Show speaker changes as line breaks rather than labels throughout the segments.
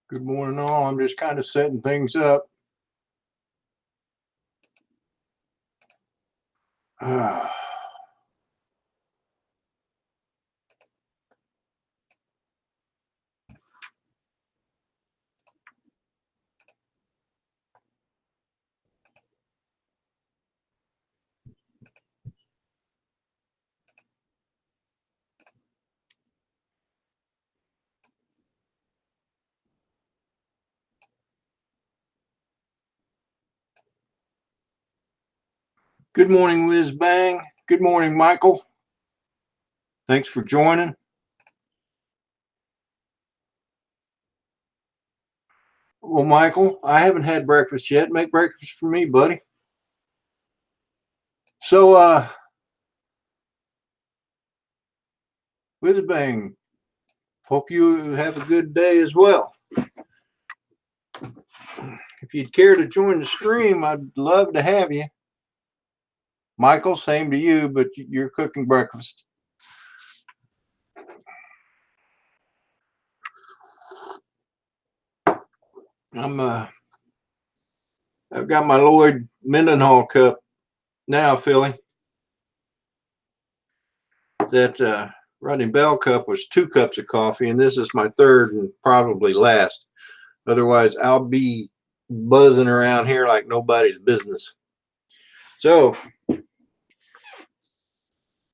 Good morning, all. I'm just kind of setting things up. Good morning, Whiz Bang. Good morning, Michael. Thanks for joining. Well, Michael, I haven't had breakfast yet. Make breakfast for me, buddy. So, Whiz Bang, hope you have a good day as well. If you'd care to join the stream, I'd love to have you. Michael, same to you, but you're cooking breakfast. I've got my Lloyd Mendenhall cup now, Philly. That Rodney Bell cup was 2 cups of coffee, and this is my third and probably last. Otherwise, I'll be buzzing around here like nobody's business. So,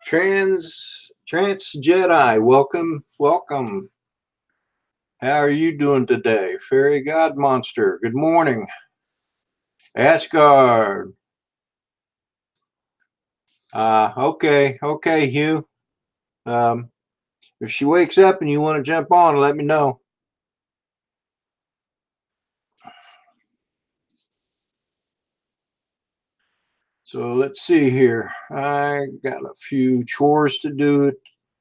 Trans Jedi, welcome. How are you doing today? Fairy God Monster, good morning. Asgard. Okay, Hugh. If she wakes up and you want to jump on, let me know. So let's see here. I got a few chores to do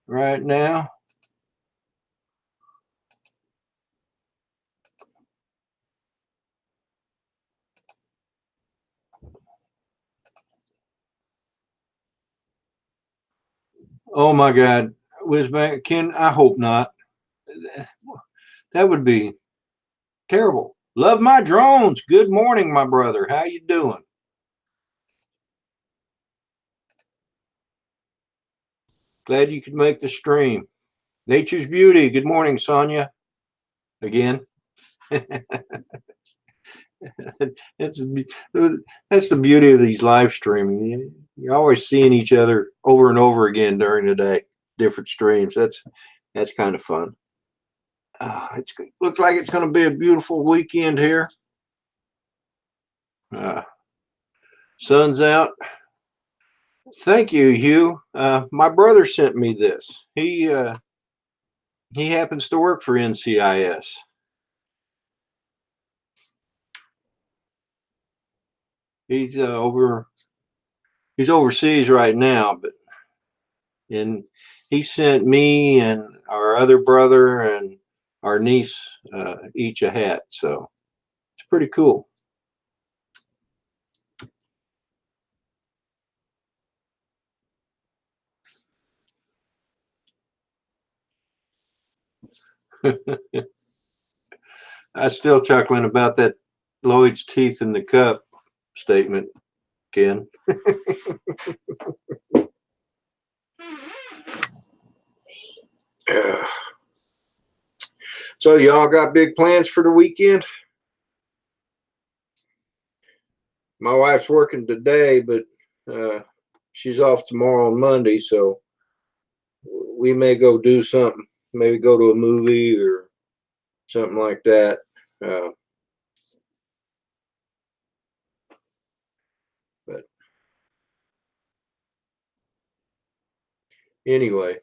right now. Oh my God, Whizbang, Ken, I hope not. That would be terrible. Love my drones. Good morning, my brother. How you doing? Glad you could make the stream. Nature's Beauty. Good morning, Sonia. Again. that's the beauty of these live streaming. You're always seeing each other over and over again during the day, different streams. That's kind of fun. It looks like it's going to be a beautiful weekend here. Sun's out. Thank you, Hugh. My brother sent me this. He happens to work for NCIS. He's overseas right now, and he sent me and our other brother and our niece each a hat. So it's pretty cool. I still chuckling about that Lloyd's teeth in the cup statement, Ken. So y'all got big plans for the weekend? My wife's working today, but she's off tomorrow and Monday, so we may go do something. Maybe go to a movie or something like that. But anyway.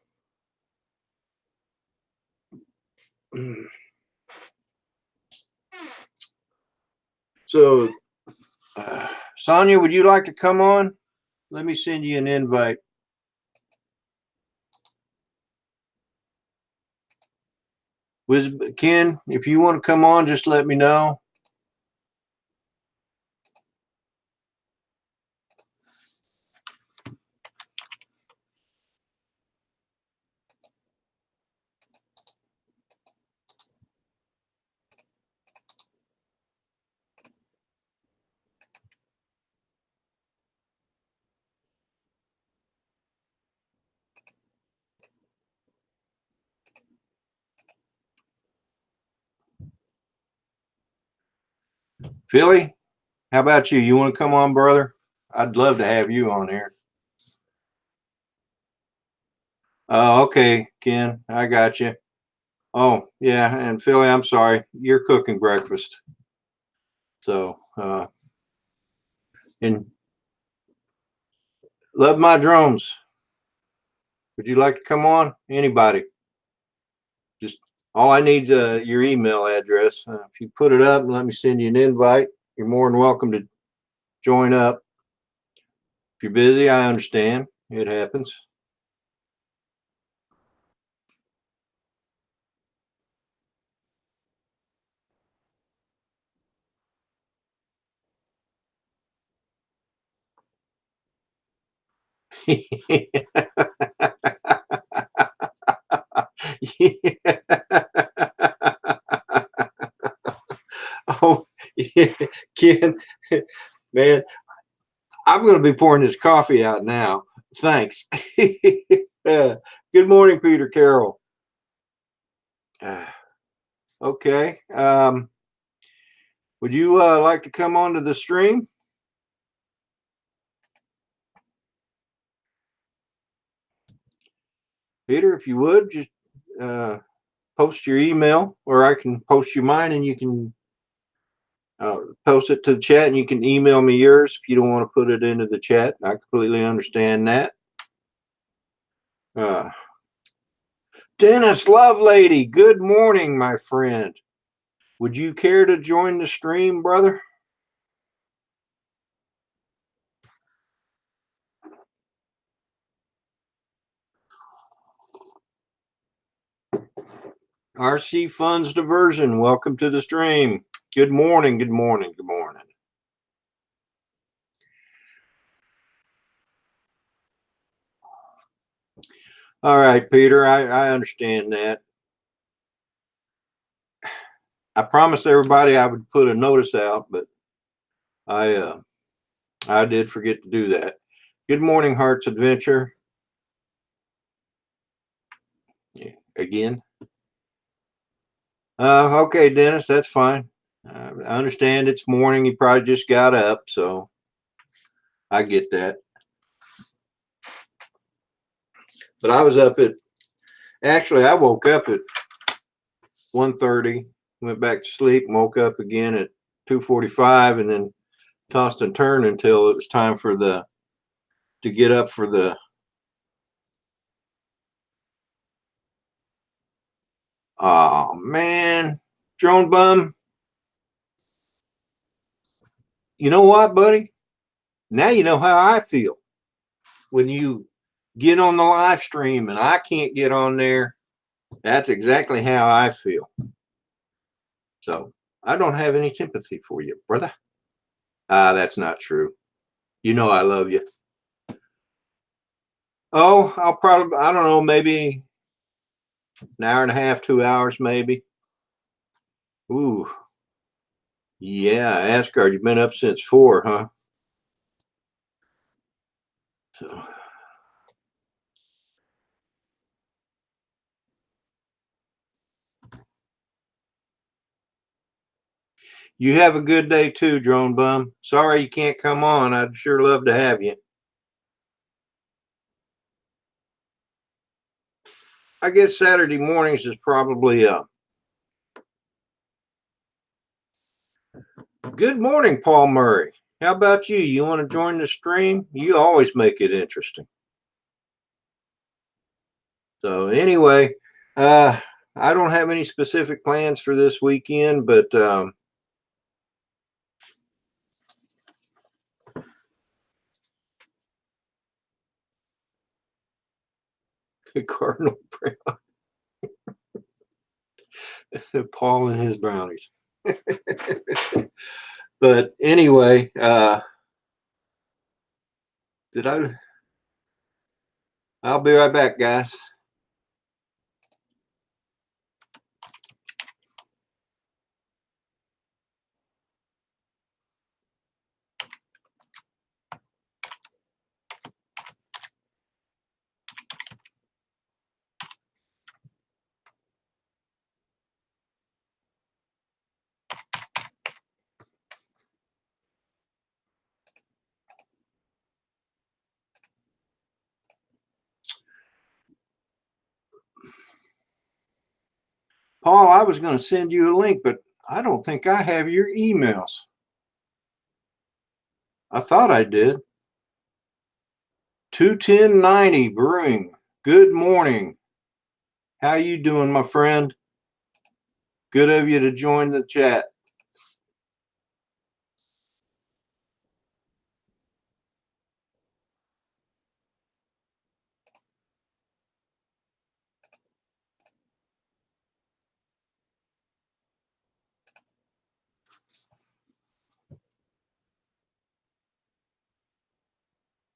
So, Sonia, would you like to come on? Let me send you an invite. Ken, if you want to come on, just let me know. Philly, how about you? You want to come on, brother? I'd love to have you on here. Oh, okay, Ken, I got you. Oh, yeah, and Philly, I'm sorry, you're cooking breakfast. So, and love my drones. Would you like to come on? Anybody? Just all I need is your email address. If you put it up and let me send you an invite, you're more than welcome to join up. If you're busy, I understand. It happens. Oh, yeah. Ken, man, I'm going to be pouring this coffee out now. Thanks. Good morning, Peter Carroll. Okay. Would you like to come onto the stream? Peter, if you would, just post your email, or I can post you mine and you can post it to the chat and you can email me yours if you don't want to put it into the chat. I completely understand that. Uh, Dennis Lovelady, good morning, my friend. Would you care to join the stream, brother? RC Funds Diversion, welcome to the stream. Good morning, good morning, good morning. All right, Peter, I understand that. I promised everybody I would put a notice out, but I did forget to do that. Good morning, Heart's Adventure. Yeah, again. Okay, Dennis, that's fine. I understand it's morning. You probably just got up, so I get that. But I was up at, actually, I woke up at 1:30, went back to sleep, and woke up again at 2:45, and then tossed and turned until it was time for to get up for the oh man, drone bum. You know what, buddy? Now you know how I feel when you get on the live stream and I can't get on there. That's exactly how I feel. So I don't have any sympathy for you, brother. That's not true. You know I love you. Oh, I'll probably, I don't know, maybe an hour and a half, 2 hours, maybe. Ooh, yeah, Asgard, you've been up since 4, huh? So you have a good day too, Drone Bum. Sorry you can't come on. I'd sure love to have you. I guess Saturday mornings is probably good morning, Paul Murray. How about you? You want to join the stream? You always make it interesting. So anyway, I don't have any specific plans for this weekend, but Cardinal Brown, Paul and his brownies. But anyway, did I? I'll be right back, guys. Paul, I was going to send you a link, but I don't think I have your emails. I thought I did. 21090 Brewing. Good morning. How you doing, my friend? Good of you to join the chat.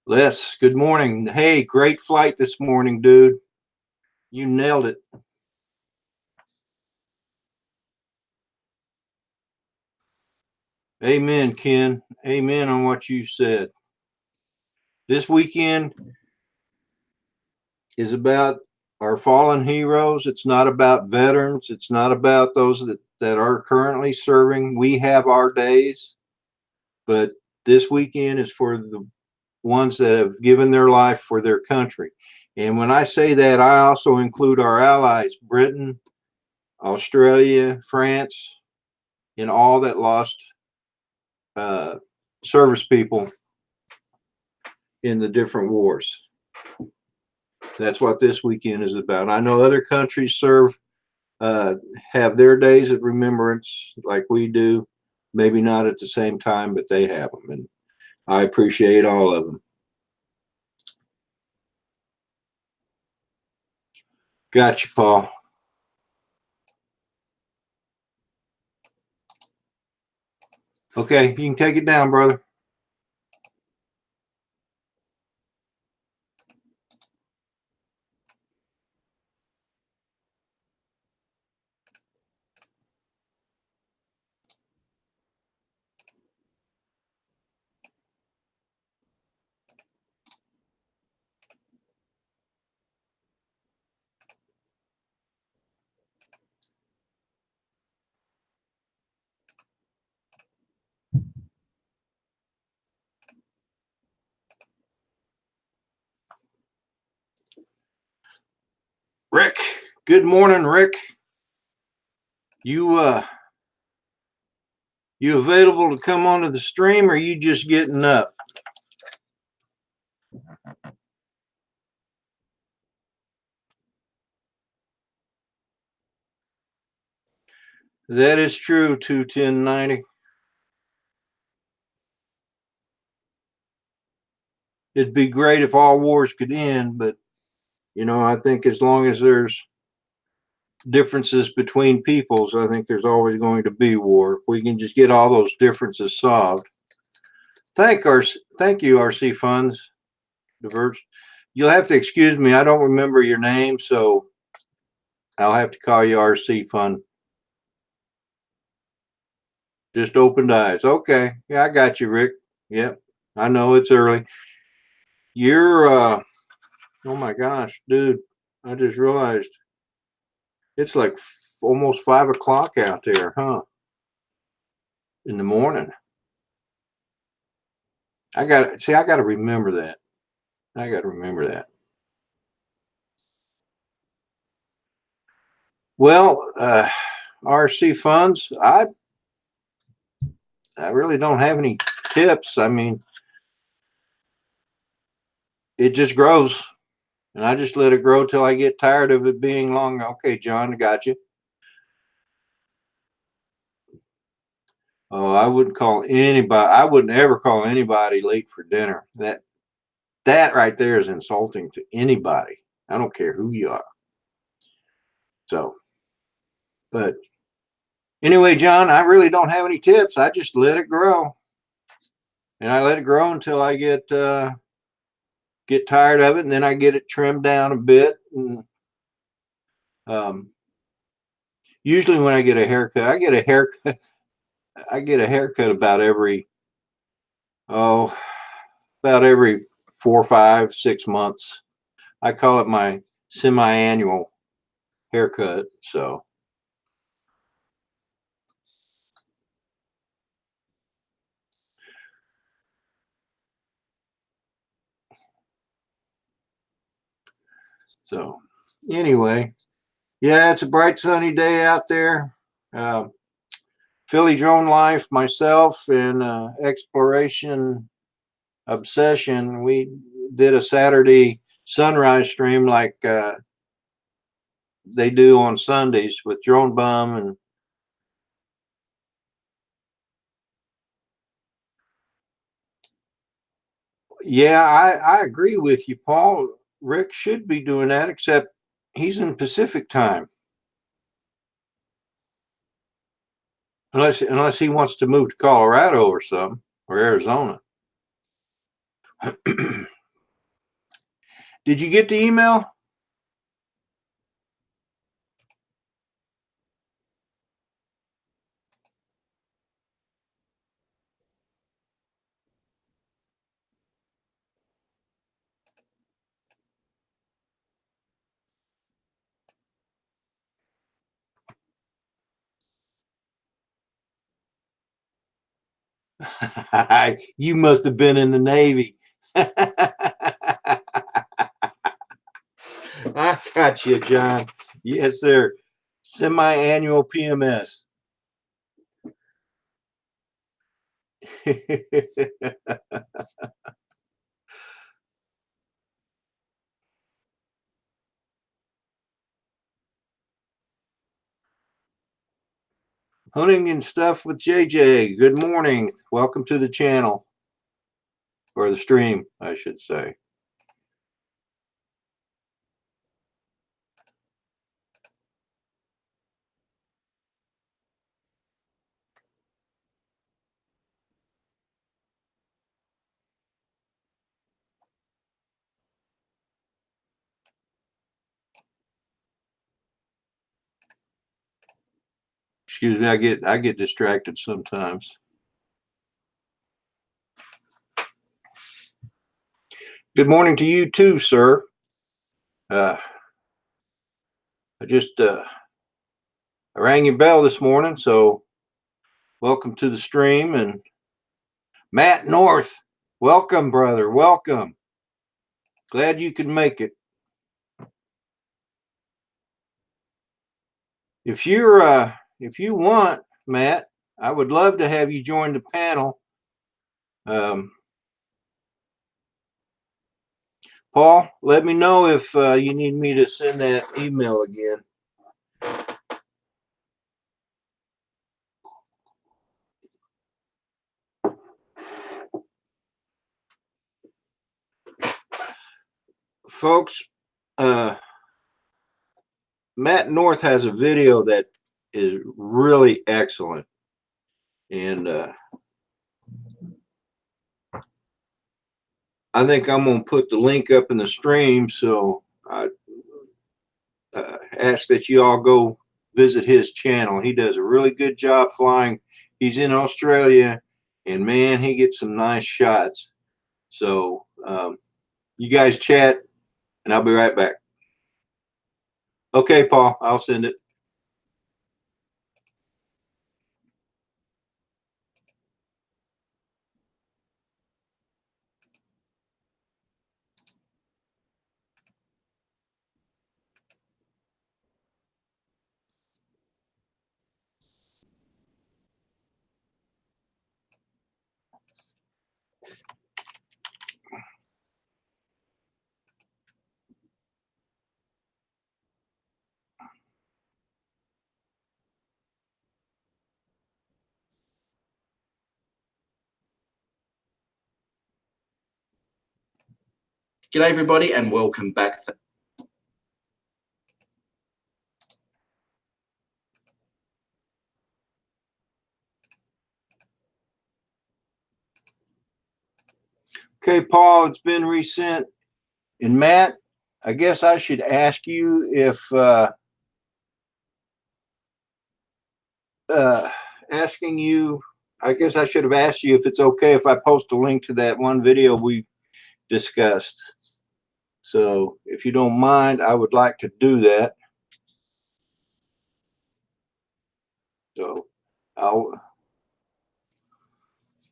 Les, good morning. Hey, great flight this morning, dude. You nailed it. Amen, Ken. Amen on what you said. This weekend is about our fallen heroes. It's not about veterans. It's not about those that are currently serving. We have our days, but this weekend is for the ones that have given their life for their country. And when I say that, I also include our allies, Britain, Australia, France, and all that lost service people in the different wars. That's what this weekend is about. I know other countries have their days of remembrance like we do. Maybe not at the same time, but they have them, and I appreciate all of them. Got you, Paul. Okay, you can take it down, brother. Rick, good morning, Rick. You you available to come onto the stream, or are you just getting up? That is true, 21090. It'd be great if all wars could end, but I think as long as there's differences between peoples, I think there's always going to be war. If we can just get all those differences solved. Thank you, RC Funds. Diverse. You'll have to excuse me. I don't remember your name, so I'll have to call you RC Fund. Just opened eyes. Okay. Yeah, I got you, Rick. Yep. I know it's early. You're oh my gosh, dude. I just realized it's like almost 5 o'clock out there, huh? In the morning. I got to remember that. I got to remember that. Well, RC Funds, I really don't have any tips. I mean, it just grows, and I just let it grow till I get tired of it being long. Okay, John, I got you. Oh, I wouldn't call anybody. I wouldn't ever call anybody late for dinner. That right there is insulting to anybody. I don't care who you are. So, but anyway, John, I really don't have any tips. I just let it grow, and I let it grow until I get tired of it, and then I get it trimmed down a bit. And usually, when I get a haircut, I get a haircut. I get a haircut about every 4, 5, 6 months. I call it my semi-annual haircut. So anyway, Yeah, it's a bright sunny day out there. Philly Drone Life, myself, and Exploration Obsession. We did a Saturday sunrise stream like they do on Sundays with Drone Bum. And yeah, I agree with you, Paul. Rick should be doing that, except he's in Pacific time. Unless he wants to move to Colorado or something, or Arizona. Did you get the email? You must have been in the Navy. I got you, John. Yes, sir. Semi-annual PMS. Hunting and stuff with JJ. Good morning. Welcome to the channel, or the stream, I should say. Excuse me, I get distracted sometimes. Good morning to you too, sir. I just I rang your bell this morning, so welcome to the stream. And Matt North, welcome, brother. Welcome. Glad you could make it. If you want, Matt, I would love to have you join the panel. Paul, let me know if you need me to send that email again. Folks, Matt North has a video that is really excellent. And I think I'm going to put the link up in the stream. So I ask that you all go visit his channel. He does a really good job flying. He's in Australia, and man, he gets some nice shots. So you guys chat, and I'll be right back. Okay, Paul, I'll send it.
G'day everybody and welcome back.
Okay, Paul, it's been resent. And Matt, I guess I should ask you if asking you, I guess I should have asked you if it's okay if I post a link to that one video we discussed. So if you don't mind, I would like to do that. So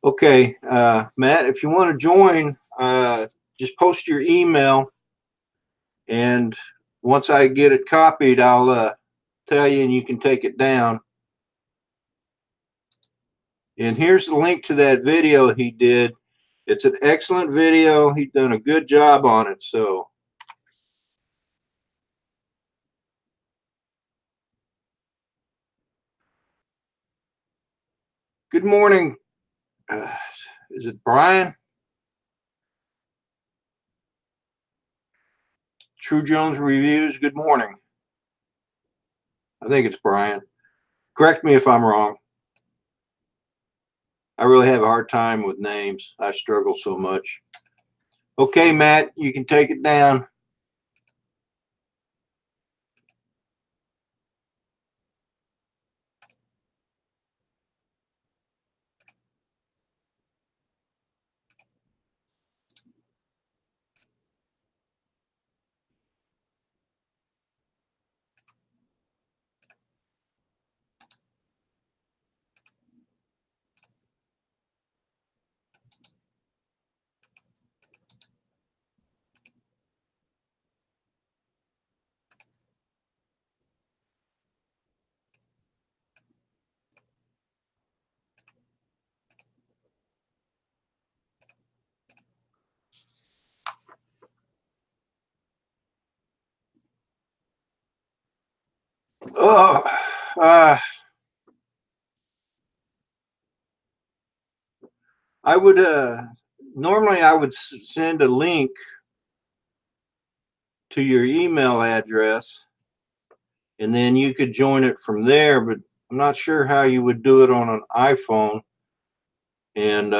okay, Matt, if you want to join, just post your email, and once I get it copied, I'll tell you, and you can take it down. And here's the link to that video he did. It's an excellent video. He's done a good job on it. So good morning. Is it Brian? True Jones Reviews. Good morning. I think it's Brian. Correct me if I'm wrong. I really have a hard time with names. I struggle so much. Okay, Matt, you can take it down. Oh, I would normally I would send a link to your email address, and then you could join it from there. But I'm not sure how you would do it on an iPhone. And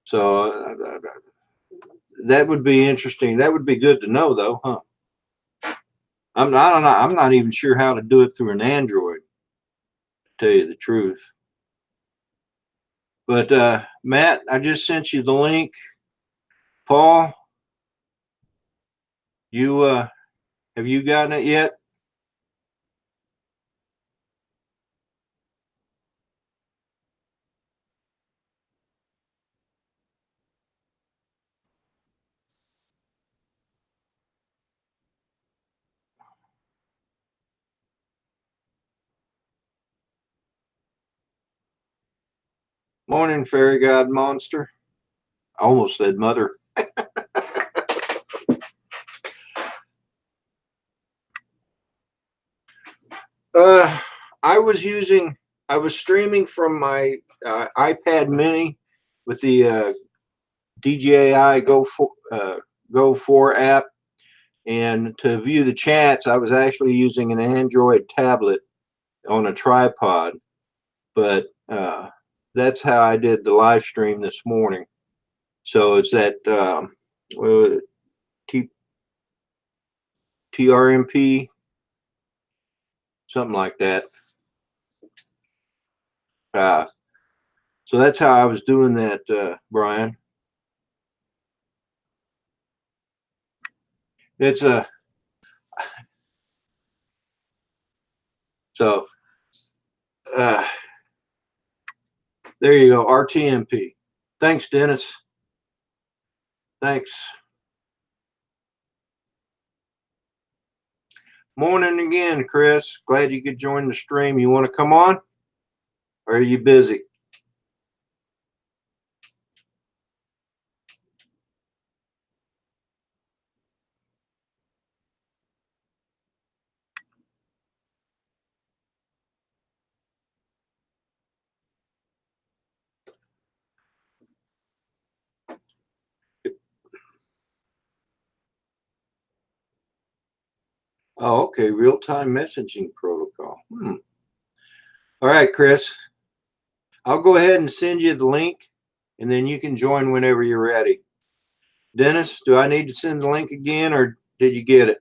so that would be interesting. That would be good to know, though, huh? I don't know. I'm not even sure how to do it through an Android, to tell you the truth. But Matt, I just sent you the link. Paul, you have you gotten it yet? Morning, fairy god monster. I almost said mother. Uh, I was streaming from my iPad Mini with the DJI Go 4 app, and to view the chats, I was actually using an Android tablet on a tripod. But that's how I did the live stream this morning. So it's that T TRMP, something like that. Uh, so that's how I was doing that, Brian. It's a so uh, there you go, RTMP. Thanks, Dennis. Thanks. Morning again, Chris. Glad you could join the stream. You want to come on, or are you busy? Oh, okay. Real-time messaging protocol. All right, Chris. I'll go ahead and send you the link, and then you can join whenever you're ready. Dennis, do I need to send the link again, or did you get it?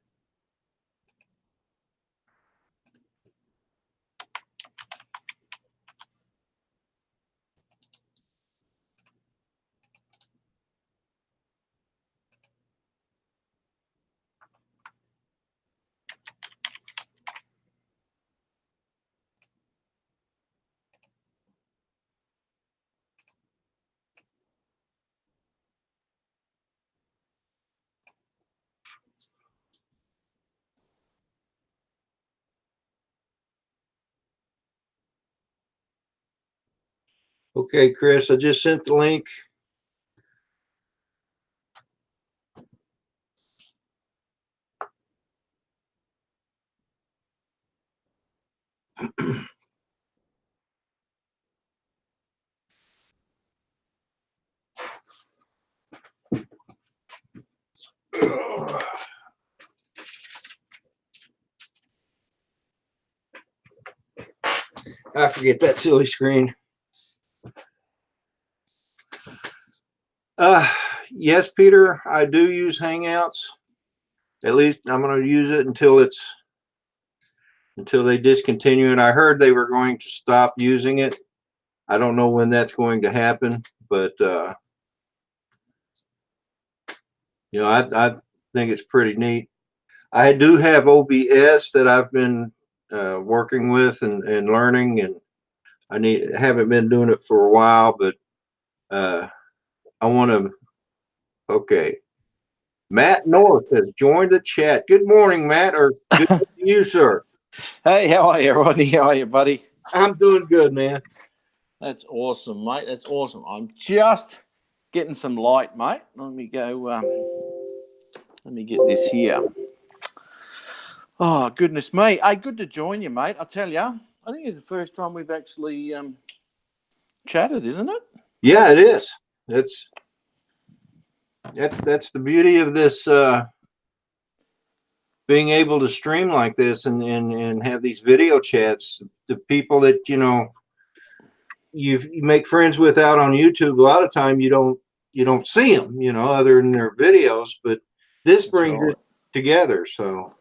Okay, Chris, I just sent the link. I forget that silly screen. Yes, Peter, I do use Hangouts. At least I'm going to use it until they discontinue it. I heard they were going to stop using it. I don't know when that's going to happen, but I think it's pretty neat. I do have OBS that I've been working with and learning, and haven't been doing it for a while, but I want to. Okay, Matt North has joined the chat. Good morning, Matt, or good to you, sir.
Hey, how are you, Rodney? How are you, buddy?
I'm doing good, man.
That's awesome, mate. That's awesome. I'm just getting some light, mate. Let me go. Let me get this here. Oh, goodness me. Hey, good to join you, mate. I tell you, I think it's the first time we've actually chatted, isn't it?
Yeah, it is. That's the beauty of this being able to stream like this and have these video chats. The people that you make friends with out on YouTube, a lot of time you don't see them, other than their videos, but this brings it together. So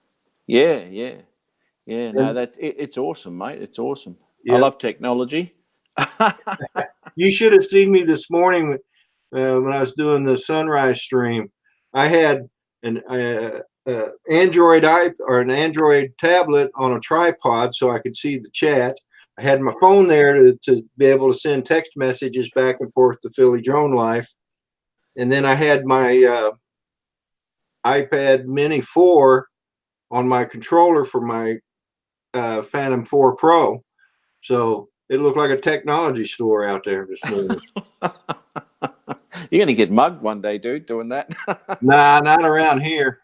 yeah. No, it's awesome, mate. It's awesome.
Yeah.
I love technology.
You should have seen me this morning when I was doing the sunrise stream. I had an Android or an Android tablet on a tripod so I could see the chat. I had my phone there to be able to send text messages back and forth to Philly Drone Life. And then I had my iPad Mini 4 on my controller for my Phantom 4 Pro. So it looked like a technology store out there this morning.
You're going to get mugged one day, dude, doing that.
Nah, not around here.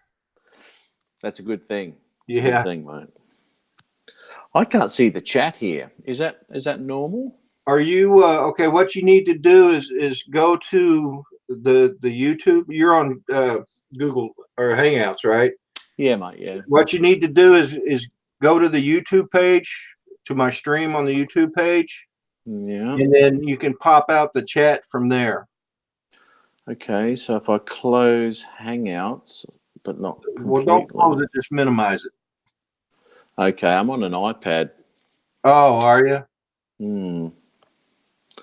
That's a good thing.
Yeah.
Good thing, mate. I can't see the chat here. Is that normal?
Are you okay? What you need to do is go to the YouTube. You're on Google or Hangouts, right?
Yeah, mate. Yeah.
What you need to do is go to the YouTube page, to my stream on the YouTube page.
Yeah.
And then you can pop out the chat from there.
Okay, so if I close Hangouts, but not completely.
Well, don't close it, just minimize it.
Okay, I'm on an iPad.
Oh, are you?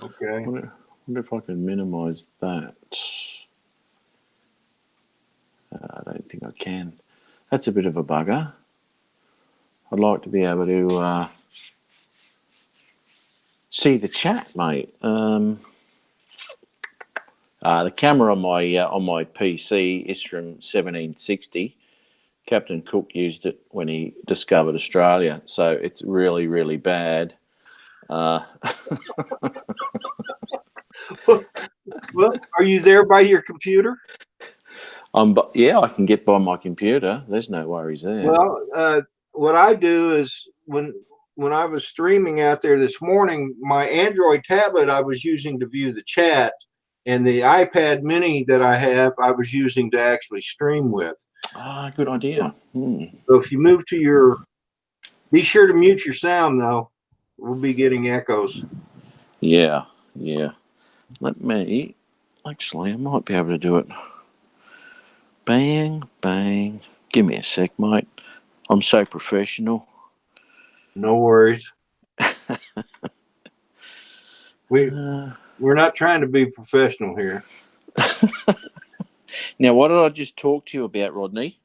Okay.
I wonder if I can minimize that. I don't think I can. That's a bit of a bugger. I'd like to be able to see the chat, mate. The camera on my PC is from 1760. Captain Cook used it when he discovered Australia, so it's really, really bad.
Well, are you there by your computer?
Yeah, I can get by my computer. There's no worries there.
Well, what I do is when I was streaming out there this morning, my Android tablet I was using to view the chat, and the iPad Mini that I have I was using to actually stream with.
Ah, good idea.
So if you move to be sure to mute your sound though. We'll be getting echoes.
Yeah. Actually, I might be able to do it. Bang, bang. Give me a sec, mate. I'm so professional.
No worries. We're not trying to be professional here.
Now, what did I just talk to you about, Rodney?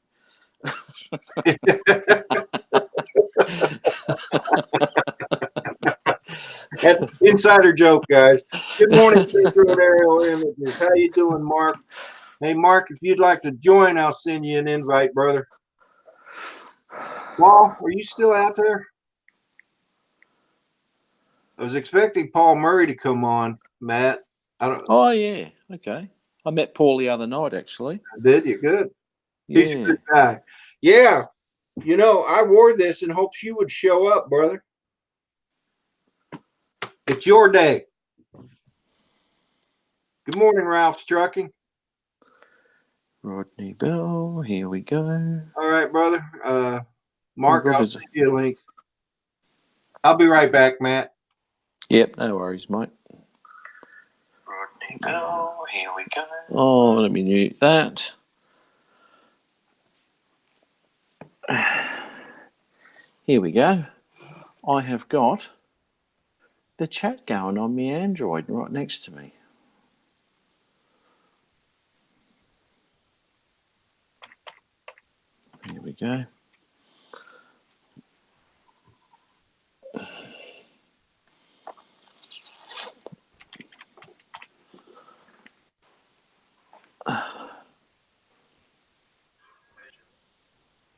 That's insider joke, guys. Good morning, Aerial Images. How you doing, Mark? Hey, Mark, if you'd like to join, I'll send you an invite, brother. Paul, are you still out there? I was expecting Paul Murray to come on, Matt. I don't.
Oh yeah, okay. I met Paul the other night, actually.
Did you? Good. He's a
Yeah.
good guy. Yeah. You know, I wore this in hopes you would show up, brother. It's your day. Good morning, Ralph's Trucking.
Rodney Bell. Here we go.
All right, brother. Mark, I'll
Robert-
send you a link. I'll be right back, Matt.
Yep, no worries, mate. Rodney Bell. Here we go. Oh, let me mute that. Here we go. I have got the chat going on my Android right next to me. Here we go.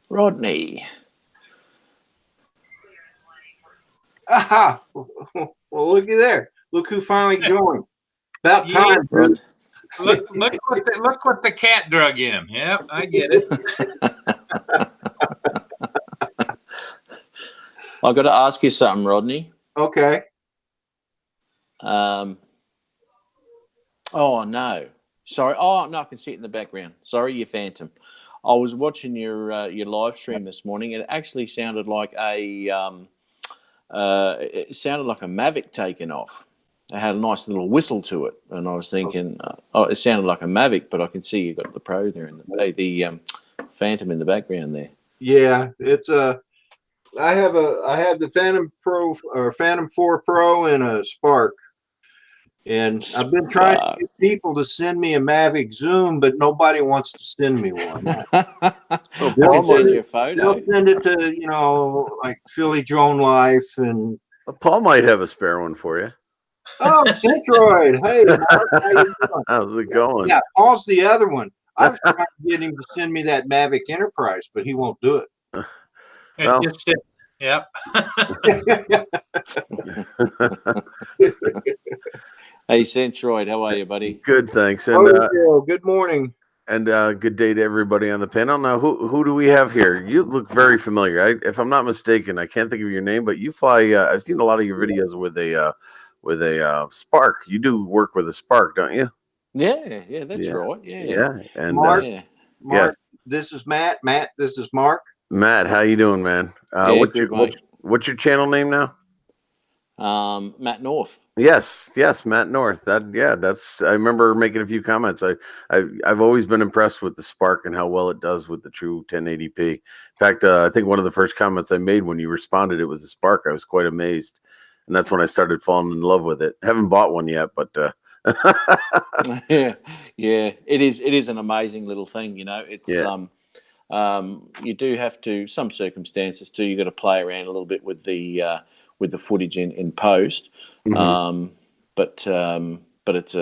Rodney.
Aha! Well, looky there. Look who finally joined. About
Yeah.
time, dude.
Look what the cat drug in. Yep, I get it.
I've got to ask you something, Rodney.
Okay.
Oh no, sorry. Oh no, I can see it in the background. Sorry, you phantom. I was watching your live stream this morning. It actually sounded like it sounded like a Mavic taking off. It had a nice little whistle to it, and I was thinking, it sounded like a Mavic, but I can see you got the Pro there and the Phantom in the background there.
Yeah, it's I have the Phantom Pro or Phantom 4 Pro and a Spark. And I've been trying to get people to send me a Mavic Zoom, but nobody wants to send me one.
I'll send you a photo.
They'll send it to, like Philly Drone Life and
Paul might have a spare one for you.
oh, Centroid. Hey, Mark, how you doing?
How's it going?
Yeah, Paul's the other one. I've tried to get him to send me that Mavic Enterprise, but he won't do it.
Well.
Just sit. Yep.
Hey, Centroid, how are you, buddy?
Good, thanks. And
good morning.
And good day to everybody on the panel. Now, who do we have here? You look very familiar. If I'm not mistaken, I can't think of your name, but you fly. I've seen a lot of your videos with a Spark. You do work with a Spark, don't you?
Yeah, that's right.
Yeah. And
Mark,
yes.
This is Matt. Matt, this is Mark.
Matt, how you doing, man? What's your channel name now?
Matt North.
Yes, Matt North. That's. I remember making a few comments. I've always been impressed with the Spark and how well it does with the true 1080p. In fact, I think one of the first comments I made when you responded, it was a Spark. I was quite amazed, and that's when I started falling in love with it. I haven't bought one yet, but
yeah, it is an amazing little thing. It's you do have to some circumstances too. You got to play around a little bit with the footage in post.
Mm-hmm.
But it's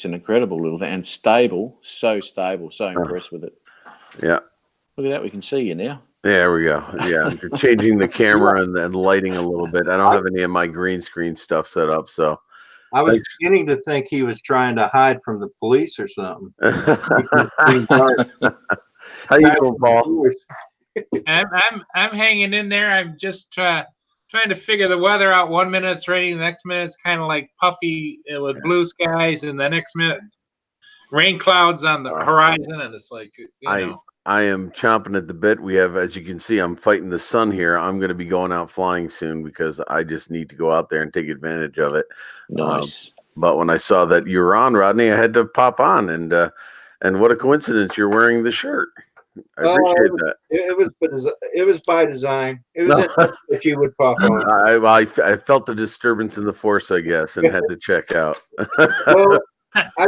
an incredible little thing and stable, so impressed with it.
Yeah.
Look at that, we can see you now.
There we go. Yeah, changing the camera and lighting a little bit. I don't have any of my green screen stuff set up, so.
I was beginning to think he was trying to hide from the police or something.
How you doing, Paul?
I'm hanging in there. I'm just trying to figure the weather out. 1 minute it's raining, the next minute it's kind of like puffy with blue skies, and the next minute rain clouds on the horizon, and it's like
I am chomping at the bit. We have, as you can see, I'm fighting the sun here. I'm going to be going out flying soon because I just need to go out there and take advantage of it.
Nice.
But when I saw that you were on, Rodney, I had to pop on, and what a coincidence! You're wearing the shirt. I appreciate that.
It was by design. It was that you would pop on.
I felt the disturbance in the force, I guess, and had to check out.
Well, I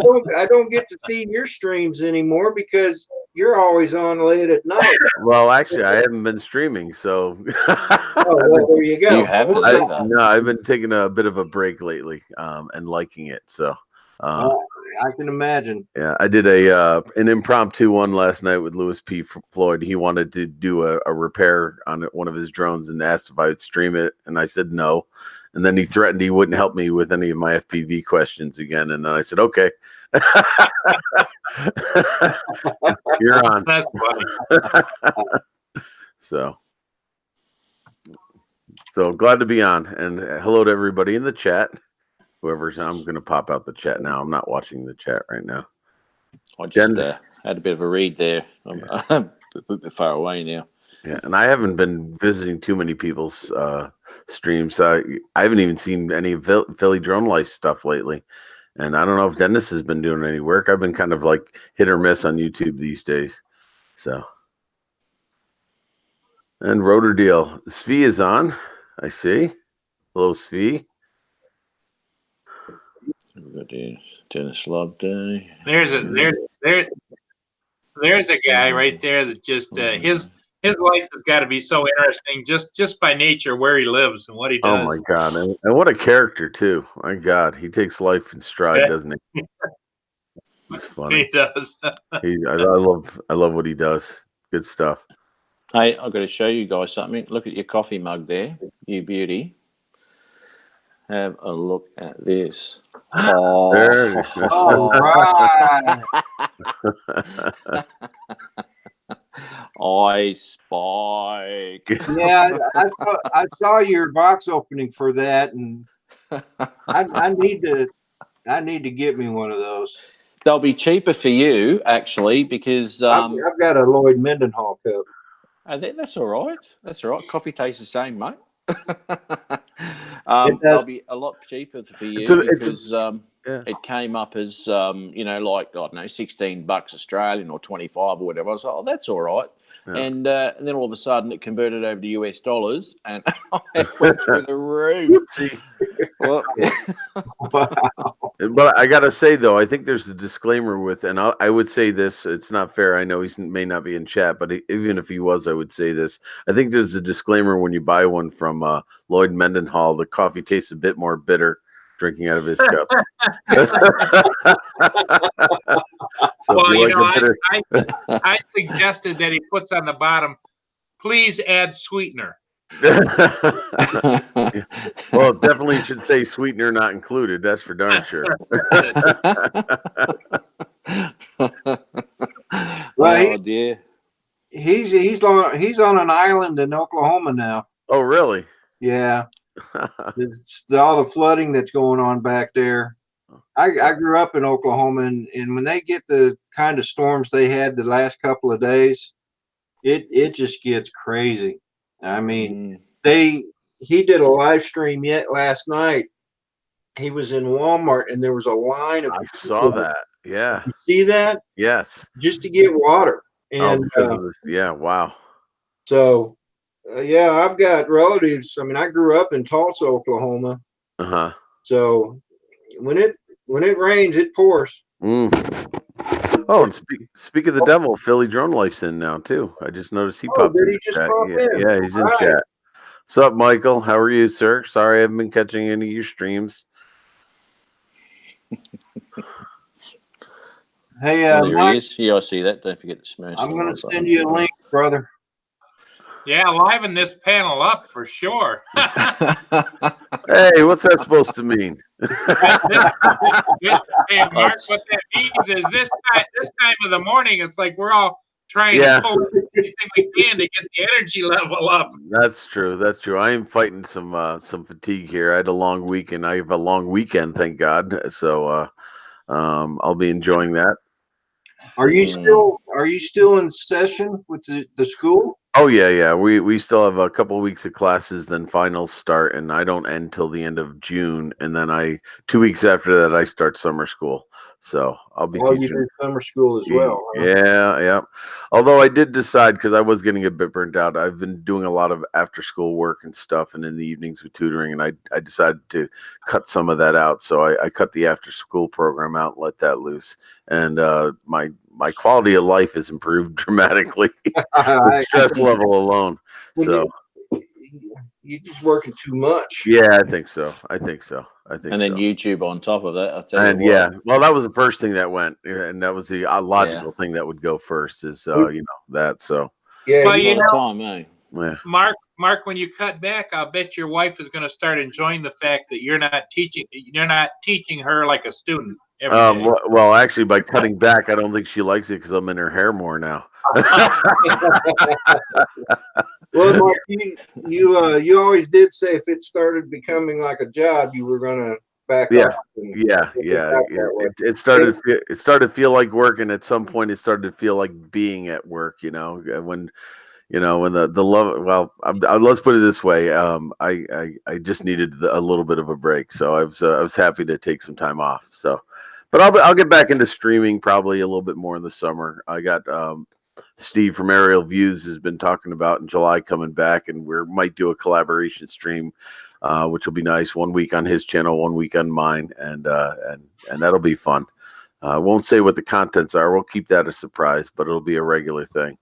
don't get to see your streams anymore because you're always on late at night.
Well, actually, I haven't been streaming, so.
Well, there you go.
You haven't either.
No, I've been taking a bit of a break lately, and liking it. So.
I can imagine.
Yeah, I did an impromptu one last night with Louis P. Floyd. He wanted to do a repair on one of his drones and asked if I would stream it, and I said no. And then he threatened he wouldn't help me with any of my FPV questions again. And then I said, okay. You're on.
That's funny.
So glad to be on. And hello to everybody in the chat. Whoever's on, I'm going to pop out the chat now. I'm not watching the chat right now.
I just had a bit of a read there. I'm a bit far away now.
Yeah, and I haven't been visiting too many people's streams. I haven't even seen any Philly Drone Life stuff lately. And I don't know if Dennis has been doing any work. I've been kind of like hit or miss on YouTube these days. So. And Rotor Deal. Svi is on. I see. Hello, Svi.
Dennis Loveday.
There's a guy right there that just his life has got to be so interesting just by nature, where he lives and what he does.
Oh my God, and what a character too! My God, he takes life in stride, doesn't he? He's funny.
He does.
I love what he does. Good stuff.
Hey, I've got to show you guys something. Look at your coffee mug there, you beauty. Have a look at this. Oh,
There.
All right.
Ice Spike.
Yeah, I saw your box opening for that, and I need to get me one of those.
They'll be cheaper for you, actually, because
I've got a Lloyd Mendenhall cup.
I think that's all right. That's all right. Coffee tastes the same, mate. They'll be a lot cheaper for you because it came up as like, I don't know, $16 Australian or 25 or whatever. I was like, oh, that's all right. Yeah. And then all of a sudden it converted over to US dollars and it went through the roof. Well,
Wow.
But I gotta say though, I think there's a disclaimer with, and I would say this. It's not fair. I know he may not be in chat, but even if he was, I would say this. I think there's a disclaimer when you buy one from Lloyd Mendenhall. The coffee tastes a bit more bitter drinking out of his cups. So
well, I suggested that he puts on the bottom, please add sweetener.
Well, it definitely should say sweetener not included. That's for darn sure.
Well,
dear.
He's on an island in Oklahoma now.
Oh, really?
Yeah. It's all the flooding that's going on back there. I grew up in Oklahoma, and when they get the kind of storms they had the last couple of days, it just gets crazy. I mean, he did a live stream last night. He was in Walmart, and there was a line of
I saw that. Yeah.
You see that?
Yes.
Just to get water. And
yeah, wow.
So yeah, I've got relatives. I mean, I grew up in Tulsa, Oklahoma.
Uh-huh.
So when it rains, it pours.
Oh, and speak of the devil, Philly Drone Life's in now too. I just noticed he popped
did
in
he just
chat.
pop in?
Yeah, he's in
All right.
chat. What's up, Michael? How are you, sir? Sorry I haven't been catching any of your streams.
Hey,
There
Mike,
he is. Yeah, I see that. Don't forget to smash.
I'm going to send you a link, brother.
Yeah, liven this panel up for sure.
Hey, what's that supposed to mean?
Hey, Mark, what that means is this time of the morning, it's like we're all trying to pull everything we can to get the energy level up.
That's true. That's true. I am fighting some fatigue here. I had a long weekend. I have a long weekend, thank God. So I'll be enjoying that.
Are you still in session with the school?
Oh yeah. We still have a couple of weeks of classes, then finals start, and I don't end till the end of June. And then 2 weeks after that, I start summer school. So I'll be teaching.
You do summer school as well. Huh?
Yeah. Although I did decide, because I was getting a bit burnt out, I've been doing a lot of after school work and stuff, and in the evenings with tutoring, and I decided to cut some of that out. So I cut the after school program out and let that loose. And my quality of life has improved dramatically. The stress level alone. So
you're just working too much.
Yeah, I think so.
And then YouTube on top of that. I'll tell
And
you what.
well, that was the first thing that went, and that was the logical thing that would go first. Is that. So
Yeah,
well,
you know, time, eh?
Yeah.
Mark, Mark, when you cut back, I'll bet your wife is going to start enjoying the fact that you're not teaching her like a student every day.
Well, actually, by cutting back, I don't think she likes it because I'm in her hair more now.
Well, Mark, you always did say if it started becoming like a job, you were gonna back
Yeah.
off. and
Yeah.
take it back that way.
It started to feel like work, and at some point, it started to feel like being at work. When the love. Well, let's put it this way. I just needed a little bit of a break, so I was happy to take some time off. So, but I'll get back into streaming probably a little bit more in the summer. I got Steve from Aerial Views has been talking about in July coming back, and we might do a collaboration stream, which will be nice. 1 week on his channel, 1 week on mine, and that'll be fun. I won't say what the contents are. We'll keep that a surprise, but it'll be a regular thing.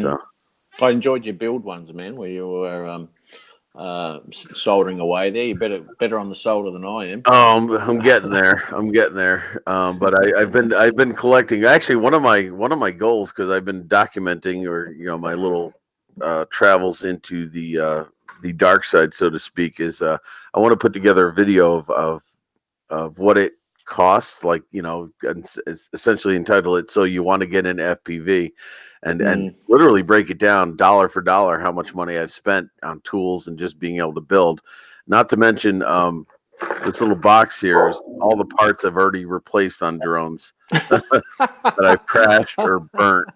So
I enjoyed your build ones, man, where you were soldering away there. You're better on the solder than I am.
I'm getting there. But I've been collecting. Actually, one of my goals, because I've been documenting, or my little travels into the dark side, so to speak, is I want to put together a video of what it costs, like, and it's essentially entitled it "So You Want to Get into FPV," and literally break it down dollar for dollar how much money I've spent on tools and just being able to build. Not to mention this little box here is all the parts I've already replaced on drones that I've crashed or burnt.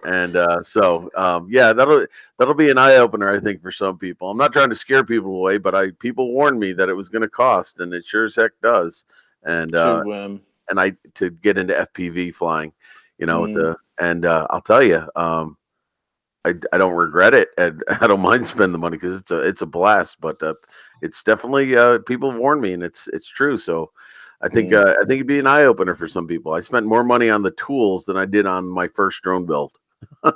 And so that'll be an eye opener, I think, for some people. I'm not trying to scare people away, but people warned me that it was going to cost, and it sure as heck does. And to get into FPV flying, I'll tell you, I don't regret it, and I don't mind spending the money because it's a blast. But it's definitely people warn me, and it's true. So I think it'd be an eye opener for some people. I spent more money on the tools than I did on my first drone build.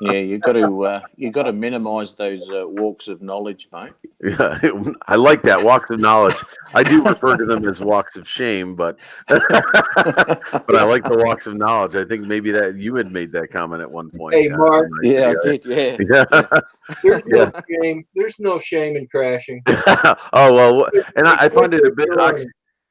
Yeah, you got to minimize those walks of knowledge, mate.
Yeah, I like that, walks of knowledge. I do refer to them as walks of shame, but I like the walks of knowledge. I think maybe that you had made that comment at one point.
Hey, Mark.
Yeah, I did. Yeah.
There's no shame. There's no shame in crashing.
Oh well, and I find it a bit.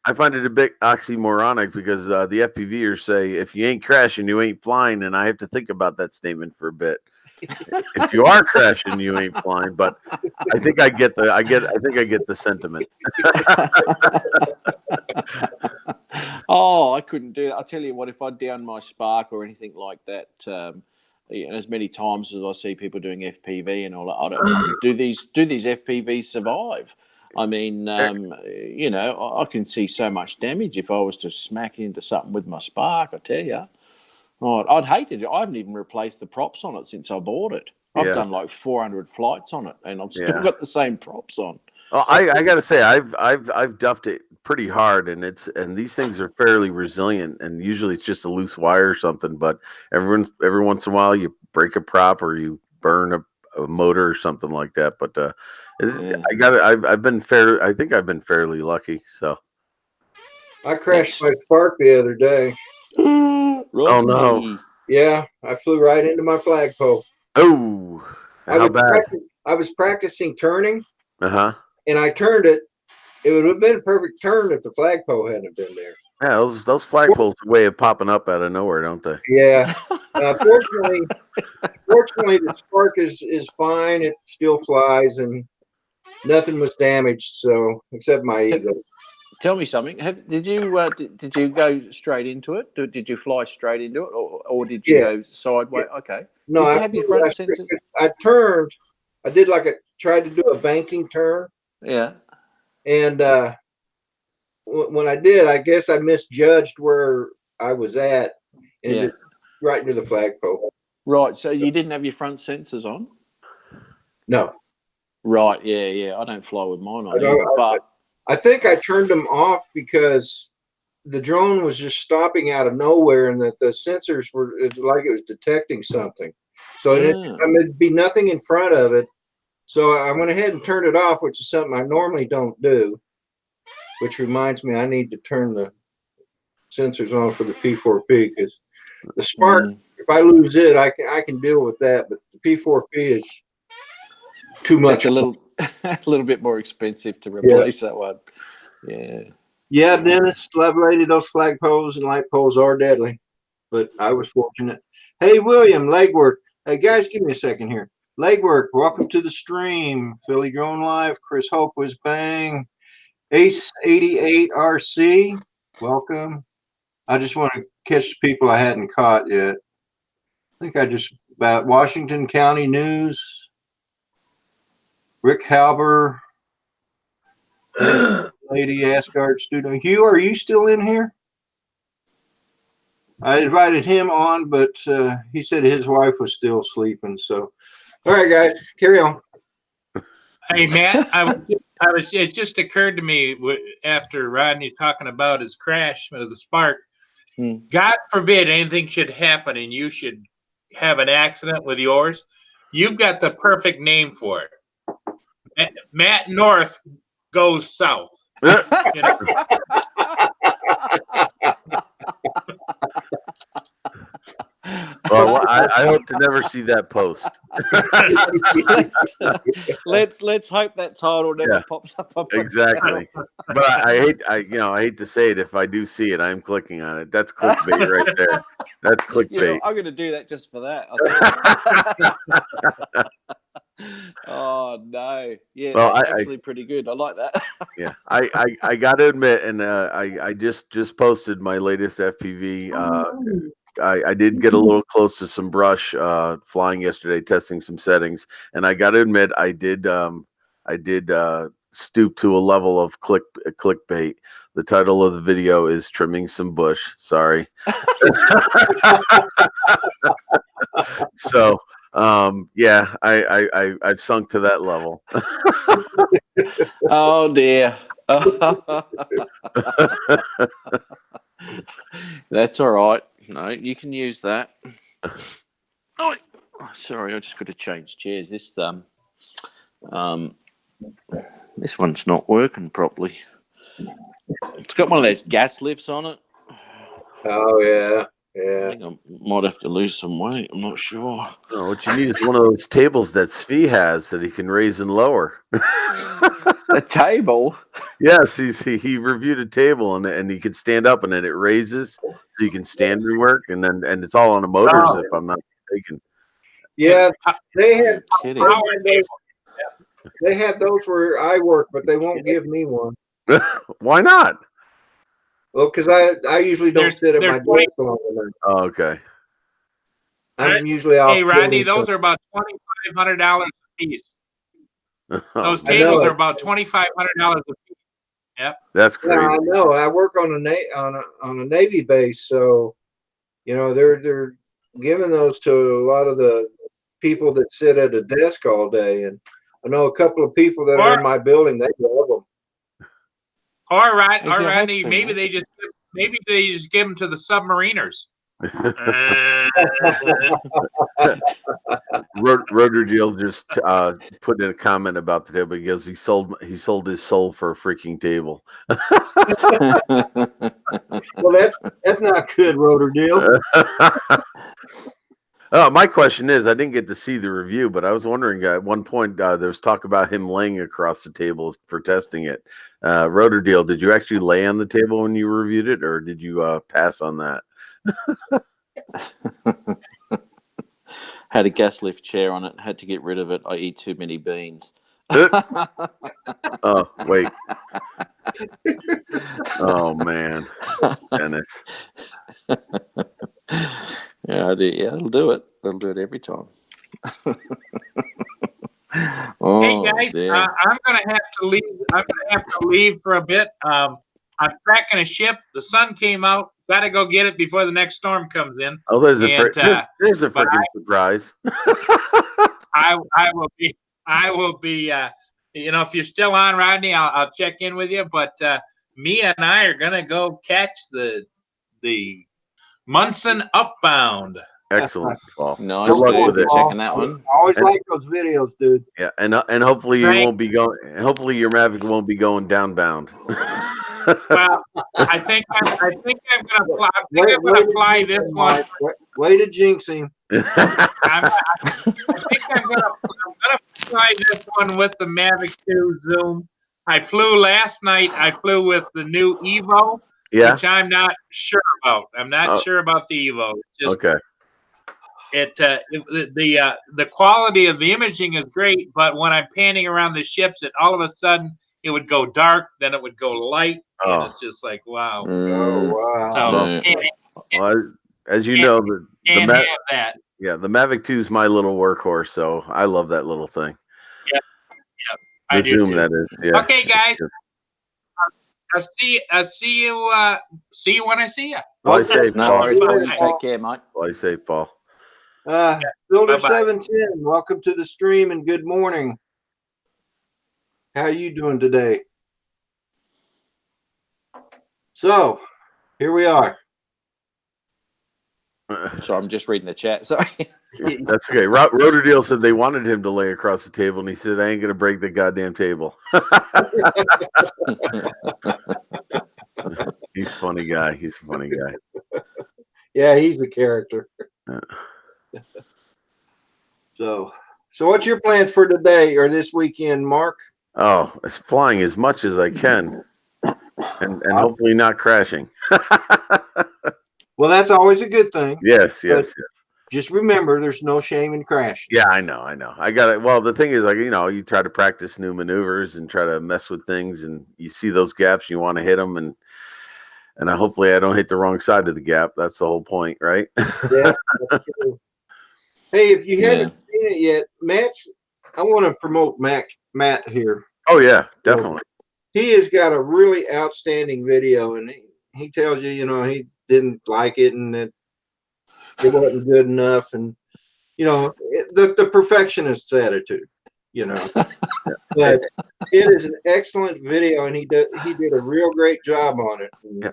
I find it a bit oxymoronic because the FPVers say if you ain't crashing, you ain't flying, and I have to think about that statement for a bit. If you are crashing, you ain't flying. But I think I get the sentiment.
Oh, I couldn't do that. I'll tell you what, if I down my Spark or anything like that, as many times as I see people doing FPV and all that, I don't do these FPVs survive? I mean, I can see so much damage if I was to smack into something with my Spark, I tell you. Oh, I'd hate it. I haven't even replaced the props on it since I bought it. I've done like 400 flights on it, and I've still got the same props on.
Well, I got to say, I've duffed it pretty hard, and these things are fairly resilient, and usually it's just a loose wire or something. But every once in a while, you break a prop or you burn a motor or something like that. But I've been fair. I think I've been fairly lucky. So
I crashed my Spark the other day.
Oh no!
Yeah, I flew right into my flagpole.
Oh, how bad?
I was practicing turning.
And
I turned it. It would have been a perfect turn if the flagpole hadn't been there.
Yeah, those flagpoles are way of popping up out of nowhere, don't they?
Yeah. Fortunately, the Spark is fine. It still flies, and nothing was damaged. So except my ego.
Tell me something. Did you go straight into it? Did you fly straight into it, or did you go sideways? Yeah. Okay.
No,
did you have your front sensors?
I turned. I did tried to do a banking turn.
Yeah.
And when I did, I guess I misjudged where I was at, and just right into the flagpole.
Right. So you didn't have your front sensors on?
No.
Right. Yeah. I don't fly with mine on either, but
I think I turned them off because the drone was just stopping out of nowhere, and that the sensors were like it was detecting something. So it'd be nothing in front of it. So I went ahead and turned it off, which is something I normally don't do. Which reminds me, I need to turn the sensors on for the P4P, because the Spark, if I lose it, I can deal with that. But the P4P is too much.
That's a little a little bit more expensive to replace that one. Yeah.
Yeah, Dennis, lovely lady, those flagpoles and light poles are deadly, but I was fortunate. Hey, William, legwork. Hey, guys, give me a second here. Legwork, welcome to the stream. Philly Drone Live, Chris Hope was bang. Ace 88 RC, welcome. I just want to catch people I hadn't caught yet. I think I just about Washington County News. Rick Halber, Lady Asgard student. Hugh, are you still in here? I invited him on, but he said his wife was still sleeping. So, all right, guys, carry on.
Hey, Matt, it just occurred to me after Rodney talking about his crash with the Spark. God forbid anything should happen and you should have an accident with yours. You've got the perfect name for it. Matt North goes south. You know?
Well, I hope to never see that post.
let's hope that title never pops up.
Exactly. But I hate to say it. If I do see it, I'm clicking on it. That's clickbait right there. That's clickbait.
You know, I'm going to do that just for that. Oh no! Yeah,
well,
that's actually pretty good. I like that.
Yeah, I got to admit, and I just posted my latest FPV. I did get a little close to some brush flying yesterday, testing some settings, and I got to admit, I did stoop to a level of clickbait. The title of the video is "Trimming Some Bush." Sorry. So. Yeah, I've sunk to that level.
Oh dear. That's all right. No, you can use that. Oh, sorry, I just got to change chairs. This one's not working properly. It's got one of those gas lifts on it.
Oh yeah.
I
Yeah.
think I might have to lose some weight. I'm not sure.
No, what you need is one of those tables that Svi has that he can raise and lower.
A table?
Yes, he reviewed a table and he could stand up and then it raises so you can stand and work and it's all on the motors if I'm not mistaken.
Yeah, they have
Kidding.
they have those where I work, but they won't give me one.
Why not?
Well, because I usually don't sit at my desk long enough.
Oh, okay.
I'm usually out.
Hey, Rodney, those are about $2,500 a piece. Those tables are about $2,500 a piece. Yep.
That's crazy.
Yeah, I know. I work on a Navy base, so you know they're giving those to a lot of the people that sit at a desk all day, and I know a couple of people that are in my building. They love them.
Or Rodney, maybe they just give them to the submariners.
Rotor Deal just put in a comment about the table because he sold his soul for a freaking table.
Well, that's not good, Rotor Deal.
My question is, I didn't get to see the review, but I was wondering at one point there was talk about him laying across the table for testing it. Rotor Deal, did you actually lay on the table when you reviewed it, or did you pass on that?
Had a gas lift chair on it. Had to get rid of it. I eat too many beans.
Oh, wait. Oh, man. Dennis.
Yeah, it'll do it. It'll do it every time. Oh,
hey guys, I'm gonna have to leave. I'm gonna have to leave for a bit. I'm tracking a ship. The sun came out. Got to go get it before the next storm comes in.
Oh, there's a freaking surprise.
I will be. You know, if you're still on, Rodney, I'll check in with you. But Mia and I are gonna go catch the Munson Upbound.
Excellent, Paul.
Nice,
good luck with it.
Checking that one.
I always like those videos, dude.
Yeah, and hopefully you won't be going. Hopefully your Mavic won't be going downbound.
Well, I think I'm gonna fly. I'm gonna fly this one.
Way to jinx him.
I think I'm gonna fly this one with the Mavic 2 Zoom. I flew last night. I flew with the new Evo,
Yeah.
which I'm not sure about. I'm not
Oh.
sure about the Evo. Just
Okay.
the quality of the imaging is great, but when I'm panning around the ships, all of a sudden it would go dark, then it would go light, and
Oh.
it's just like wow.
Oh wow.
So
Yeah.
Well, as you know, the
can't have that.
yeah, the Mavic 2 is my little workhorse, so I love that little thing.
Yep. I
The
do
Zoom,
too.
that is. Yeah.
Okay, guys. I'll see you. See you when I see you.
Fly safe,
No
Paul.
worries, Paul. You
Bye.
take care, mate.
Fly safe, Paul.
Builder
Bye-bye.
710, welcome to the stream and good morning. How are you doing today? So, here we are.
So I'm just reading the chat. Sorry.
That's okay. Roterdale said they wanted him to lay across the table, and he said, I ain't going to break the goddamn table. He's a funny guy. He's a funny guy.
Yeah, he's a character.
Yeah.
So what's your plans for today or this weekend, Mark?
Oh, it's flying as much as I can, and hopefully not crashing.
Well, that's always a good thing.
Yes, yes, yes.
Just remember, there's no shame in crashing.
Yeah, I know. I got it. Well, the thing is, like, you try to practice new maneuvers and try to mess with things, and you see those gaps, you want to hit them, and hopefully I don't hit the wrong side of the gap. That's the whole point, right?
Yeah. Hey, if you haven't seen it yet, I want to promote Matt here.
Oh yeah, definitely.
He has got a really outstanding video, and he tells you, he didn't like it and that it wasn't good enough, and the perfectionist's attitude, but it is an excellent video, and he did a real great job on it.
Yeah.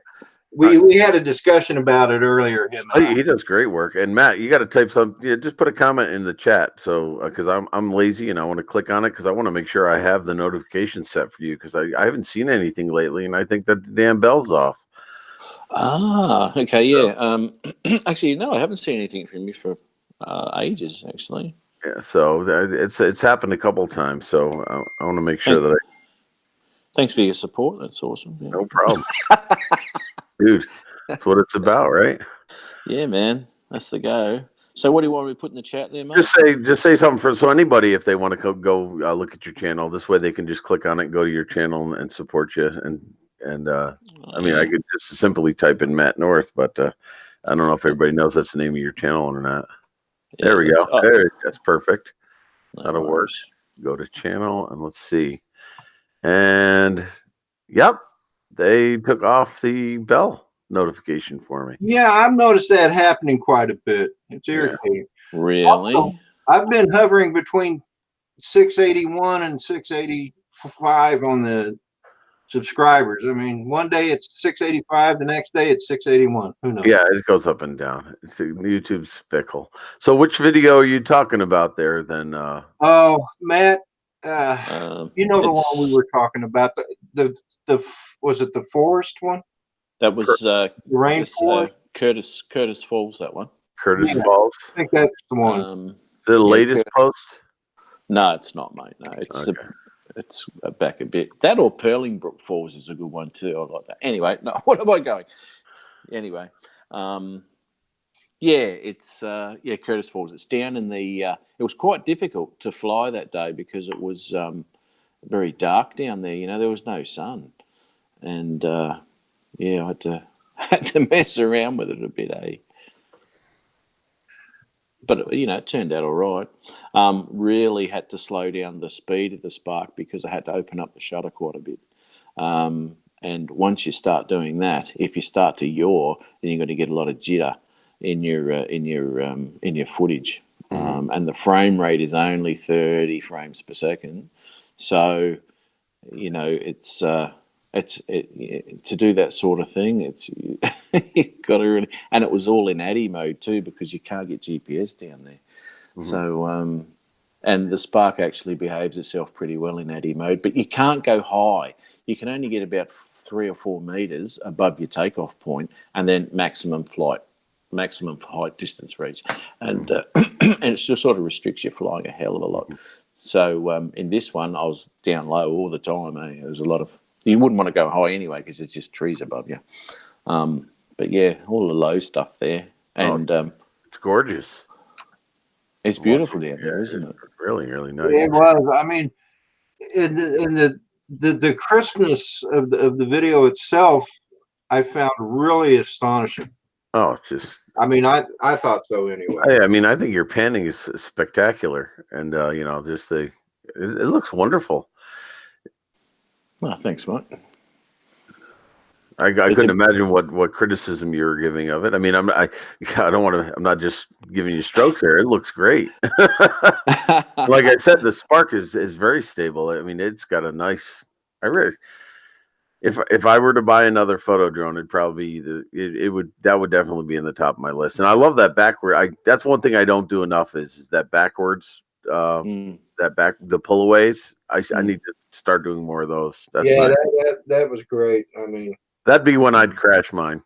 We had a discussion about it earlier.
He does great work. And Matt, you got to type some. Yeah, just put a comment in the chat. So because I'm lazy and I want to click on it because I want to make sure I have the notification set for you because I haven't seen anything lately, and I think that the damn bell's off.
Ah, okay, yeah. Actually, no, I haven't seen anything from you for ages. Actually.
Yeah. So it's happened a couple of times. So I want to make sure that
Thanks for your support. That's awesome. Yeah.
no problem, dude. That's what it's about, right?
Yeah, man. That's the go. So what do you want me to put in the chat there, mate?
Just say something so anybody, if they want to go look at your channel, this way they can just click on it, go to your channel and support you. And I mean, I could just simply type in Matt North, but I don't know if everybody knows that's the name of your channel or not.
Yeah,
there we go. That's perfect. That'll work. Go to channel and let's see. And yep, they took off the bell notification for me.
Yeah, I've noticed that happening quite a bit. It's irritating.
Really?
Also, I've been hovering between 681 and 685 on the subscribers. I mean, one day it's 685, the next day it's 681. Who knows?
Yeah, it goes up and down. YouTube's fickle. So which video are you talking about there then?
Oh, Matt, you know the one we were talking about, the was it the forest one?
That was
the rainforest.
Curtis Falls. That one.
Curtis Falls.
I think that's the one.
The latest post?
No, it's not, mate. No, it's back a bit. That or Perlingbrook Falls is a good one too. I like that. Anyway, no, what am I going? Anyway, it's Curtis Falls. It's down in the. It was quite difficult to fly that day because it was very dark down there. There was no sun, and I had to mess around with it a bit, But it turned out all right. Really had to slow down the speed of the Spark because I had to open up the shutter quite a bit. And once you start doing that, if you start to yaw, then you're going to get a lot of jitter in your footage. And the frame rate is only 30 frames per second. So, it's to do that sort of thing, it's you've got to really, and it was all in ADI mode too because you can't get GPS down there. So and the Spark actually behaves itself pretty well in ADI mode, but you can't go high. You can only get about 3 or 4 meters above your takeoff point, and then maximum height distance reach, and and it just sort of restricts your flying a hell of a lot. So in this one, I was down low all the time. There was a lot of, you wouldn't want to go high anyway because it's just trees above you. But yeah, all the low stuff there, and
it's gorgeous.
it's beautiful down there, isn't it?
Really, really nice.
Yeah, it was. I mean, in the crispness of the video itself, I found really astonishing.
Oh, it's just.
I mean, I thought so anyway.
I mean, I think your panning is spectacular, and you know, just it looks wonderful.
Oh, thanks, mate.
I couldn't imagine what criticism you were giving of it. I mean, I don't want to. I'm not just giving you strokes here. It looks great. Like I said, the spark is very stable. I mean, it's got a nice. If I were to buy another photo drone, it'd probably that would definitely be in the top of my list. And I love that backward. That's one thing I don't do enough is that backwards. The pullaways. I need to start doing more of those. That's
yeah,
nice.
that was great. I mean,
that'd be when I'd crash mine.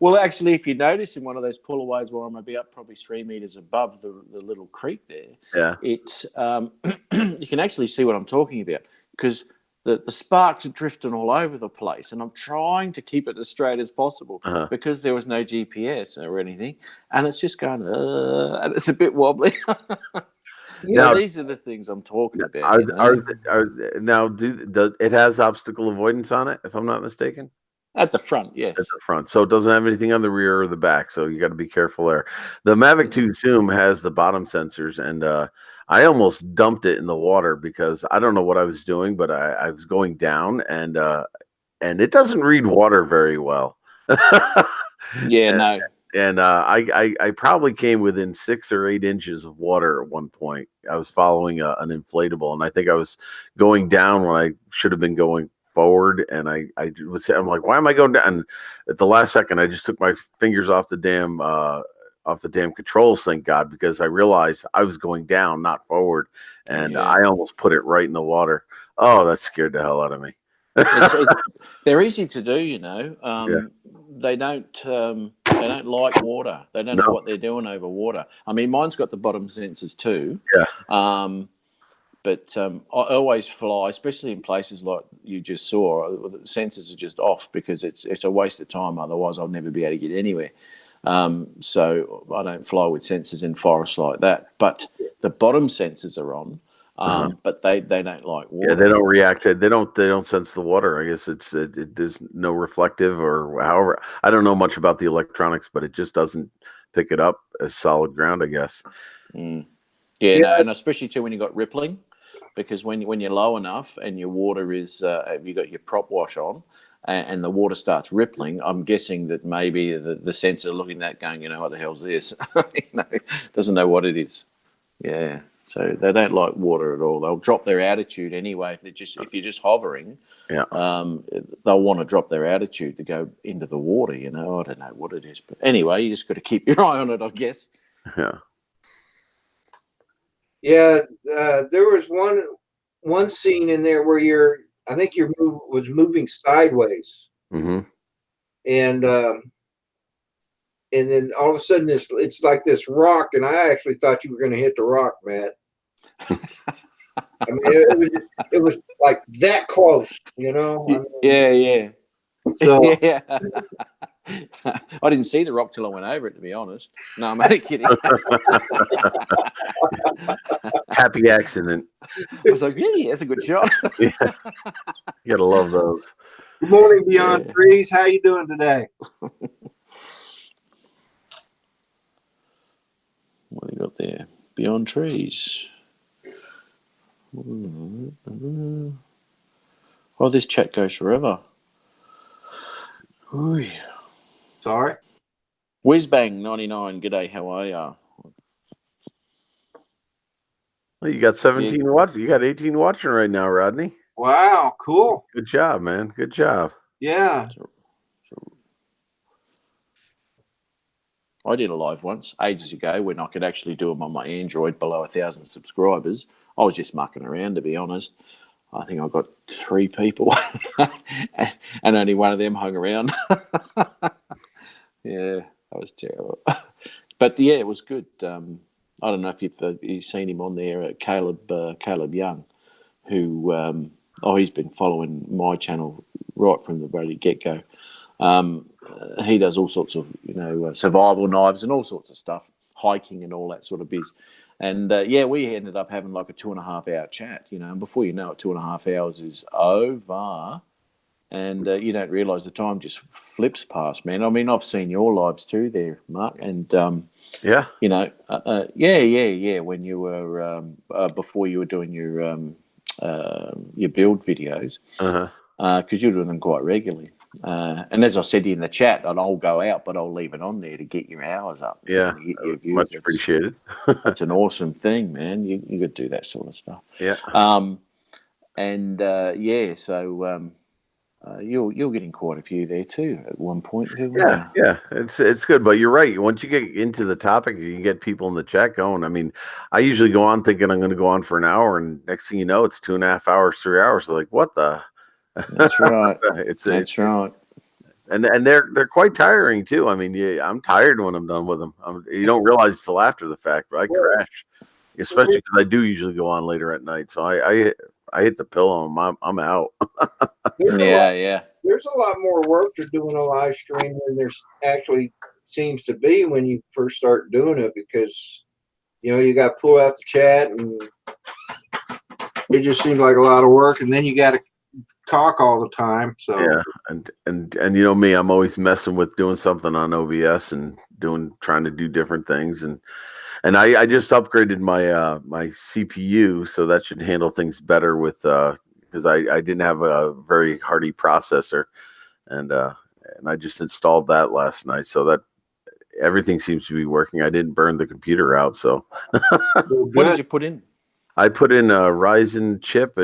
Well, actually, if you notice in one of those pullaways where I'm going to be up probably 3 meters above the little creek there,
yeah,
it's you can actually see what I'm talking about because the sparks are drifting all over the place, and I'm trying to keep it as straight as possible because there was no GPS or anything, and it's just going, and it's a bit wobbly. So these are the things I'm talking about.
Now, it has obstacle avoidance on it, if I'm not mistaken?
At the front, yes.
At the front. So it doesn't have anything on the rear or the back, so you got to be careful there. The Mavic 2 Zoom has the bottom sensors, and I almost dumped it in the water because I don't know what I was doing, but I was going down, and it doesn't read water very well.
No.
And I probably came within 6 or 8 inches of water at one point. I was following an inflatable, and I think I was going down when I should have been going forward. And I'm like, why am I going down? And at the last second, I just took my fingers off the damn controls, thank God, because I realized I was going down, not forward, and I almost put it right in the water. Oh, that scared the hell out of me.
They're easy to do, you know. They don't like water. They don't know what they're doing over water. I mean, mine's got the bottom sensors too.
Yeah.
But I always fly, especially in places like you just saw. The sensors are just off because it's a waste of time. Otherwise, I'll never be able to get anywhere. So I don't fly with sensors in forests like that. But the bottom sensors are on. But they don't like water.
Yeah, they don't react to. They don't sense the water. I guess it is no reflective or however. I don't know much about the electronics, but it just doesn't pick it up as solid ground, I guess.
No, and especially too when you got rippling, because when you're low enough and your water is you got your prop wash on, and the water starts rippling, I'm guessing that maybe the sensor looking at that going, what the hell's this? Doesn't know what it is. Yeah. So they don't like water at all. They'll drop their altitude anyway. If you're just hovering, they'll want to drop their altitude to go into the water. I don't know what it is, but anyway, you just got to keep your eye on it, I guess.
Yeah.
Yeah, there was one scene in there where I think your move was moving sideways, and then all of a sudden it's like this rock, and I actually thought you were going to hit the rock, Matt. I mean, it was like that close,
Yeah.
So
yeah. I didn't see the rock till I went over it, to be honest. No, I'm only kidding.
Happy accident.
I was like, yeah, that's a good shot.
You gotta love those.
Good morning, Beyond Trees. How you doing today?
What do you got there? Beyond Trees. Oh, this chat goes forever. Ooh.
Sorry.
Whizbang99, g'day, how are ya?
Well, you got 17 watching. You got 18 watching right now, Rodney.
Wow, cool.
Good job, man. Good job.
Yeah.
I did a live once, ages ago, when I could actually do them on my Android below 1,000 subscribers. I was just mucking around, to be honest. I think I got 3 people, and only one of them hung around. Yeah, that was terrible. But yeah, it was good. I don't know if you've seen him on there, Caleb Young, who he's been following my channel right from the very get go. He does all sorts of survival knives and all sorts of stuff, hiking and all that sort of biz. And we ended up having like a 2.5 hour chat, and before you know it, 2.5 hours is over. And you don't realise the time just flips past, man. I mean, I've seen your lives too there, Mark. And,
Yeah.
When you were, before you were doing your build videos, because you're doing them quite regularly. And as I said in the chat, I'll go out, but I'll leave it on there to get your hours up.
Yeah.
To get your views.
Much appreciated.
That's an awesome thing, man. You could do that sort of stuff.
Yeah.
You're getting quite a few there too at one point.
Yeah, it's good, but you're right. Once you get into the topic, you can get people in the chat going. I mean, I usually go on thinking I'm going to go on for an hour, and next thing you know, it's 2.5 hours, 3 hours. Like, what the?
That's right.
That's
right.
And they're quite tiring too. I mean, I'm tired when I'm done with them. You don't realize until after the fact, but I crash, especially because I do usually go on later at night. So I hit the pillow and I'm out.
There's a lot more work to doing a live stream than there's actually seems to be when you first start doing it, because you got to pull out the chat, and it just seems like a lot of work, and then you got to talk all the time. So
yeah, and you know me, I'm always messing with doing something on OBS and trying to do different things, and I just upgraded my my CPU, so that should handle things better with because I didn't have a very hardy processor, and I just installed that last night, so that everything seems to be working. I didn't burn the computer out, so.
What did you put in?
I put in a Ryzen chip.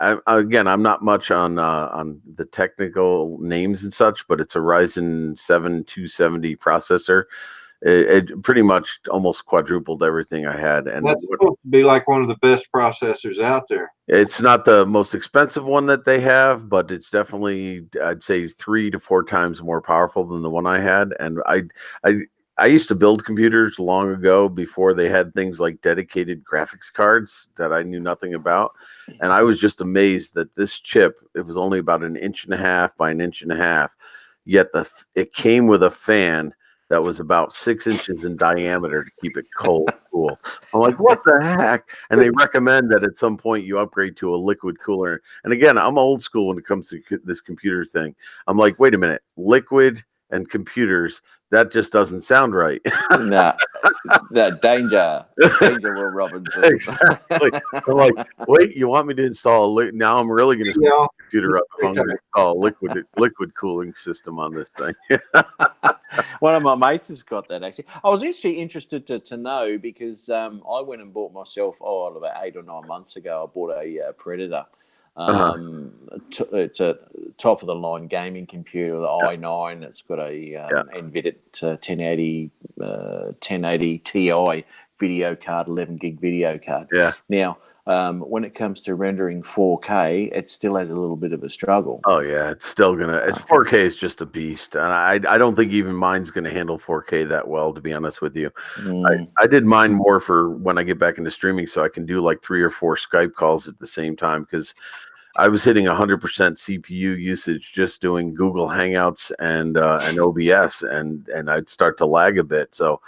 I'm not much on the technical names and such, but it's a Ryzen 7 270 processor. It pretty much almost quadrupled everything I had, and
that's supposed to be like one of the best processors out there.
It's not the most expensive one that they have, but it's definitely, I'd say, 3 to 4 times more powerful than the one I had. And I used to build computers long ago before they had things like dedicated graphics cards that I knew nothing about. And I was just amazed that this chip, it was only about 1.5 inches by 1.5 inches, yet it came with a fan that was about 6 inches in diameter to keep it cold cool. I'm like, what the heck? And they recommend that at some point you upgrade to a liquid cooler. And again, I'm old school when it comes to this computer thing. I'm like, wait a minute, liquid and computers, that just doesn't sound right.
Nah, that danger, Will Robinson.
Exactly. I'm like, wait, you want me to install now? I'm really going to set the computer up. I'm going to install a liquid cooling system on this thing.
One of my mates has got that, actually. I was actually interested to know, because I went and bought myself, about 8 or 9 months ago, I bought a Predator. It's a top of the line gaming computer, the i9. It's got a NVIDIA 1080 Ti video card, 11 gig video card.
Yeah.
Now, when it comes to rendering 4K, it still has a little bit of a struggle.
Oh yeah, it's still it's 4K is just a beast, and I don't think even mine's gonna handle 4K that well, to be honest with you. I did mine more for when I get back into streaming, so I can do like 3 or 4 Skype calls at the same time, because I was hitting 100% CPU usage just doing Google Hangouts and OBS, and I'd start to lag a bit. So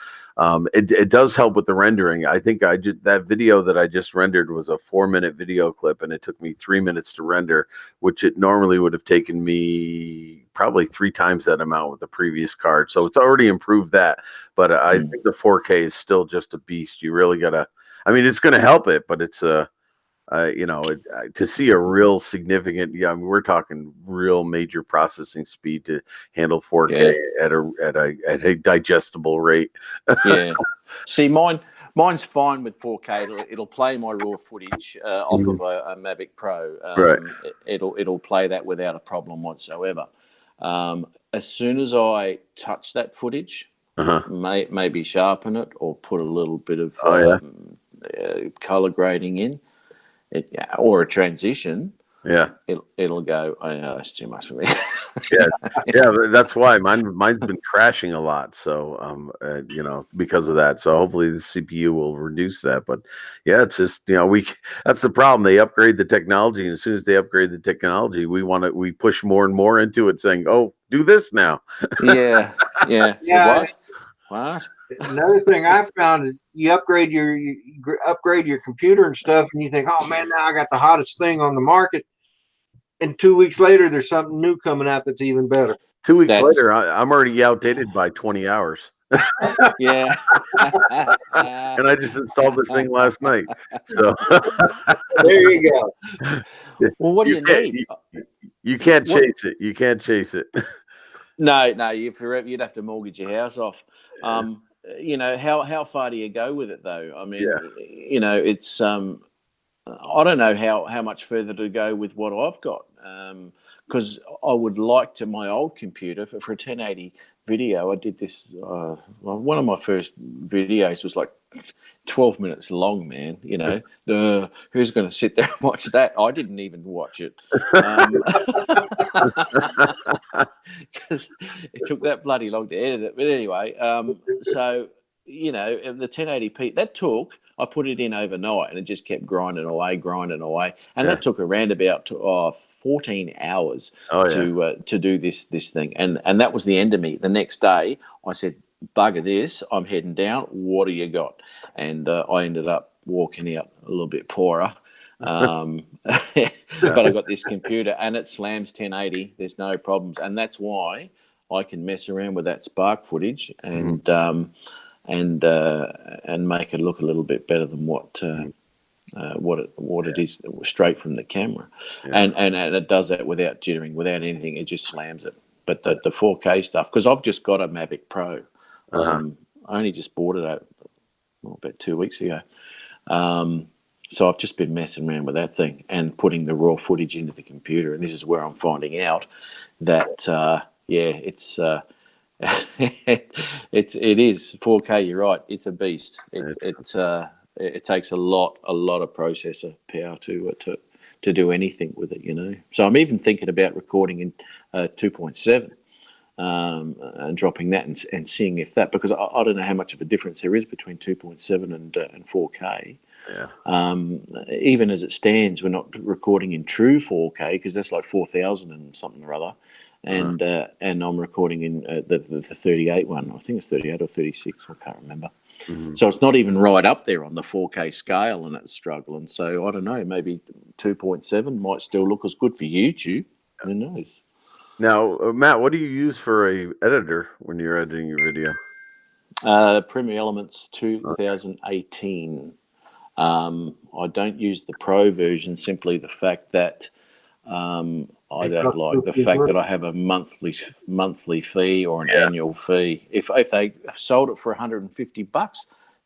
it does help with the rendering. I think that video that I just rendered was a 4-minute video clip, and it took me 3 minutes to render, which it normally would have taken me probably 3 times that amount with the previous card. So it's already improved that, but I think the 4K is still just a beast. You really gotta. I mean, it's going to help it, but it's to see a real significant, I mean, we're talking real major processing speed to handle 4K at a digestible rate.
Yeah. See, mine's fine with 4K. It'll play my raw footage off of a Mavic Pro.
Right.
It'll play that without a problem whatsoever. As soon as I touch that footage, maybe sharpen it or put a little bit of color grading in, or a transition,
Yeah.
it'll go. Oh, it's too much for me.
Yeah, that's why mine's been crashing a lot. So, because of that. So hopefully the CPU will reduce that. But yeah, it's just that's the problem. They upgrade the technology, and as soon as they upgrade the technology, we push more and more into it, saying, "Oh, do this now."
Yeah.
Yeah.
What?
Another thing I found is you upgrade your computer and stuff, and you think, oh man, now I got the hottest thing on the market. And 2 weeks later, there's something new coming out that's even better.
2 weeks later, I'm already outdated by 20 hours.
Yeah.
And I just installed this thing last night. So
there you go.
Well, what do you need?
You can't chase it. You can't chase it.
No, you'd have to mortgage your house off. How far do you go with it though? I mean, it's I don't know how much further to go with what I've got. Because I would like to my old computer for a 1080 video. I did this. One of my first videos was like 12 minutes long, man. Who's going to sit there and watch that? I didn't even watch it because it took that bloody long to edit it. But anyway, so the 1080p I put it in overnight, and it just kept grinding away, and that took around about 14 hours to do this thing, and that was the end of me. The next day, I said, "Bugger this! I'm heading down. What do you got?" And I ended up walking out a little bit poorer. But I got this computer, and it slams 1080. There's no problems, and that's why I can mess around with that spark footage and make it look a little bit better than what it is straight from the camera, and it does that without jittering, without anything. It just slams it. But the 4K stuff, because I've just got a Mavic Pro. I only just bought it about 2 weeks ago. So I've just been messing around with that thing and putting the raw footage into the computer, and this is where I'm finding out that it's it is 4K. You're right. It's a beast. It takes a lot of processor power to do anything with it, So I'm even thinking about recording in 2.7 and dropping that and seeing if that, because I don't know how much of a difference there is between 2.7 and 4K. Yeah. Even as it stands, we're not recording in true 4K because that's like 4,000 and something or other. And I'm recording in the 38 one. I think it's 38 or 36. I can't remember. Mm-hmm. So it's not even right up there on the 4K scale, and it's struggling. So I don't know. Maybe 2.7 might still look as good for YouTube. Who knows?
Now, Matt, what do you use for a editor when you're editing your video?
Premiere Elements 2018. I don't use the Pro version, simply the fact that I don't like the fact that I have a monthly fee or an annual fee. If they sold it for $150,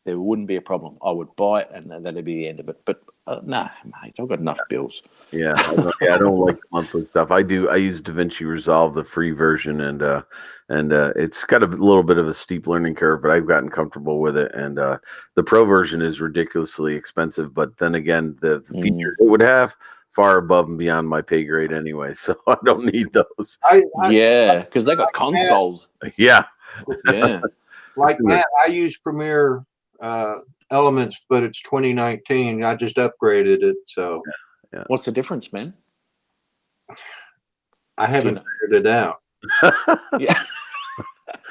there wouldn't be a problem. I would buy it, and that'd be the end of it. But no, mate, I've got enough bills.
Yeah, I don't like monthly stuff. I use DaVinci Resolve, the free version, and it's got a little bit of a steep learning curve, but I've gotten comfortable with it. And the Pro version is ridiculously expensive, but then again, the features it would have far above and beyond my pay grade anyway, so I don't need those.
Because they got consoles.
Yeah.
Like Matt, I use Premiere Elements, but it's 2019. I just upgraded it. So,
what's the difference, man?
I haven't figured it out.
Yeah,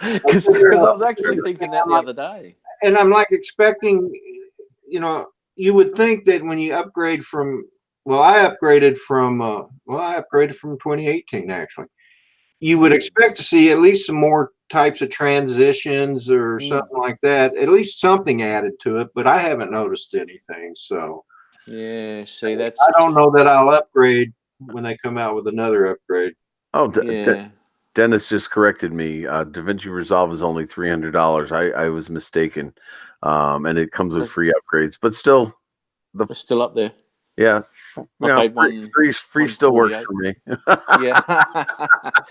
because I was actually thinking that the other day,
and I'm like expecting, you would think that when you upgrade from. Well, I upgraded from 2018 actually. You would expect to see at least some more types of transitions or something like that. At least something added to it, but I haven't noticed anything. So
yeah, see, I
don't know that I'll upgrade when they come out with another upgrade.
Oh, Dennis just corrected me. DaVinci Resolve is only $300. I was mistaken, and it comes with free upgrades, but still,
it's still up there.
Yeah. Free still works for me.
Yeah.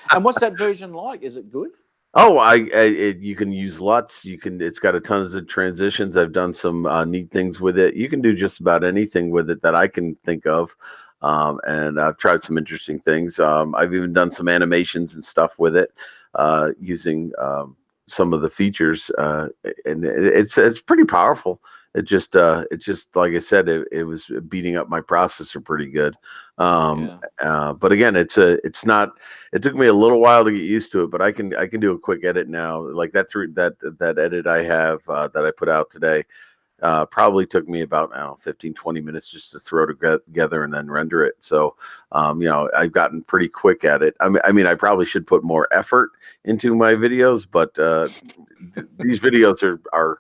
And what's that version like? Is it good?
Oh, you can use LUTs. It's got a tons of transitions. I've done some neat things with it. You can do just about anything with it that I can think of. and I've tried some interesting things. I've even done some animations and stuff with it, using some of the features, and it's pretty powerful. It just like I said, it was beating up my processor pretty good. But again, it's not. It took me a little while to get used to it, but I can do a quick edit now. Like that edit I have that I put out today. Probably took me about, I don't know, 15, 20 minutes just to throw together and then render it. So, I've gotten pretty quick at it. I mean, I probably should put more effort into my videos, but these videos are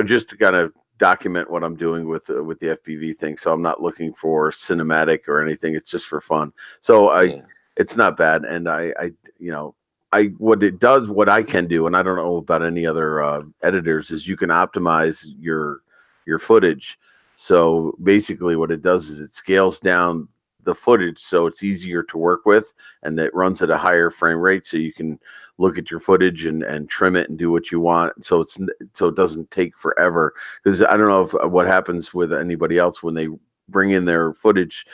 just to kind of document what I'm doing with the FPV thing. So I'm not looking for cinematic or anything. It's just for fun. So it's not bad. And what I can do, and I don't know about any other editors, is you can optimize your footage. So basically what it does is it scales down the footage so it's easier to work with, and it runs at a higher frame rate, so you can look at your footage and trim it and do what you want. So it doesn't take forever, because I don't know what happens with anybody else when they bring in their footage.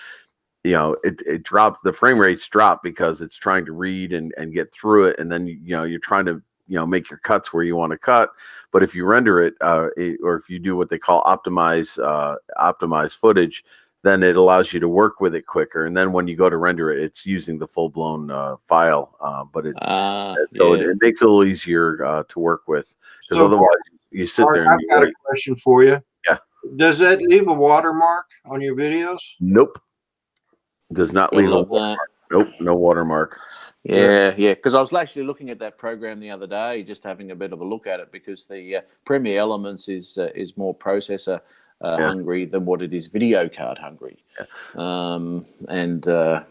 It drops, the frame rates drop because it's trying to read and get through it, and then you're trying to make your cuts where you want to cut. But if you render it, or if you do what they call optimize footage, then it allows you to work with it quicker. And then when you go to render it, it's using the full-blown file, but it makes it a little easier to work with, because otherwise you sit there and
I've got a question for you.
Yeah.
Does that leave a watermark on your videos?
Nope. Does not leave a watermark. Nope, no watermark.
Yeah. Because I was actually looking at that program the other day, just having a bit of a look at it, because the Premiere Elements is more processor hungry than what it is video card hungry. And I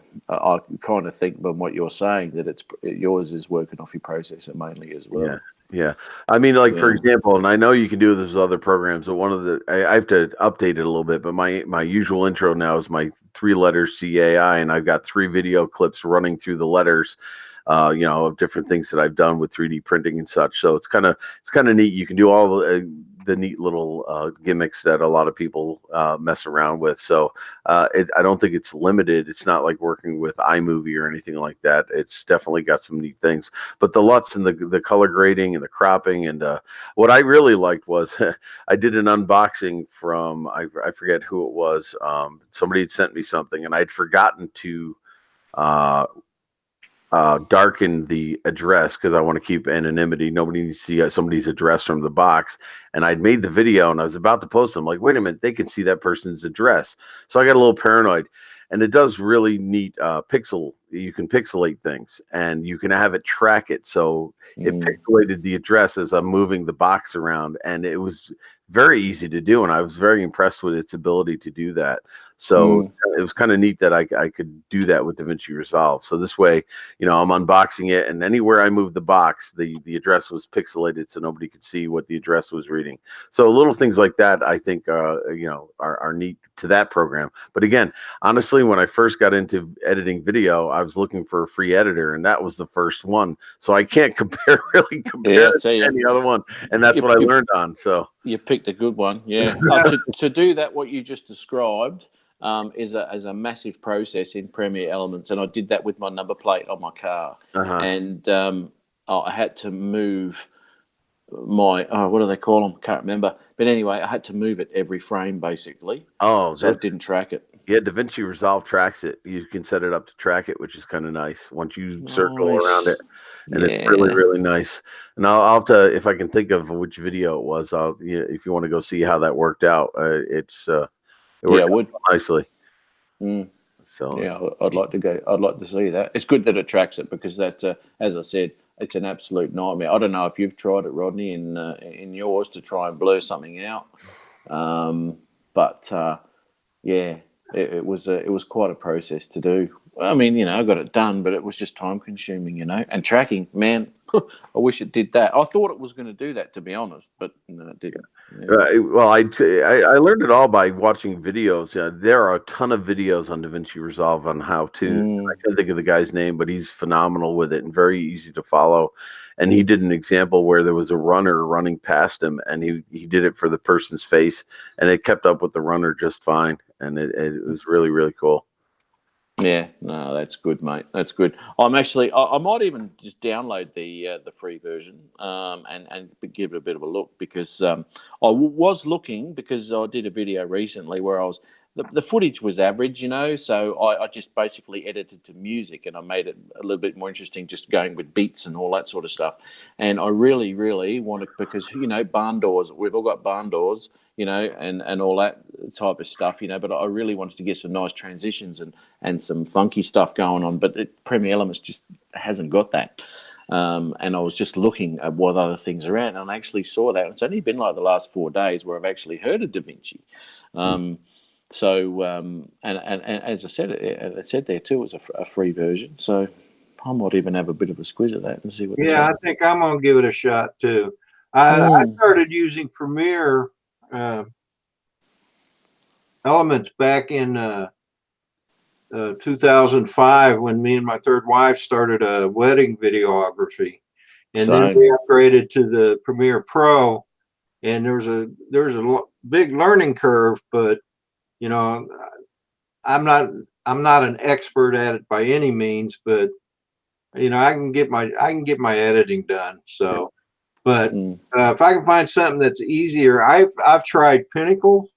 kind of think, from what you're saying, that yours is working off your processor mainly as well.
Yeah. I mean, like, for example, and I know you can do this with other programs, but I have to update it a little bit, but my usual intro now is my 3 letters CAI, and I've got 3 video clips running through the letters, of different things that I've done with 3D printing and such. So it's kind of neat. You can do all the neat little gimmicks that a lot of people mess around with. So I don't think it's limited. It's not like working with iMovie or anything like that. It's definitely got some neat things. But the LUTs and the color grading and the cropping, and what I really liked was I did an unboxing from, I forget who it was. Somebody had sent me something, and I'd forgotten to darken the address, because I want to keep anonymity. Nobody needs to see somebody's address from the box. And I'd made the video and I was about to post them. Like, wait a minute, they can see that person's address. So I got a little paranoid. And it does really neat you can pixelate things, and you can have it track it. So it pixelated the address as I'm moving the box around, and it was very easy to do. And I was very impressed with its ability to do that. So it was kind of neat that I could do that with DaVinci Resolve. So this way, I'm unboxing it, and anywhere I moved the box, the address was pixelated so nobody could see what the address was reading. So little things like that, I think, are neat to that program. But again, honestly, when I first got into editing video, I was looking for a free editor, and that was the first one. So I can't really compare it to any other one. And that's what I learned on. So
you picked a good one. Yeah. To do that, what you just described, is a massive process in Premiere Elements, and I did that with my number plate on my car, and I had to move my what do they call them? Can't remember. But anyway, I had to move it every frame basically. So it didn't track it.
Yeah, DaVinci Resolve tracks it. You can set it up to track it, which is kind of nice once you circle around it, and it's really, really nice. And I'll have to, if I can think of which video it was, if you want to go see how that worked out, it worked out nicely. So
yeah, I'd like to see that. It's good that it tracks it, because that, as I said, it's an absolute nightmare. I don't know if you've tried it, Rodney, in yours to try and blur something out, but it was quite a process to do. I mean, I got it done, but it was just time consuming, and tracking, man. I wish it did that. I thought it was going to do that, to be honest, but no, it didn't.
Well, I learned it all by watching videos. There are a ton of videos on DaVinci Resolve on how to. I can't think of the guy's name, but he's phenomenal with it and very easy to follow. And he did an example where there was a runner running past him, and he did it for the person's face, and it kept up with the runner just fine. And it was really, really cool.
Yeah, no, that's good, mate. That's good. I'm actually, I might even just download the free version, and give it a bit of a look, because was looking, because I did a video recently where I was the footage was average, so I just basically edited to music, and I made it a little bit more interesting, just going with beats and all that sort of stuff. And I really, really wanted, because barn doors, we've all got barn doors, and all that type of stuff, but I really wanted to get some nice transitions and some funky stuff going on, but Premiere Elements just hasn't got that. And I was just looking at what other things are at, and I actually saw that. It's only been like the last 4 days where I've actually heard of DaVinci. And as I said, it said there too, it was a free version. So I might even have a bit of a squiz at that and see what.
Yeah, I think I'm gonna give it a shot too. I started using Premiere Elements back in 2005 when me and my third wife started a wedding videography, and then we upgraded to the Premiere Pro. And there's a big learning curve, but I'm not an expert at it by any means, but I can get my editing done. So, but if I can find something that's easier, I've tried Pinnacle,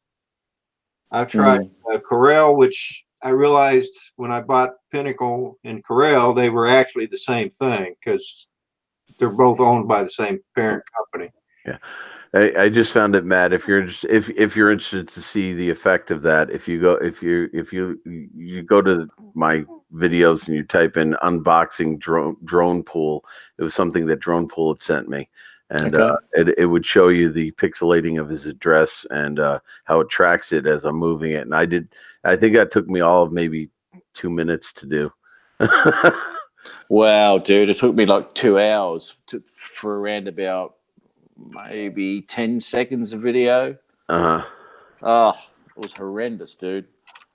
I've tried Corel, which I realized when I bought Pinnacle and Corel, they were actually the same thing because they're both owned by the same parent company.
Yeah. I just found it, Matt. If you're interested to see the effect of that, if you go to my videos and you type in unboxing drone pool, it was something that Drone Pool had sent me, and it would show you the pixelating of his address and how it tracks it as I'm moving it. And I think that took me all of maybe 2 minutes to do.
Wow, dude! It took me like 2 hours for around about maybe 10 seconds of video. Oh, it was horrendous, dude.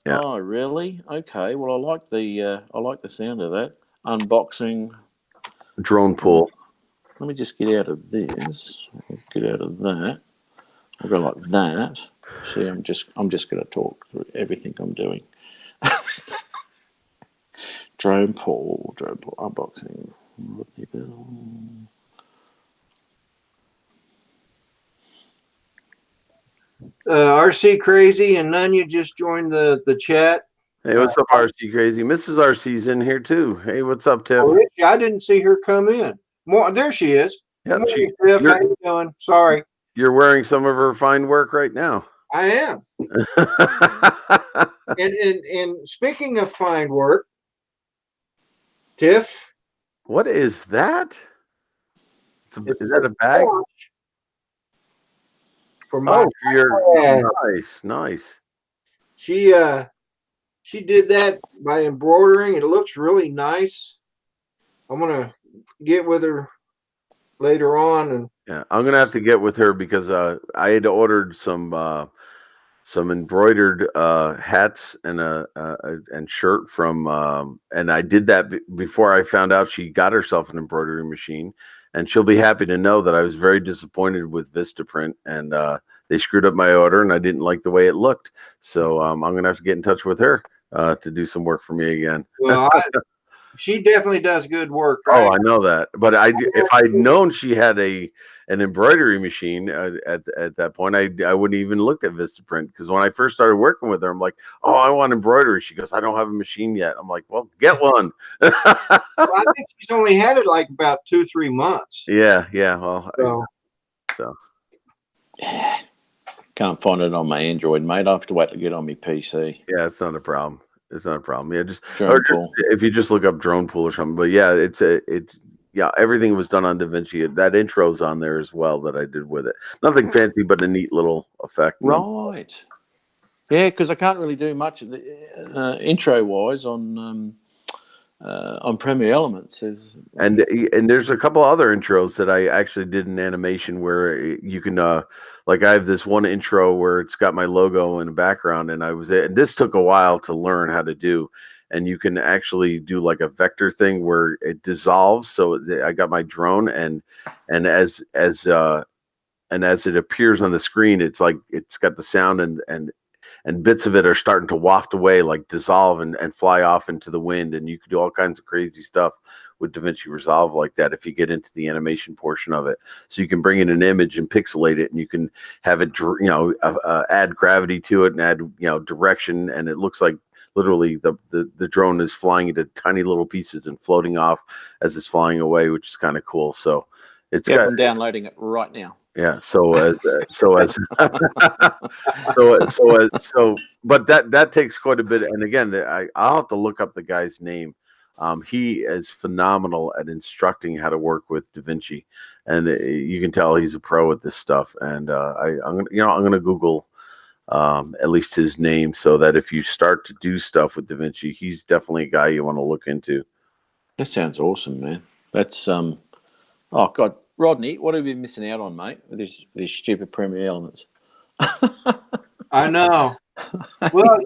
Yeah. Oh, really? Okay. Well, I like the sound of that. Unboxing
Drone Pool.
Let me just get out of this. Get out of that. I'll go like that. See, I'm just going to talk through everything I'm doing. Drone Pool unboxing.
RC Crazy and Nunya just joined the chat.
Hey, what's up, RC Crazy? Mrs. RC's in here too. Hey, what's up, Tiff?
Oh, Richie, I didn't see her come in. There she is.
Yep,
morning, Tiff. How you doing? Sorry.
You're wearing some of her fine work right now.
I am. and speaking of fine work, Tiff.
What is that? Is that a bag?
For my
nice.
She did that by embroidering. It looks really nice. I'm gonna get with her later on, and
yeah, I'm gonna have to get with her because I had ordered some embroidered hats and shirt from and I did that before I found out she got herself an embroidery machine. And she'll be happy to know that I was very disappointed with Vistaprint, and they screwed up my order, and I didn't like the way it looked. So I'm going to have to get in touch with her to do some work for me again.
Well, she definitely does good work. Right?
Oh, I know that. But if I'd known she had an embroidery machine at that point, I wouldn't even looked at Vistaprint, because when I first started working with her, I'm like, oh, I want embroidery. She goes, I don't have a machine yet. I'm like, well, get one.
Well, I think she's only had it like about 2-3 months.
Yeah. Well, so.
Can't find it on my Android, mate. I have to wait to get on my PC.
Yeah, it's not a problem. Yeah, just if you just look up Drone Pool or something. But yeah, it's everything was done on DaVinci. That intro's on there as well that I did with it. Nothing fancy, but a neat little effect.
Right. Yeah, because I can't really do much intro wise on Premiere Elements.
And there's a couple other intros that I actually did in animation where you can like I have this one intro where it's got my logo in the background, and this took a while to learn how to do. And you can actually do like a vector thing where it dissolves. So I got my drone, and as it appears on the screen, it's like it's got the sound and and bits of it are starting to waft away, like dissolve and fly off into the wind. And you could do all kinds of crazy stuff with DaVinci Resolve like that if you get into the animation portion of it. So you can bring in an image and pixelate it, and you can have it, add gravity to it and add, direction, and it looks like literally the drone is flying into tiny little pieces and floating off as it's flying away, which is kind of cool. So it's
I'm downloading it right now.
Yeah. But that takes quite a bit. And again, I'll have to look up the guy's name. He is phenomenal at instructing how to work with DaVinci, and you can tell he's a pro at this stuff. And I'm gonna Google at least his name, so that if you start to do stuff with DaVinci, he's definitely a guy you want to look into.
That sounds awesome, man. That's oh God, Rodney, what have you been missing out on, mate, with these stupid Premiere Elements?
I know. Well,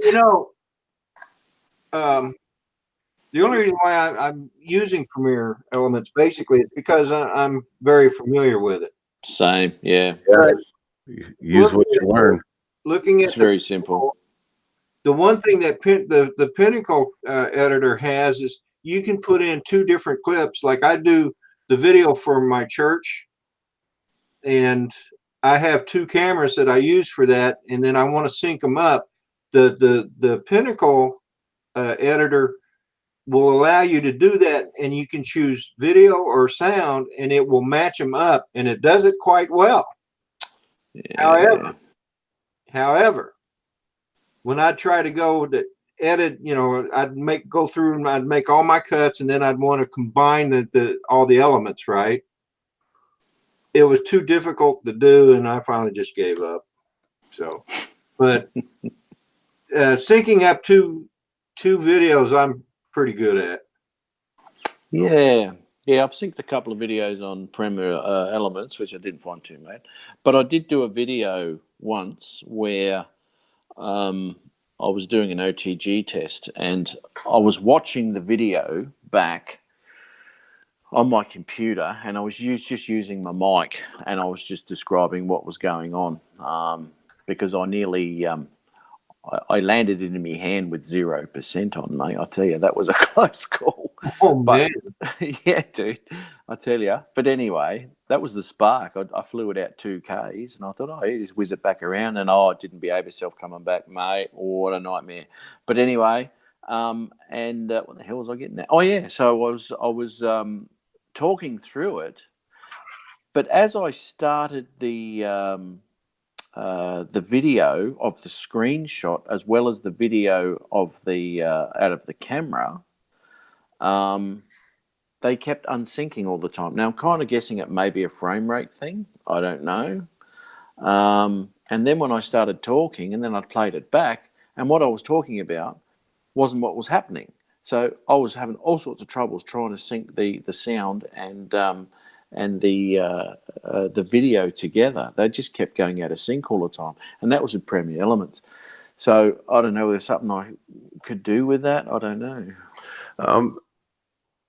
the only reason why I'm using Premiere Elements basically is because I'm very familiar with it.
Same, yeah.
Use what you learn.
Looking at
It's very simple.
The one thing that the Pinnacle editor has is you can put in 2 different clips. Like I do the video for my church, and I have 2 cameras that I use for that, and then I want to sync them up. The Pinnacle editor will allow you to do that, and you can choose video or sound, and it will match them up, and it does it quite well.
Yeah.
However, when I try to go to edit, I'd go through and I'd make all my cuts, and then I'd want to combine all the elements, right? It was too difficult to do, and I finally just gave up. So, but syncing up two videos, I'm pretty good at.
Yeah, I've synced a couple of videos on Premiere Elements, which I didn't find too bad. But I did do a video once where I was doing an OTG test, and I was watching the video back on my computer, and I was just using my mic, and I was just describing what was going on, because I nearly I landed it in my hand with 0% on, mate. I tell you, that was a close call.
Oh, man.
Yeah, dude, I tell you. But anyway, that was the spark. I flew it out 2Ks, and I thought, oh, you just whiz it back around, and I didn't behave myself coming back, mate. Oh, what a nightmare. But anyway, what the hell was I getting at? Oh, yeah, so I was talking through it, but as I started the video of the screenshot as well as the video of the out of the camera, they kept unsyncing all the time. Now I'm kind of guessing it may be a frame rate thing. I don't know. And then when I started talking, and then I played it back, and what I was talking about wasn't what was happening. So I was having all sorts of troubles trying to sync the sound and the video together. They just kept going out of sync all the time, and that was with Premiere Elements. So I don't know if there's something I could do with that. I don't know.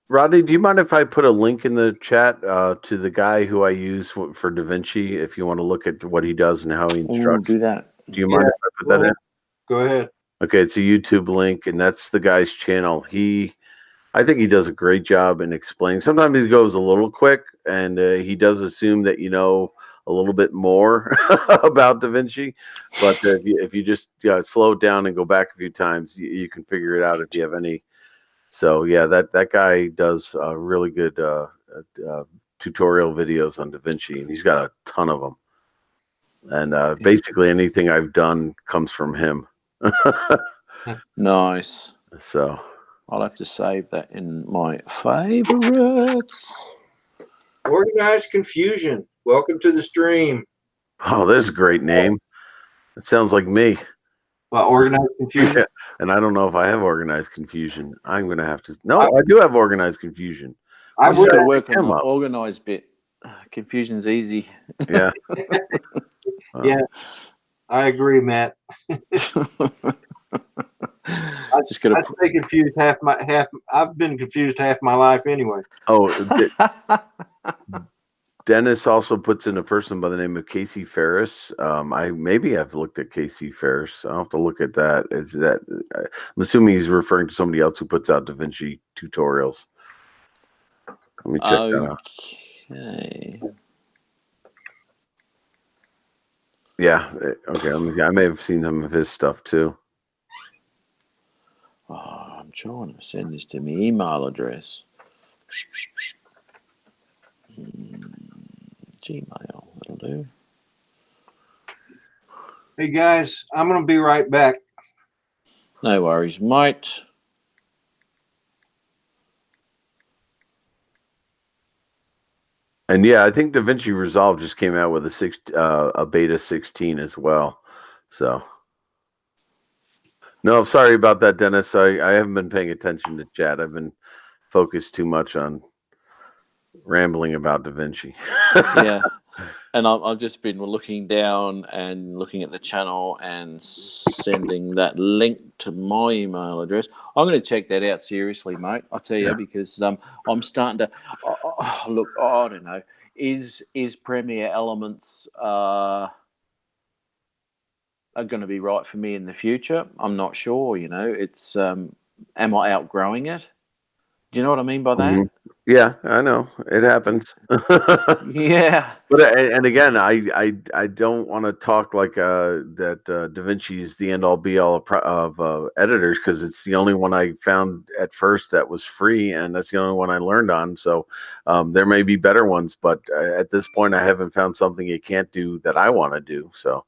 Rodney, do you mind if I put a link in the chat to the guy who I use for DaVinci, if you want to look at what he does and how he instructs?
Do that.
Do you mind if I put that in?
Go ahead.
Okay, it's a YouTube link, and that's the guy's channel. I think he does a great job in explaining. Sometimes he goes a little quick, and he does assume that you know a little bit more about DaVinci. But if you just slow it down and go back a few times, you can figure it out if you have any. So yeah, that guy does really good tutorial videos on DaVinci, and he's got a ton of them. And basically anything I've done comes from him.
Nice.
So
I'll have to save that in my favorites.
Organized Confusion. Welcome to the stream.
oh, there's a great name. It sounds like me.
Well, Organized Confusion.
Yeah, and I don't know if I have organized confusion. I'm gonna have to. No, I do have organized confusion.
I
I've
would
got to work on the organized bit. Confusion's easy.
Yeah.
Yeah, I agree, Matt.
Just got
I've been confused I've been confused half my life anyway.
Oh, Dennis also puts in a person by the name of Casey Ferris. I've looked at Casey Ferris. I'll have to look at that. I'm assuming he's referring to somebody else who puts out DaVinci tutorials. Let me check that out.
Okay.
Yeah. Okay. I may have seen some of his stuff too.
Oh, I'm trying to send this to my email address. Gmail, that'll do.
Hey guys, I'm going to be right back.
No worries, mate.
And yeah, I think DaVinci Resolve just came out with a beta 16 as well. So no, sorry about that, Dennis. I haven't been paying attention to chat. I've been focused too much on rambling about DaVinci.
Yeah. And I've just been looking down and looking at the channel and sending that link to my email address. I'm going to check that out seriously, mate. I'll tell you, because I'm starting to look. I don't know. Is Premiere Elements are going to be right for me in the future? I'm not sure. You know, it's am I outgrowing it? Do you know what I mean by that?
Mm-hmm. Yeah, I know it happens.
Yeah.
But and again, I don't want to talk like that DaVinci is the end all be all of editors, because it's the only one I found at first that was free, and that's the only one I learned on. So there may be better ones, but at this point, I haven't found something it can't do that I want to do. So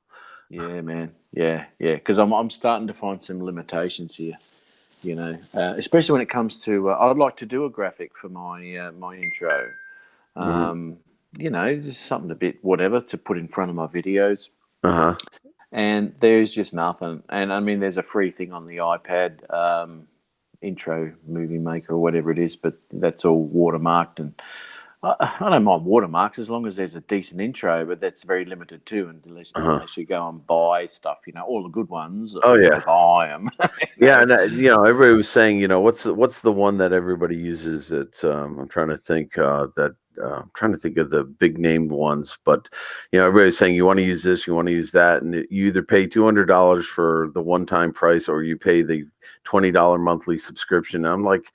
yeah, man, yeah, because I'm starting to find some limitations here. You know, especially when it comes to, I'd like to do a graphic for my my intro. You know, just something a bit whatever to put in front of my videos. And there's just nothing. And I mean, there's a free thing on the iPad, intro movie maker or whatever it is, but that's all watermarked, and I don't mind watermarks as long as there's a decent intro, but that's very limited too, unless you go and buy stuff. You know, all the good ones.
Oh yeah,
buy them.
Yeah, and you know, everybody was saying, you know, what's the one that everybody uses? It's I'm trying to think I'm trying to think of the big named ones, but you know, everybody's saying you want to use this, you want to use that, and you either pay $200 for the one-time price or you pay the $20 monthly subscription. And I'm like,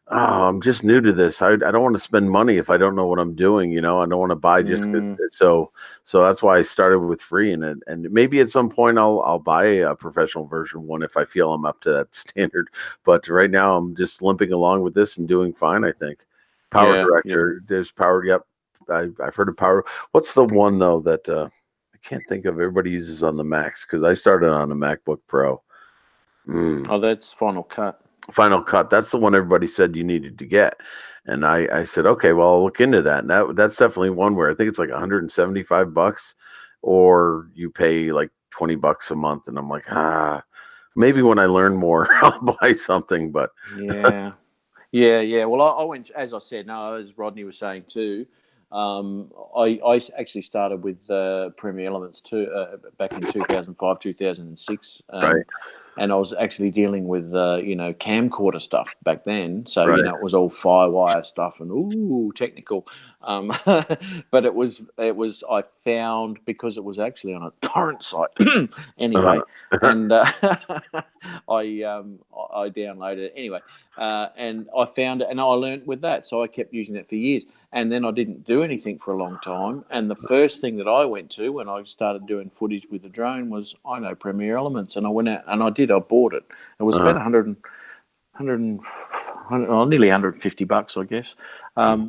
oh, I'm just new to this. I don't want to spend money if I don't know what I'm doing. You know, I don't want to buy just so that's why I started with free, and maybe at some point I'll buy a professional version one if I feel I'm up to that standard. But right now I'm just limping along with this and doing fine. I think Power Director. There's Power. Yep, I've heard of Power. What's the one though that I can't think of? Everybody uses on the Macs, because I started on a MacBook Pro.
Oh, that's Final Cut.
Final Cut. That's the one everybody said you needed to get. And I said, okay, well, I'll look into that. And that's definitely one where I think it's like $175, or you pay like $20 a month. And I'm like, maybe when I learn more, I'll buy something. But
yeah. Well, I went, as I said, as Rodney was saying too, I actually started with Premiere Elements too, back in 2005, 2006.
Right.
And I was actually dealing with, you know, camcorder stuff back then. So, you know, it was all Firewire stuff and, technical. But it was, I found, because it was actually on a torrent site anyway, and I downloaded it anyway. And I found it and I learned with that. So I kept using it for years. And then I didn't do anything for a long time. And the first thing that I went to when I started doing footage with the drone was, I know Premiere Elements. And I went out and I bought it. It was about nearly $150, I guess,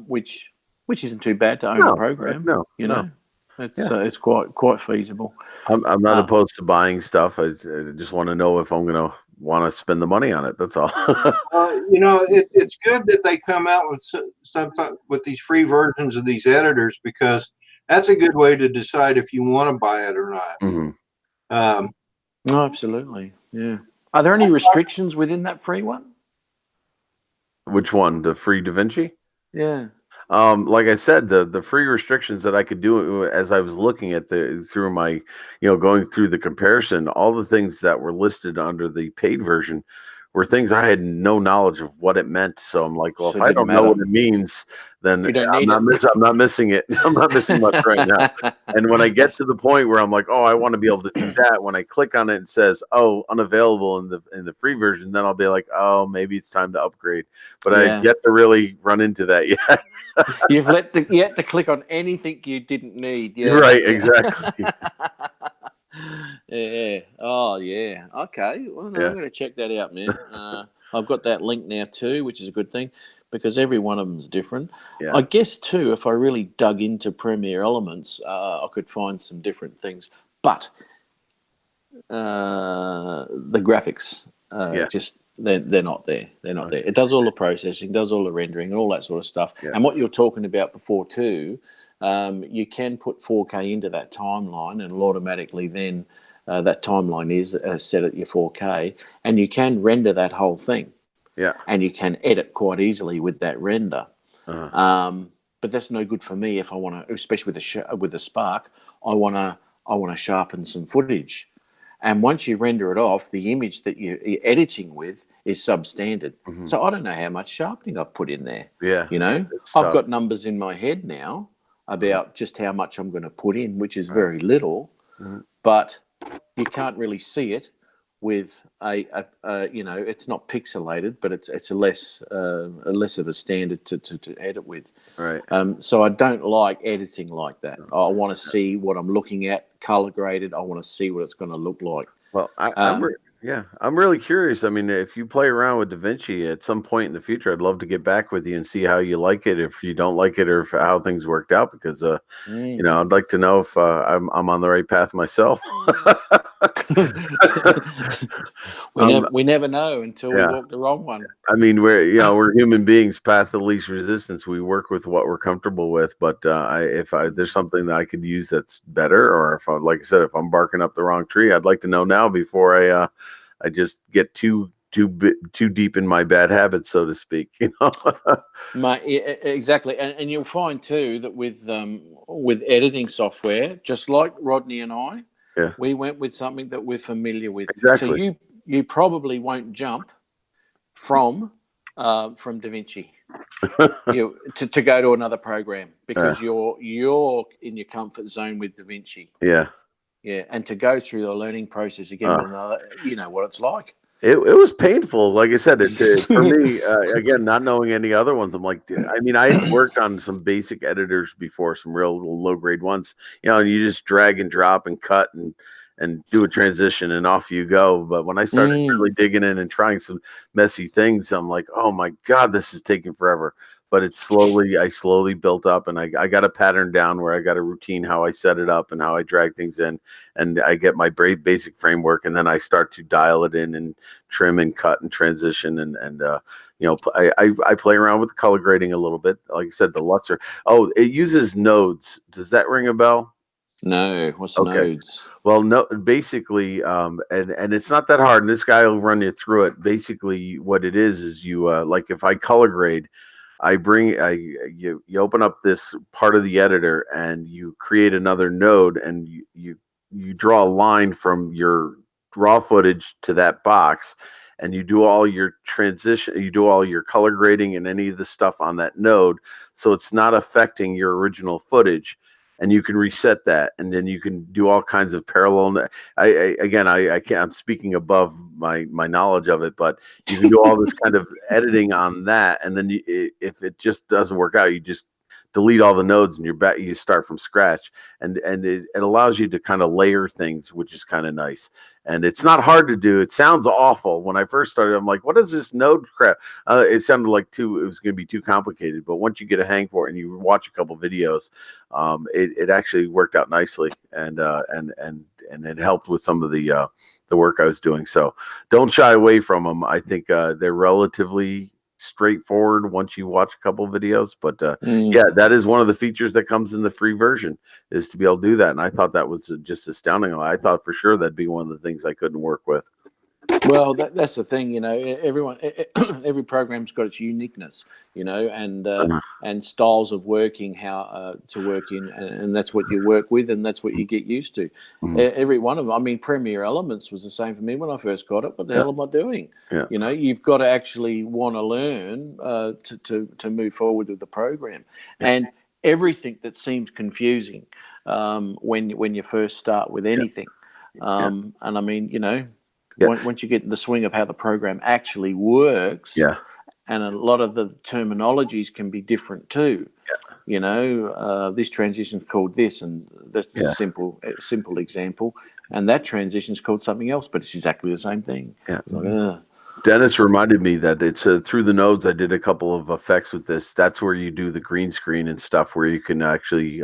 which isn't too bad to own a program. You know, it's quite feasible.
I'm not opposed to buying stuff. I just want to know if I'm going to want to spend the money on it. That's all.
You know, it's good that they come out with these free versions of these editors, because that's a good way to decide if you want to buy it or not.
No, absolutely. Yeah. Are there any restrictions within that free one?
Which one? The free DaVinci?
Yeah.
Like I said, the free restrictions that I could do as I was looking at through my, you know, going through the comparison, all the things that were listed under the paid version were things I had no knowledge of what it meant. So I'm like, well,
So
if
it
I
didn't
don't know what
matter.
it means, then
You don't
I'm
need
not
it.
I'm not missing it. I'm not missing much right now. And when I get to the point where I'm like, oh, I want to be able to do that, when I click on it and says, oh, unavailable in the free version, then I'll be like, oh, maybe it's time to upgrade. But
Yeah.
I've yet to really run into that yet.
You had to click on anything you didn't need. Yeah,
Right,
yeah.
exactly.
Yeah. Oh, yeah. Okay. Well, no,
Yeah.
I'm going to check that out, man. I've got that link now too, which is a good thing because every one of them is different.
Yeah.
I guess too, if I really dug into Premiere Elements, I could find some different things. But the graphics,
Yeah.
just they're not there. They're not there. It does all the processing, does all the rendering, and all that sort of stuff.
Yeah.
And what you're talking about before too, you can put 4K into that timeline, and it'll automatically then that timeline is set at your 4K, and you can render that whole thing.
Yeah.
And you can edit quite easily with that render. But that's no good for me if I want to, especially with the Spark. I want to sharpen some footage. And once you render it off, the image that you're editing with is substandard.
Mhm.
So I don't know how much sharpening I've put in there.
Yeah.
You know,
It's
I've
tough.
got numbers in my head now about just how much I'm going to put in, which is very little, but you can't really see it with you know, it's not pixelated, but it's a less of a standard to edit with.
Right.
So I don't like editing like that. I want to see what I'm looking at, color graded. I want to see what it's going to look like.
Well, I'm really curious. I mean, if you play around with DaVinci at some point in the future, I'd love to get back with you and see how you like it, if you don't like it, or if, how things worked out. Because you know, I'd like to know if I'm on the right path myself.
We never know until we
yeah.
walk the wrong one.
I mean, we're human beings, path of least resistance. We work with what we're comfortable with. But if there's something that I could use that's better, or if like I said, if I'm barking up the wrong tree, I'd like to know now before I just get too deep in my bad habits, so to speak. You know.
Exactly, and you'll find too that with editing software, just like Rodney and I, we went with something that we're familiar with.
Exactly.
So you probably won't jump from DaVinci to go to another program because you're in your comfort zone with DaVinci.
Yeah.
Yeah, and to go through the learning process again with another, you know what it's like.
It was painful. Like I said, it's for me, again, not knowing any other ones. I'm like, I mean, I worked on some basic editors before, some real low grade ones, you know, and you just drag and drop and cut and do a transition and off you go. But when I started really digging in and trying some messy things, I'm like, oh my God, this is taking forever. But I slowly built up, and I got a pattern down where I got a routine, how I set it up and how I drag things in, and I get my basic framework, and then I start to dial it in and trim and cut and transition, and you know, I play around with the color grading a little bit. Like I said, the Luxor. Oh, it uses nodes. Does that ring a bell?
No, what's nodes?
Well, no, basically, and it's not that hard, and this guy will run you through it. Basically, what it is you like if I color grade, you open up this part of the editor and you create another node, and you draw a line from your raw footage to that box, and you do all your transition, you do all your color grading and any of the stuff on that node, so it's not affecting your original footage. And you can reset that, and then you can do all kinds of parallel. I can't. I'm speaking above my knowledge of it, but you can do all this kind of editing on that, and then if it just doesn't work out, you just delete all the nodes and you're back. You start from scratch, and it allows you to kind of layer things, which is kind of nice. And it's not hard to do. It sounds awful. When I first started, I'm like, what is this node crap? It sounded like it was going to be too complicated. But once you get a hang for it and you watch a couple videos, it actually worked out nicely, and it helped with some of the work I was doing. So don't shy away from them. I think they're relatively straightforward once you watch a couple videos, but yeah, that is one of the features that comes in the free version, is to be able to do that. And I thought that was just astounding. I thought for sure that'd be one of the things I couldn't work with.
Well, that's the thing, you know. Everyone, every program's got its uniqueness, you know, and styles of working, how to work in, and that's what you work with, and that's what you get used to. Every one of them. I mean, Premier Elements was the same for me when I first got it. What the hell am I doing?
Yeah.
You know, you've got to actually want to learn to move forward with the program, and everything that seems confusing when you first start with anything. And I mean, you know.
Yeah.
Once you get in the swing of how the program actually works, and a lot of the terminologies can be different too. You know, this transition is called this, and that's a simple example. And that transition is called something else, but it's exactly the same thing.
Yeah.
Like,
Dennis reminded me that it's through the nodes. I did a couple of effects with this. That's where you do the green screen and stuff, where you can actually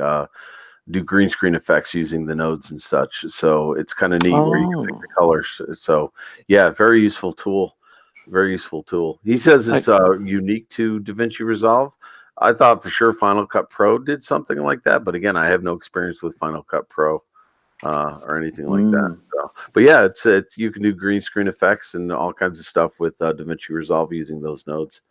do green screen effects using the nodes and such. So it's kind of neat where you can pick the colors. So yeah, very useful tool. Very useful tool. He says it's unique to DaVinci Resolve. I thought for sure Final Cut Pro did something like that, but again, I have no experience with Final Cut Pro or anything like that. So, but yeah, it's you can do green screen effects and all kinds of stuff with DaVinci Resolve using those nodes.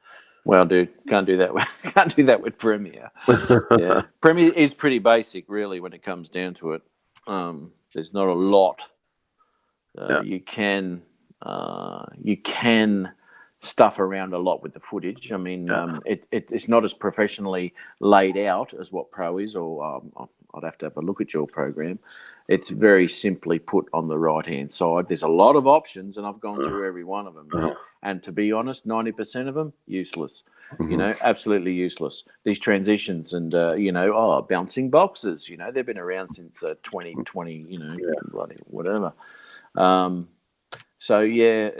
Well, dude, can't do that. Can't do that with Premiere. Yeah, Premiere is pretty basic, really, when it comes down to it. There's not a lot. You can stuff around a lot with the footage. I mean, it's not as professionally laid out as what Pro is, or I'd have to have a look at your program. It's very simply put on the right-hand side. There's a lot of options, and I've gone through every one of them. And to be honest, 90% of them, useless. You know, absolutely useless. These transitions and, you know, bouncing boxes, you know, they've been around since 2020, you know, bloody whatever. So, yeah,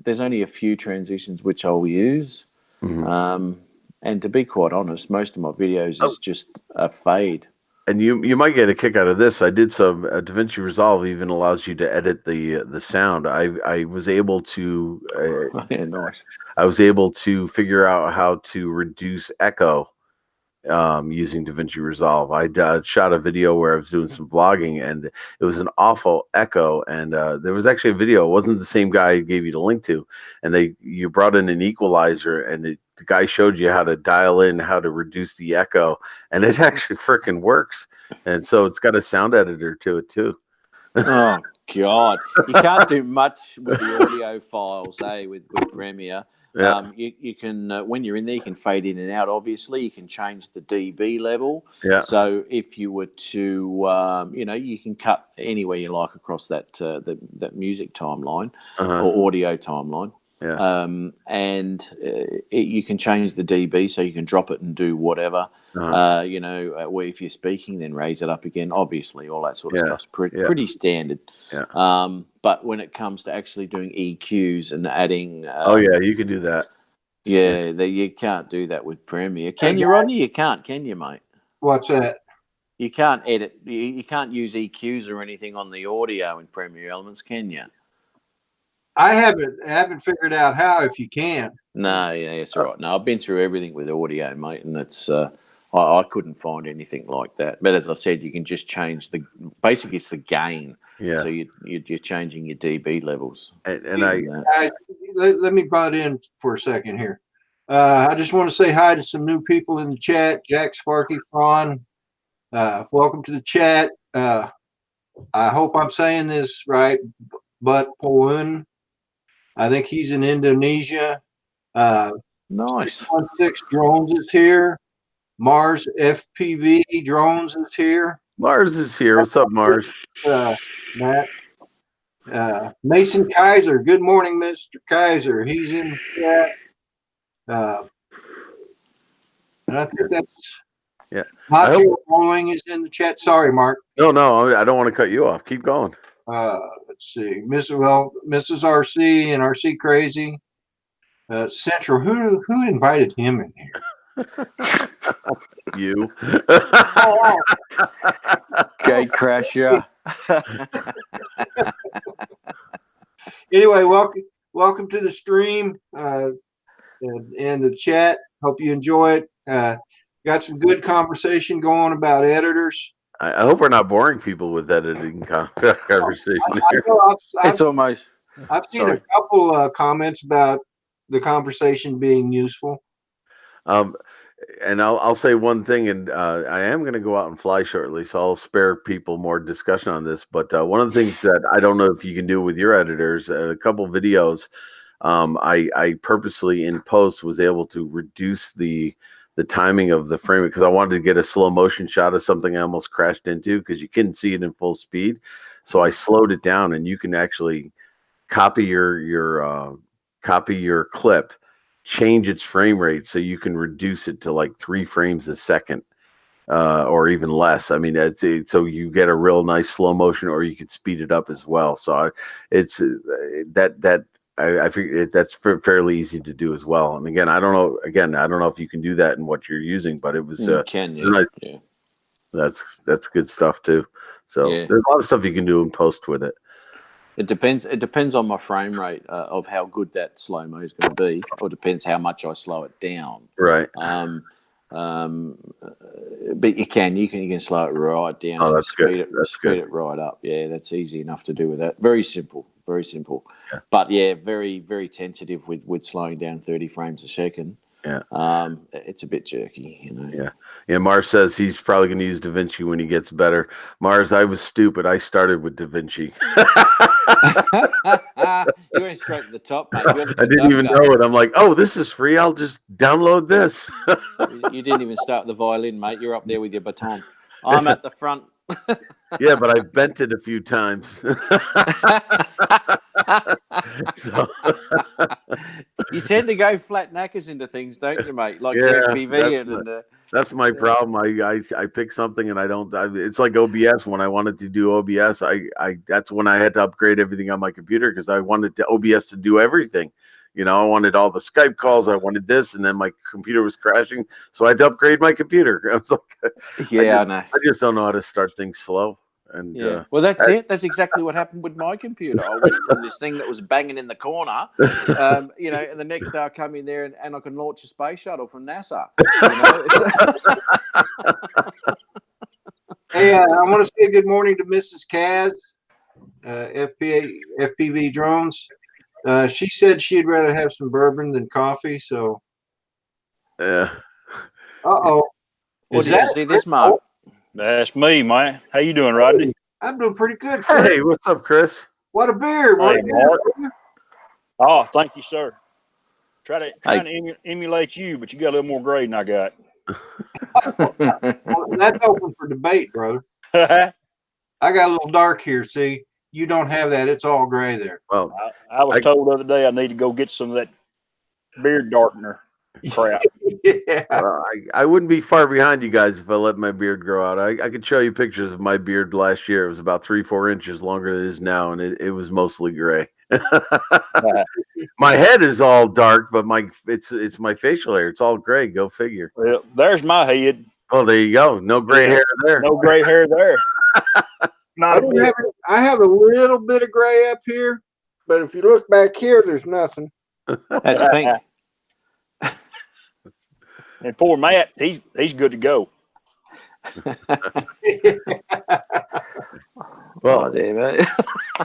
there's only a few transitions which I'll use. And to be quite honest, most of my videos is just a fade.
And you might get a kick out of this. I did some DaVinci Resolve even allows you to edit the sound. I was able to
Nice.
I was able to figure out how to reduce echo using DaVinci Resolve. I shot a video where I was doing some vlogging, and it was an awful echo. And there was actually a video. It wasn't the same guy who gave you the link to, and you brought in an equalizer, and the guy showed you how to dial in, how to reduce the echo, and it actually freaking works. And so it's got a sound editor to it too.
Oh God, you can't do much with the audio files, with Premiere.
Yeah.
You can when you're in there, you can fade in and out. Obviously, you can change the dB level.
Yeah.
So if you were to, you know, you can cut anywhere you like across that that music timeline or audio timeline.
Yeah.
And you can change the dB, so you can drop it and do whatever. You know, where if you're speaking, then raise it up again. Obviously, all that sort of stuff's pretty standard.
Yeah.
But when it comes to actually doing EQs and adding,
you can do that.
Yeah, you can't do that with Premiere. Can you, Rodney? You can't, can you, mate?
What's that?
You can't edit. You can't use EQs or anything on the audio in Premiere Elements, can you?
I haven't figured out how, if you can.
No, yeah, that's right. No, I've been through everything with audio, mate, and it's I couldn't find anything like that. But as I said, you can just change basically it's the gain.
Yeah.
So you're changing your dB levels.
And
Guys, let me butt in for a second here. I just want to say hi to some new people in the chat. Jack, Sparky, Fawn, welcome to the chat. I hope I'm saying this right, but Poun, I think he's in Indonesia.
Nice.
616 Drones is here. Mars FPV Drones is here.
Mars is here. What's up, Mars?
Matt. Mason Kaiser. Good morning, Mr. Kaiser. He's in the chat. And I think that's Nacho Rolling is in the chat. Sorry, Mark.
No, I don't want to cut you off. Keep going.
Let's see. Mrs. RC and RC Crazy. Central. Who invited him in here?
You.
Gate crasher.
Anyway, welcome to the stream and the chat. Hope you enjoy it. Got some good conversation going about editors.
I hope we're not boring people with editing conversation here.
It's almost
I've seen
Sorry.
a couple comments about the conversation being useful.
And I'll say one thing, and I am going to go out and fly shortly, so I'll spare people more discussion on this. But one of the things that I don't know if you can do with your editors, a couple videos, I purposely in post was able to reduce the timing of the frame because I wanted to get a slow motion shot of something I almost crashed into because you couldn't see it in full speed. So I slowed it down, and you can actually copy your clip, change its frame rate so you can reduce it to like 3 frames a second, or even less. I mean, so you get a real nice slow motion, or you could speed it up as well. So it's I figure that's fairly easy to do as well. And again, I don't know if you can do that in what you're using, but it was
You can, yeah.
nice.
Yeah.
That's good stuff too. So
Yeah.
there's a lot of stuff you can do in post with it.
It depends. It depends on my frame rate of how good that slow mo is going to be, or depends how much I slow it down.
Right.
But you can slow it right down.
Oh,
and
that's good. That's
speed
good.
it right up. Yeah, that's easy enough to do with that. Very simple. Very simple.
Yeah.
But yeah, very very tentative with slowing down 30 frames a second.
Yeah.
It's a bit jerky, you know.
Yeah. Yeah. Mars says he's probably going to use DaVinci when he gets better. Mars, I was stupid. I started with DaVinci.
You went straight to the top, mate.
I didn't even know it. I'm like, oh, this is free. I'll just download this.
You didn't even start the violin, mate. You're up there with your baton. I'm at the front.
Yeah, but I bent it a few times. So.
You tend to go flat knackers into things, don't you, mate? Like
Yeah,
FPV
that's my problem. I pick something and I don't. It's like OBS. When I wanted to do OBS, that's when I had to upgrade everything on my computer because I wanted OBS to do everything. You know, I wanted all the Skype calls. I wanted this, and then my computer was crashing, so I had to upgrade my computer. I was like,
yeah, I know.
I just don't know how to start things slow. And
yeah, well, that's it. That's exactly what happened with my computer. I went from this thing that was banging in the corner, you know, and the next day I come in there and I can launch a space shuttle from NASA. You know?
Hey, I want to say good morning to Mrs. Kaz, FPV Drones. She said she'd rather have some bourbon than coffee. So,
yeah.
Uh-oh.
What do you see this, Mark?
That's me, man. How you doing, Rodney?
I'm doing pretty good, Chris.
Hey, what's up, Chris?
What a beard.
Hey, Mark. Oh, thank you, sir. Trying to emulate you, but you got a little more gray than I got.
That's open for debate, brother. I got a little dark here. See, you don't have that. It's all gray there.
Well,
I was told the other day I need to go get some of that beard darkener crap.
Yeah.
I wouldn't be far behind you guys if I let my beard grow out. I could show you pictures of my beard last year. It was about 3-4 inches longer than it is now, and it was mostly gray. My head is all dark, but it's my facial hair. It's all gray. Go figure.
Well, there's my head.
Oh, there you go. No gray hair there.
No gray hair there. Not a bit.
I have a little bit of gray up here, but if you look back here, there's nothing.
That's pink.
And poor Matt, he's good to go.
Well,
mate.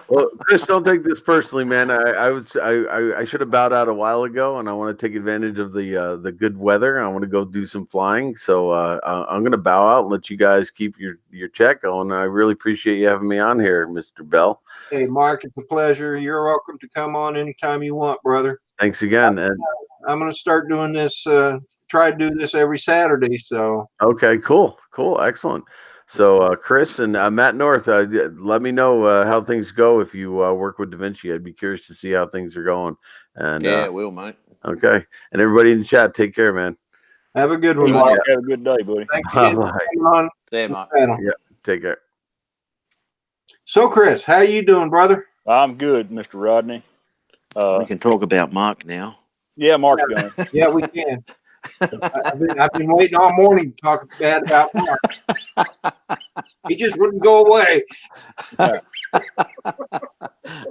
well, Chris, don't take this personally, man. I should have bowed out a while ago, and I want to take advantage of the good weather. I want to go do some flying, so I'm going to bow out and let you guys keep your check on. I really appreciate you having me on here, Mr. Bell.
Hey, Mark, it's a pleasure. You're welcome to come on anytime you want, brother.
Thanks again. And
I'm going to start doing this. Try to do this every Saturday. So
okay, cool, excellent. So Chris and Matt North, let me know how things go if you work with DaVinci. I'd be curious to see how things are going. And
yeah, it will, mate.
Okay, and everybody in the chat, take care, man.
Have a good one.
You Mark, have a good day, buddy.
Thank you. On
there, Mark.
Yeah, take care.
So, Chris, how you doing, brother?
I'm good, Mr. Rodney.
We can talk about Mark now.
Yeah, Mark's going.
Yeah, we can. I've been waiting all morning to talk bad about Mark. He just wouldn't go away.
I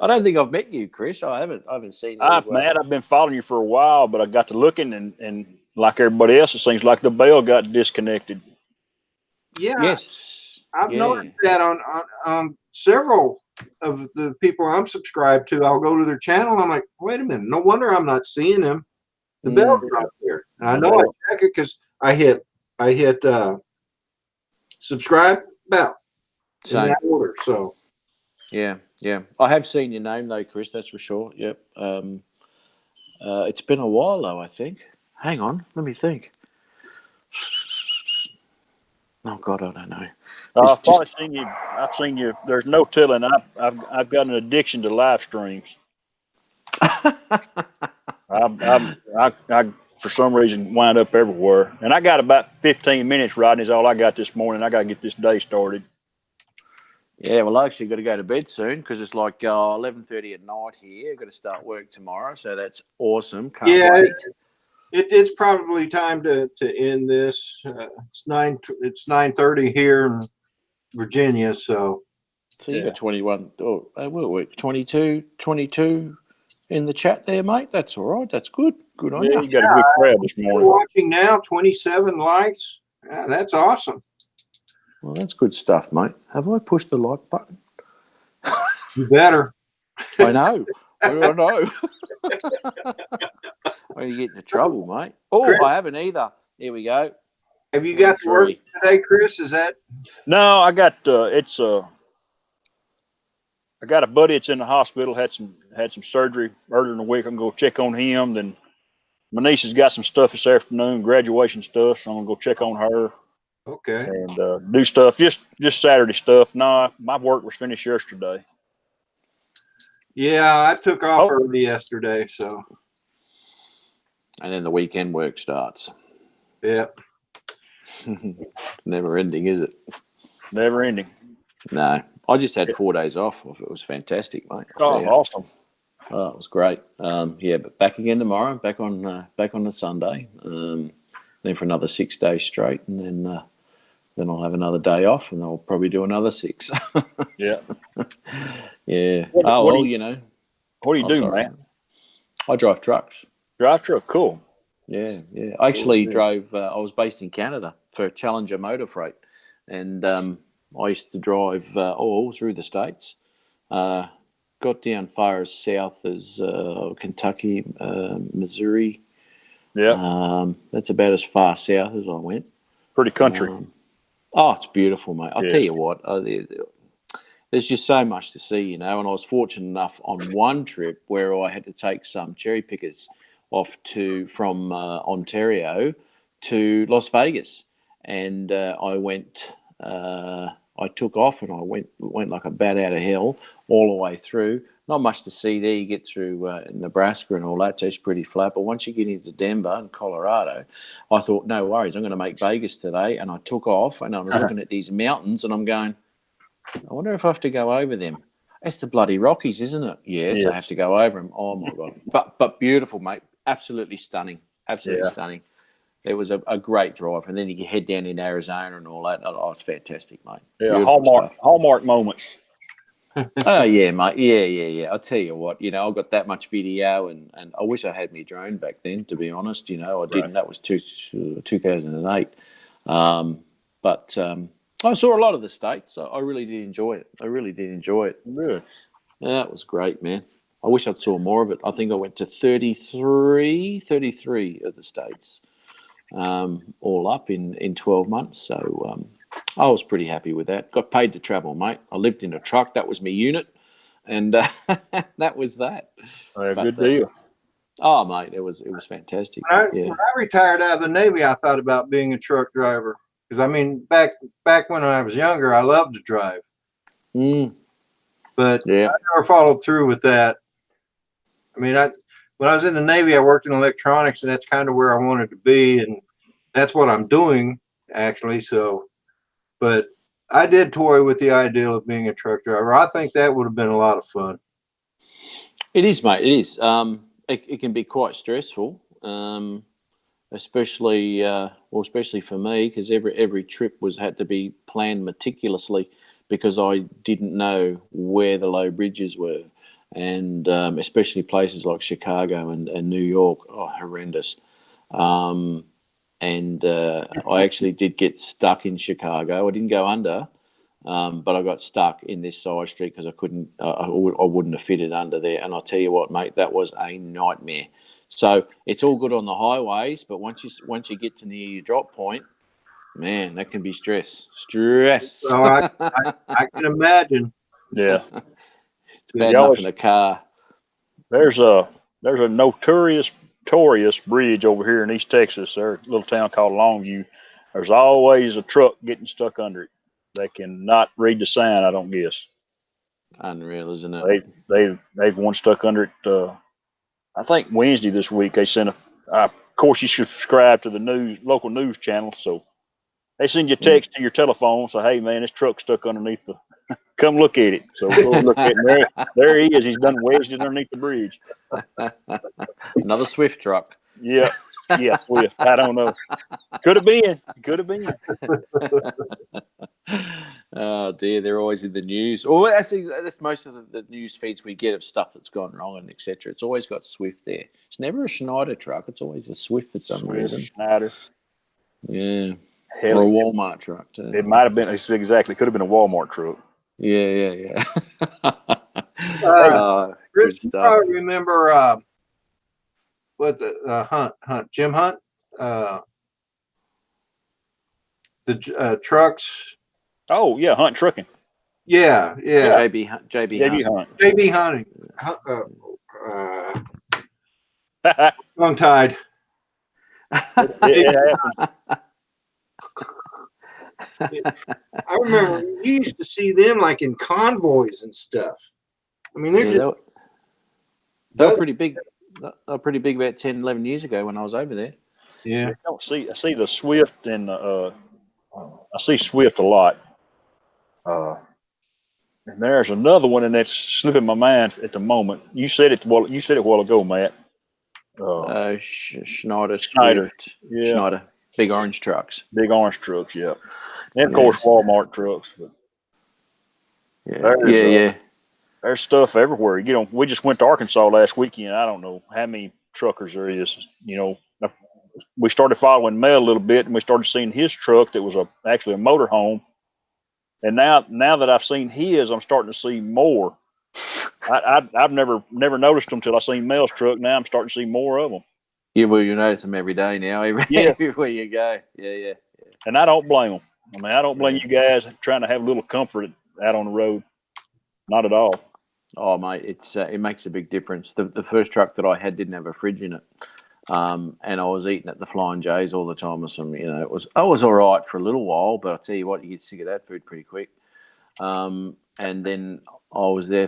don't think I've met you, Chris. I haven't seen you.
Matt, I've been following you for a while, but I got to looking and like everybody else, it seems like the bell got disconnected.
Yeah.
Yes.
I've
Yeah.
noticed that on several of the people I'm subscribed to. I'll go to their channel and I'm like, wait a minute, no wonder I'm not seeing them. The bell's not there. And I know I check it because I hit subscribe bell in
Same.
that order. So
Yeah. I have seen your name though, Chris. That's for sure. Yep. It's been a while though. I think. Hang on. Let me think. Oh God, I don't know.
I've probably seen you. I've seen you. There's no telling. I've got an addiction to live streams. I for some reason wind up everywhere, and I got about 15 minutes. Rodney, is all I got this morning. I got to get this day started.
Yeah, well, I actually got to go to bed soon because it's like 11:30 at night here. Got to start work tomorrow, so that's awesome. Can't wait.
it's probably time to end this. It's 9:30 here in Virginia. So
you got 21. Oh, wait, 22 in the chat there, mate. That's all right. That's good. Good on
Yeah,
you.
you got a good crowd this
we're
morning.
watching now, 27 likes. Yeah, that's awesome.
Well, that's good stuff, mate. Have I pushed the like button?
You better.
I know. I know. I'm you get into trouble, mate. Oh,
Chris?
I haven't either. Here we go.
Have you got to work
23.
today, Chris? Is that?
No, I got I got a buddy that's in the hospital. Had some surgery earlier in the week. I'm gonna go check on him. Then my niece has got some stuff this afternoon, graduation stuff. So I'm gonna go check on her
Okay.
and do stuff. Just Saturday stuff. No, my work was finished yesterday.
Yeah, I took off early yesterday, so.
And then the weekend work starts.
Yeah.
Never ending, is it?
Never ending.
No. I just had 4 days off. It was fantastic, mate.
Oh, awesome.
Oh, it was great. Yeah, but back again tomorrow. Back on the Sunday. Then for another 6 days straight, and then I'll have another day off, and I'll probably do another 6.
Yeah.
Yeah.
What do you do,
sorry.
man?
I drive trucks.
Drive truck, cool.
Yeah. I actually drove. I was based in Canada for Challenger Motor Freight, and I used to drive all through the states. Got down far as south as Kentucky, Missouri.
Yeah.
That's about as far south as I went.
Pretty country.
It's beautiful, mate. I'll tell you what. There's just so much to see, and I was fortunate enough on one trip where I had to take some cherry pickers off from Ontario to Las Vegas, and I went. I took off and I went like a bat out of hell all the way through. Not much to see there. You get through Nebraska and all that, so it's pretty flat. But once you get into Denver and Colorado, I thought, no worries, I'm going to make Vegas today. And I took off and I was looking at these mountains and I'm going, I wonder if I have to go over them. It's the bloody Rockies, isn't it? Yes, I have to go over them. Oh my God. But beautiful, mate. Absolutely stunning. Absolutely stunning. It was a great drive, and then you can head down in Arizona and all that. Oh, it's fantastic, mate.
Yeah,
Beautiful
hallmark moments.
Oh yeah, mate. Yeah. I'll tell you what. I got that much video, and I wish I had my drone back then. To be honest, I didn't. That was 2008. But I saw a lot of the states. I really did enjoy it.
Good.
Yeah, it was great, man. I wish I'd saw more of it. I think I went to 33 of the states. All up in 12 months. So I was pretty happy with that. Got paid to travel, mate. I lived in a truck. That was my unit. And that was that.
Good deal.
Oh, mate, it was fantastic.
When I retired out of the Navy, I thought about being a truck driver. Because, I mean, back when I was younger, I loved to drive. But I never followed through with that. I mean, when I was in the Navy, I worked in electronics, and that's kind of where I wanted to be, and that's what I'm doing, actually. So, but I did toy with the idea of being a truck driver. I think that would have been a lot of fun.
It is, mate. It is. It can be quite stressful, especially for me, because every trip had to be planned meticulously because I didn't know where the low bridges were. And especially places like Chicago and New York, horrendous. And I actually did get stuck in Chicago. I didn't go under, But I got stuck in this side street because I couldn't. I wouldn't have fitted under there. And I'll tell you what, mate, that was a nightmare. So it's all good on the highways, but once you get to near your drop point, man, that can be stress.
Well, I can imagine.
Yeah.
It's bad
You
enough
always-
in a car.
There's a notorious bridge over here in East Texas, there, a little town called Longview. There's always a truck getting stuck under it. They cannot read the sign, I don't guess.
Unreal, isn't it?
They've one stuck under it. I think Wednesday this week they sent of course you should subscribe to the local news channel, so they send you a text to your telephone. So hey man, this truck's stuck underneath the. Come look at it. So go look at it. There he is. He's done wedged it underneath the bridge.
Another Swift truck.
Yeah, Swift. I don't know. Could have been.
Oh dear, they're always in the news. Or actually, that's most of the news feeds we get of stuff that's gone wrong and etc. It's always got Swift there. It's never a Schneider truck. It's always a Swift for some reason.
Schneider.
Yeah.
Hell,
Or a Walmart truck too.
it might have been. It's exactly. Could have been a Walmart truck.
Yeah.
Chris,
good
you
stuff.
probably remember what the Hunt Jim Hunt, the trucks.
Oh yeah, Hunt Trucking.
Yeah.
JB Hunt.
JB Hunting. Tongue tied.
It happened.
I remember you used to see them like in convoys and stuff. I mean, they're
Yeah, they were pretty big. They were pretty big about 10, 11 years ago when I was over there.
yeah.
I see the Swift and I see Swift a lot. And there's another one, and that's slipping my mind at the moment. You said it a while ago, Matt.
Schneider.
Schneider.
Swift,
Yeah.
Schneider. Big orange trucks.
Big orange trucks, yeah. And of course Walmart trucks. But
Yeah.
there's stuff everywhere. You know, we just went to Arkansas last weekend. I don't know how many truckers there is. You know, we started following Mel a little bit, and we started seeing his truck that was actually a motorhome. And now that I've seen his, I'm starting to see more. I've never noticed them till I seen Mel's truck. Now I'm starting to see more of them.
Yeah, well, you notice them every day now. Everywhere you go. Yeah.
And I don't blame them. I mean, I don't blame you guys trying to have a little comfort out on the road. Not at all.
Oh, mate, it makes a big difference. The first truck that I had didn't have a fridge in it, and I was eating at the Flying J's all the time. It was all right for a little while, but I tell you what, you get sick of that food pretty quick. And then I was there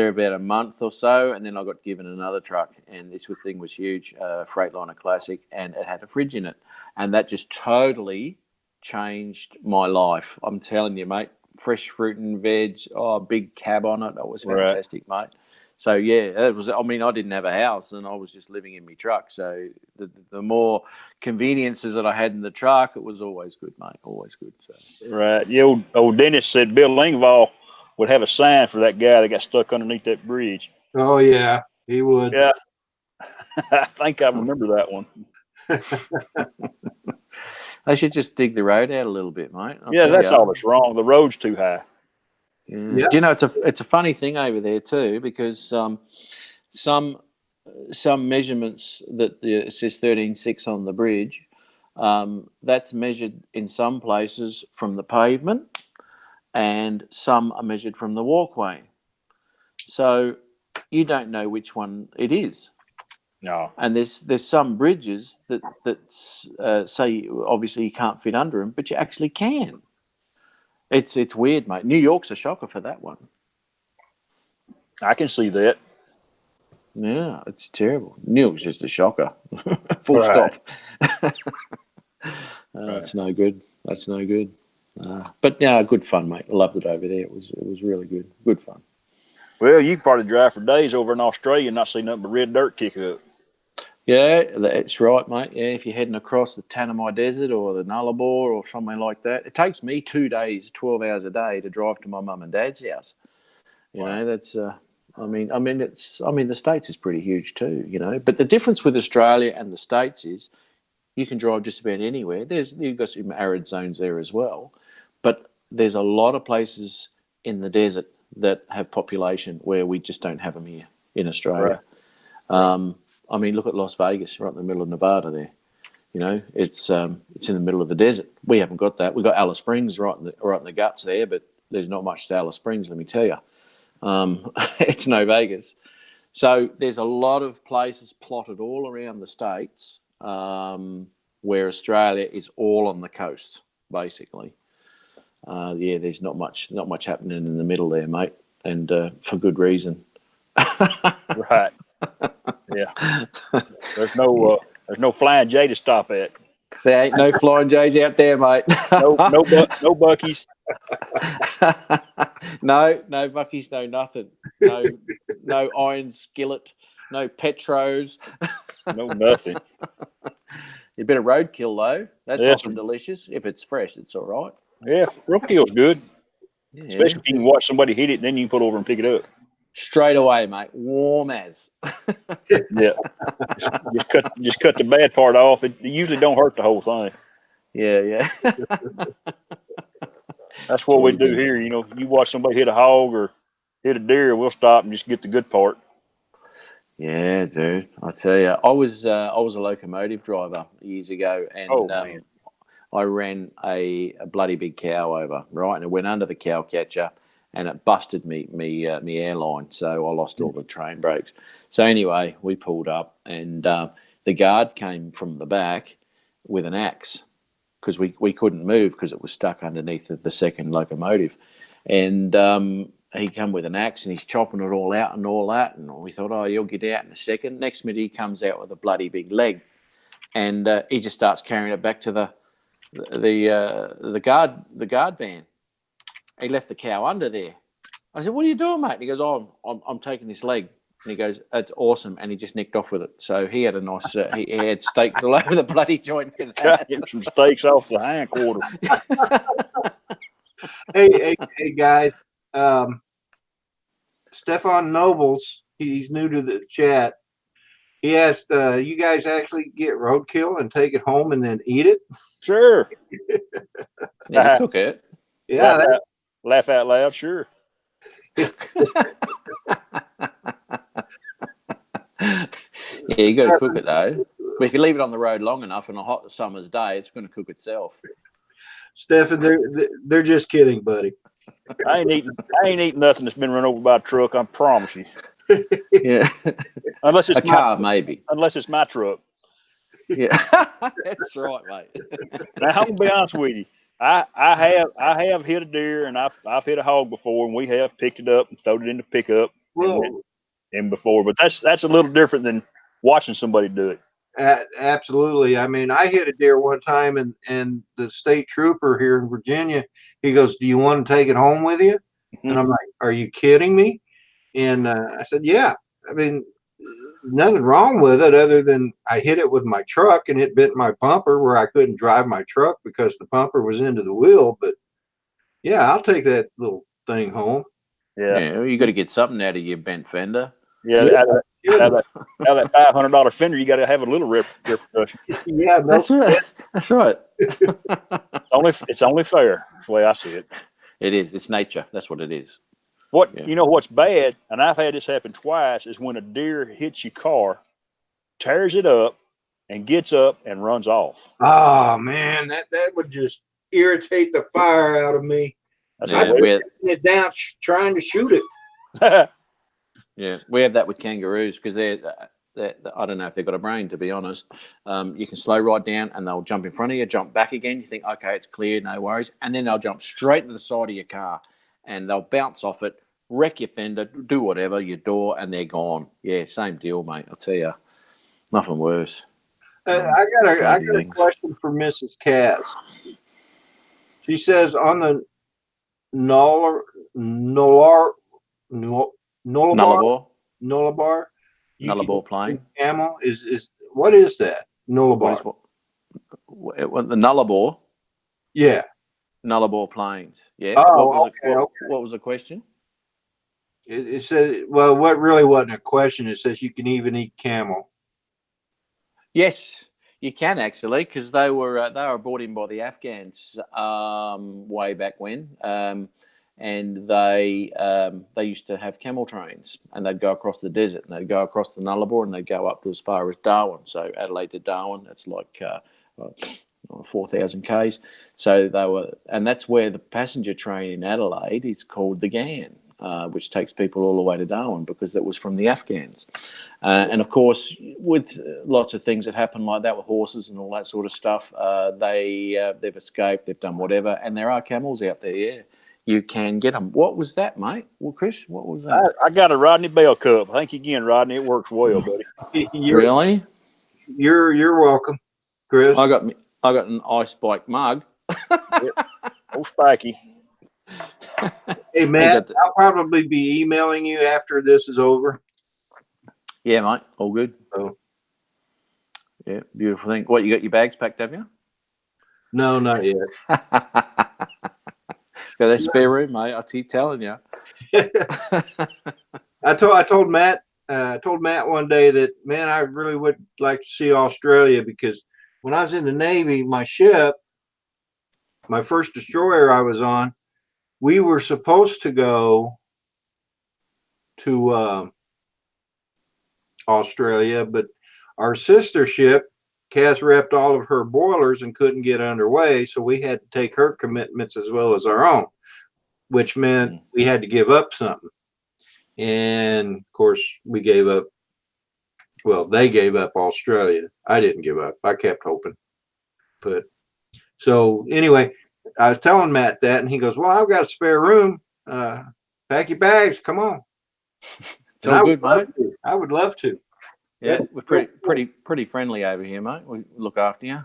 about a month or so, and then I got given another truck, and this thing was huge, Freightliner Classic, and it had a fridge in it, and that just totally changed my life. I'm telling you, mate. Fresh fruit and veg, big cab on it. That was fantastic, mate. So yeah, it was. I mean, I didn't have a house, and I was just living in my truck. So the more conveniences that I had in the truck, it was always good, mate. Always good. So.
Right. Yeah. Old Dennis said Bill Lingval would have a sign for that guy that got stuck underneath that bridge.
Oh yeah, he would.
Yeah. I think I remember that one.
They should just dig the road out a little bit, mate.
That's all that's wrong. The road's too high.
Yeah. You know, it's a funny thing over there too, because some measurements that it says 13.6 on the bridge, that's measured in some places from the pavement, and some are measured from the walkway. So you don't know which one it is.
No.
And there's some bridges that say obviously you can't fit under them, but you actually can. It's weird, mate. New York's a shocker for that one.
I can see that.
Yeah, it's terrible. New York's just a shocker. Full stop. It's no good. That's no good. But yeah, good fun, mate. I loved it over there. It was really good. Good fun.
Well, you can probably drive for days over in Australia and not see nothing but red dirt kick up.
Yeah, that's right, mate. Yeah, if you're heading across the Tanami Desert or the Nullarbor or something like that, it takes me 2 days, 12 hours a day to drive to my mum and dad's house. You know, that's. I mean, the States is pretty huge too. You know, but the difference with Australia and the States is you can drive just about anywhere. You've got some arid zones there as well, but there's a lot of places in the desert that have population where we just don't have them here in Australia. I mean, look at Las Vegas, right in the middle of Nevada there. You know, it's in the middle of the desert. We haven't got that. We've got Alice Springs right in the guts there, but there's not much to Alice Springs, let me tell you. It's no Vegas. So there's a lot of places plotted all around the states where Australia is all on the coast, basically. Yeah, there's not much happening in the middle there, mate, and for good reason.
Right. Yeah. There's no Flying J to stop at.
There ain't no Flying J's out there, mate.
No Buckies.
No Buckies, no nothing. No iron skillet, no Petros.
No nothing.
A bit of roadkill though. That's
Yeah,
often delicious. If it's fresh, it's all right.
Yeah, roadkill's good.
Yeah.
Especially if you can watch somebody hit it, then you can put over and pick it up.
Straight away, mate. Warm as.
Yeah. Just cut the bad part off. It usually don't hurt the whole thing.
Yeah.
That's what we do here. You know, you watch somebody hit a hog or hit a deer, we'll stop and just get the good part.
Yeah, dude. I tell you, I was a locomotive driver years ago, and I ran a bloody big cow over, right, and it went under the cow catcher, and it busted me airline, so I lost all the train brakes. So anyway, we pulled up, and the guard came from the back with an axe because we couldn't move because it was stuck underneath the second locomotive, and he come with an axe and he's chopping it all out and all that, and we thought, oh, you'll get out in a second. Next minute he comes out with a bloody big leg, and he just starts carrying it back to the guard van. He left the cow under there. I said, "What are you doing, mate?" And he goes, "Oh, I'm taking this leg." And he goes, "That's awesome." And he just nicked off with it. So he had a nice. He had steaks all over the bloody joint.
Get some steaks off the hind quarter.
Hey, guys. Stefan Nobles, he's new to the chat. He asked, you guys actually get roadkill and take it home and then eat it?
Sure.
Yeah, cook it.
Yeah.
Laugh out loud, sure.
Yeah, you got to cook it though. But if you leave it on the road long enough on a hot summer's day, it's going to cook itself.
Stefan, they're just kidding, buddy.
I ain't eating nothing that's been run over by a truck. I promise you.
Yeah,
Unless it's
a car, maybe.
Unless it's my truck.
Yeah, that's right, mate.
Now I'm gonna be honest with you. I have hit a deer and I've hit a hog before, and we have picked it up and thrown it in the pickup and before. But that's a little different than watching somebody do it.
Absolutely. I mean, I hit a deer one time, and the state trooper here in Virginia, he goes, "Do you want to take it home with you?" Mm-hmm. And I'm like, "Are you kidding me?" And I said, "Yeah." I mean, nothing wrong with it other than I hit it with my truck and it bent my bumper where I couldn't drive my truck because the bumper was into the wheel. But yeah, I'll take that little thing home.
Yeah, you got to get something out of your bent fender.
Yeah. Out of that $500 fender, you got to have a little repercussion.
Yeah,
that's right. That's right.
It's only fair. That's the way I see it.
It is. It's nature. That's what it is.
You know what's bad, and I've had this happen twice, is when a deer hits your car, tears it up, and gets up and runs off.
Oh man, that would just irritate the fire out of me. I'm it down trying to shoot it.
Yeah, we have that with kangaroos because they're I don't know if they've got a brain, to be honest. You can slow right down and they'll jump in front of you, jump back again. You think, okay, it's clear, no worries. And then they'll jump straight to the side of your car and they'll bounce off it, wreck your fender, do whatever, your door, and they're gone. Yeah, same deal, mate. I'll tell you, nothing worse.
I got a question for Mrs. Cass. She says on the Nullarbor,
plain.
Camel is what is that? Nullarbor.
The Nullarbor.
Yeah.
Nullarbor Plains. Yeah.
Oh,
what was the question?
It says, well, what really wasn't a question. It says you can even eat camel.
Yes. You can actually, because they were brought in by the Afghans way back when, and they used to have camel trains, and they'd go across the desert, and they'd go across the Nullarbor, and they'd go up to as far as Darwin. So Adelaide to Darwin, that's like 4,000 k's. So they were, and that's where the passenger train in Adelaide is called the Ghan, which takes people all the way to Darwin, because that was from the Afghans. And of course, with lots of things that happen like that with horses and all that sort of stuff, they've escaped, they've done whatever, and there are camels out there. Yeah, you can get them. What was that, mate? Well, Chris, what was that?
I got a Rodney Bell cup. Thank you again, Rodney. It works well, buddy.
Really?
You're welcome, Chris.
I got an ice bike mug.
Oh, spiky.
Hey, Matt, I'll probably be emailing you after this is over.
Yeah, mate. All good.
Oh.
Yeah, beautiful thing. What, you got your bags packed, have you?
No, not yet.
Got that spare room, mate. I keep telling you.
I told Matt one day that, man, I really would like to see Australia, because when I was in the Navy, my ship, my first destroyer I was on, we were supposed to go to Australia, but our sister ship, Cass, wrapped all of her boilers and couldn't get underway, so we had to take her commitments as well as our own, which meant we had to give up something. And of course, we gave up. Well, they gave up Australia. I didn't give up. I kept hoping. But so anyway, I was telling Matt that, and he goes, "Well, I've got a spare room. Pack your bags. Come on."
It's all good, mate.
I would love to.
Yeah, we're pretty friendly over here, mate. We look after you.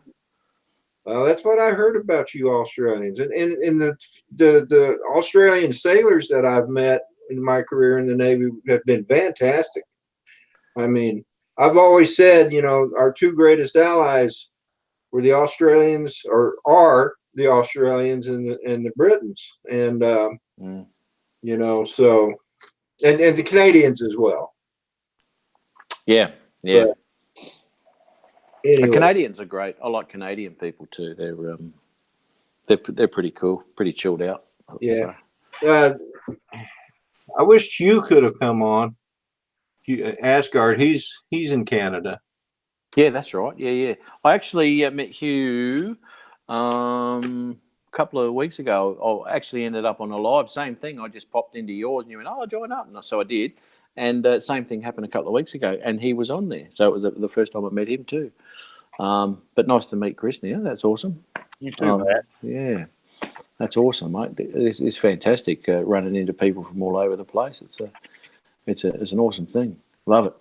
Well, that's what I heard about you Australians, and the Australian sailors that I've met in my career in the Navy have been fantastic. I mean, I've always said, our two greatest allies were the Australians, or are the Australians and the Britons, and so, and the Canadians as well.
Yeah.
But anyway.
The Canadians are great. I like Canadian people too. They're pretty cool, pretty chilled out.
Yeah. I wished you could have come on. Asgard, he's in Canada.
Yeah, that's right. Yeah. I actually met Hugh a couple of weeks ago. I actually ended up on a live. Same thing. I just popped into yours, and you went, "Oh, join up," and so I did. And same thing happened a couple of weeks ago, and he was on there. So it was the first time I met him too. But nice to meet Chris now. That's awesome.
You too, Matt.
Yeah, that's awesome, mate. It's fantastic running into people from all over the place. It's an awesome thing. Love it.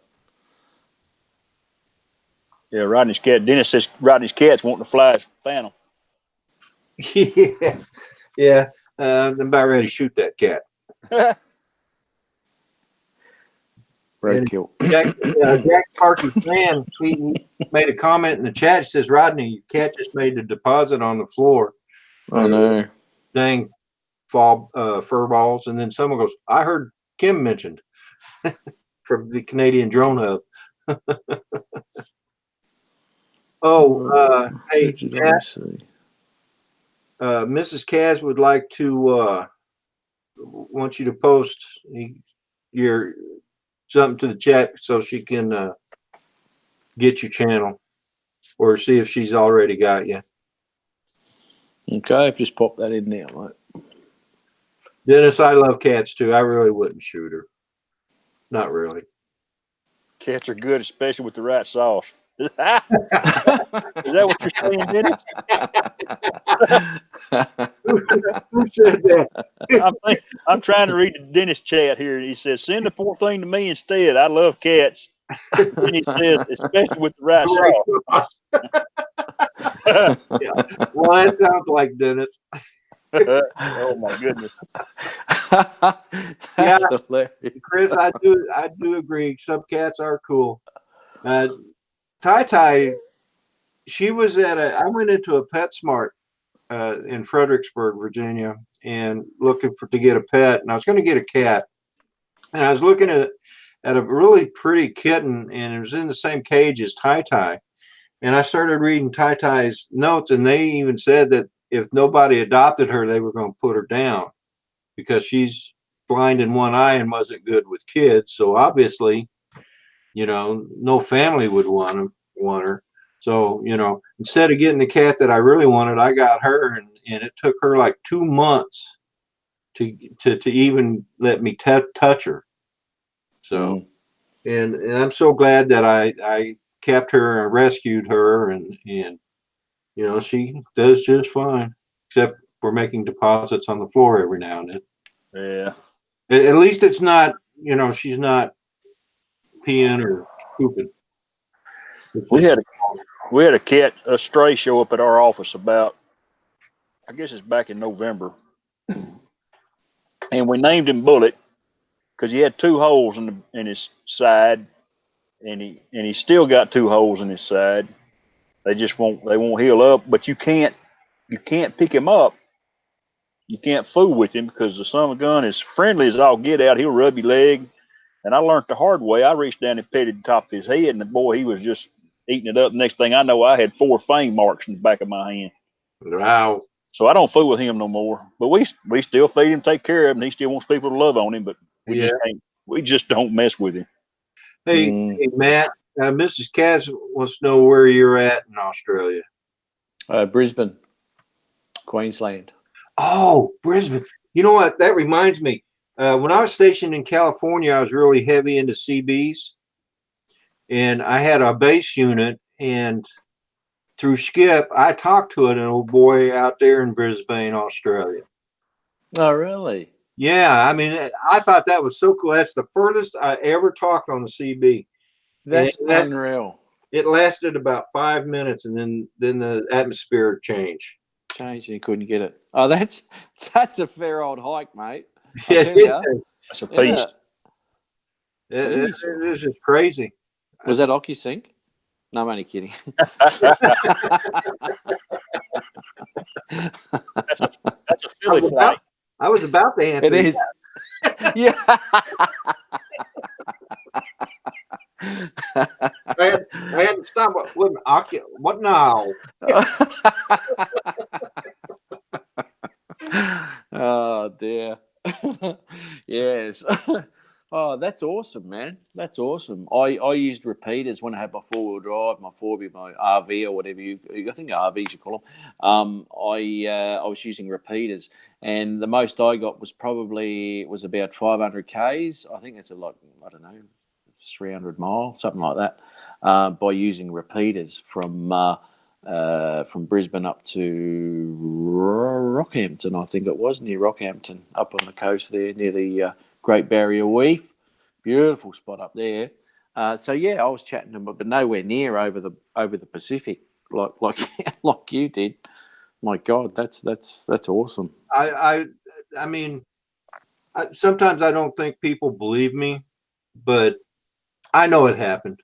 Yeah, Rodney's cat. Dennis says Rodney's cat's wanting to fly his Phantom.
Yeah. I'm about ready to shoot that cat.
Roadkill.
Jack Parky fan, he made a comment in the chat. He says, "Rodney, your cat just made a deposit on the floor."
Oh no!
Dang, fur balls. And then someone goes, "I heard Kim mentioned," from the Canadian Drone Hub. Hey, Matt, Mrs. Kaz would like to want you to post your something to the chat so she can get your channel, or see if she's already got you.
Okay, I've just popped that in there, mate.
Dennis, I love cats too. I really wouldn't shoot her. Not really.
Cats are good, especially with the right sauce. Is that what you're saying, Dennis?
Who said that?
I'm trying to read the Dennis chat here. He says, "Send the poor thing to me instead. I love cats." And he says, "Especially with the right sauce."
Yeah. Well, that sounds like Dennis.
Oh my goodness.
Yeah,
hilarious.
Chris, I do agree. Some cats are cool. Tai, she was I went into a PetSmart in Fredericksburg, Virginia, and looking to get a pet, and I was going to get a cat, and I was looking at a really pretty kitten, and it was in the same cage as Tai, And I started reading Tai Tai's notes, and they even said that if nobody adopted her, they were going to put her down because she's blind in one eye and wasn't good with kids. So obviously, no family would want her. So, instead of getting the cat that I really wanted, I got her, and it took her like 2 months to even let me touch her. So, and I'm so glad that I kept her and rescued her, and she does just fine, except we're making deposits on the floor every now and then.
Yeah.
At least it's not, she's not peeing or pooping.
We had a cat, a stray, show up at our office about, I guess it's back in November, and we named him Bullet because he had 2 holes in his side, and he still got 2 holes in his side. They won't heal up, but you can't pick him up. You can't fool with him because the son of a gun is friendly as all get out. He'll rub your leg. And I learned the hard way. I reached down and petted the top of his head, and the boy, he was just eating it up. Next thing I know, I had 4 fang marks in the back of my hand.
Wow.
So I don't fool with him no more. But we still feed him, take care of him, and he still wants people to love on him. But we just don't mess with him.
Hey, Matt, Mrs. Cass wants to know where you're at in Australia.
Brisbane, Queensland.
Oh, Brisbane. You know what? That reminds me. When I was stationed in California, I was really heavy into CBs. And I had a base unit. And through Skip, I talked to an old boy out there in Brisbane, Australia.
Oh, really?
Yeah. I mean, I thought that was so cool. That's the furthest I ever talked on the CB.
That's unreal.
It lasted about 5 minutes, and then the atmosphere changed.
Changed, and you couldn't get it. Oh, that's a fair old hike, mate.
Yeah,
that's a piece.
This is crazy.
Was that OcuSync? No, I'm only kidding.
That's a Philly flight.
I was about to answer.
It is. Yeah.
I had to stop. What now?
Oh dear. Yes. Oh, that's awesome, man. That's awesome. I used repeaters when I had my 4-wheel drive, my 4B, my RV or whatever I think RVs you call them. I was using repeaters, and the most I got was about 500 k's. I think it's I don't know, 300 miles, something like that, by using repeaters from Brisbane up to Rockhampton. I think it was near Rockhampton, up on the coast there, near the Great Barrier Reef. Beautiful spot up there. So yeah, I was chatting to them, but nowhere near over the Pacific like you did. My God, that's awesome.
I mean, sometimes I don't think people believe me, but I know it happened.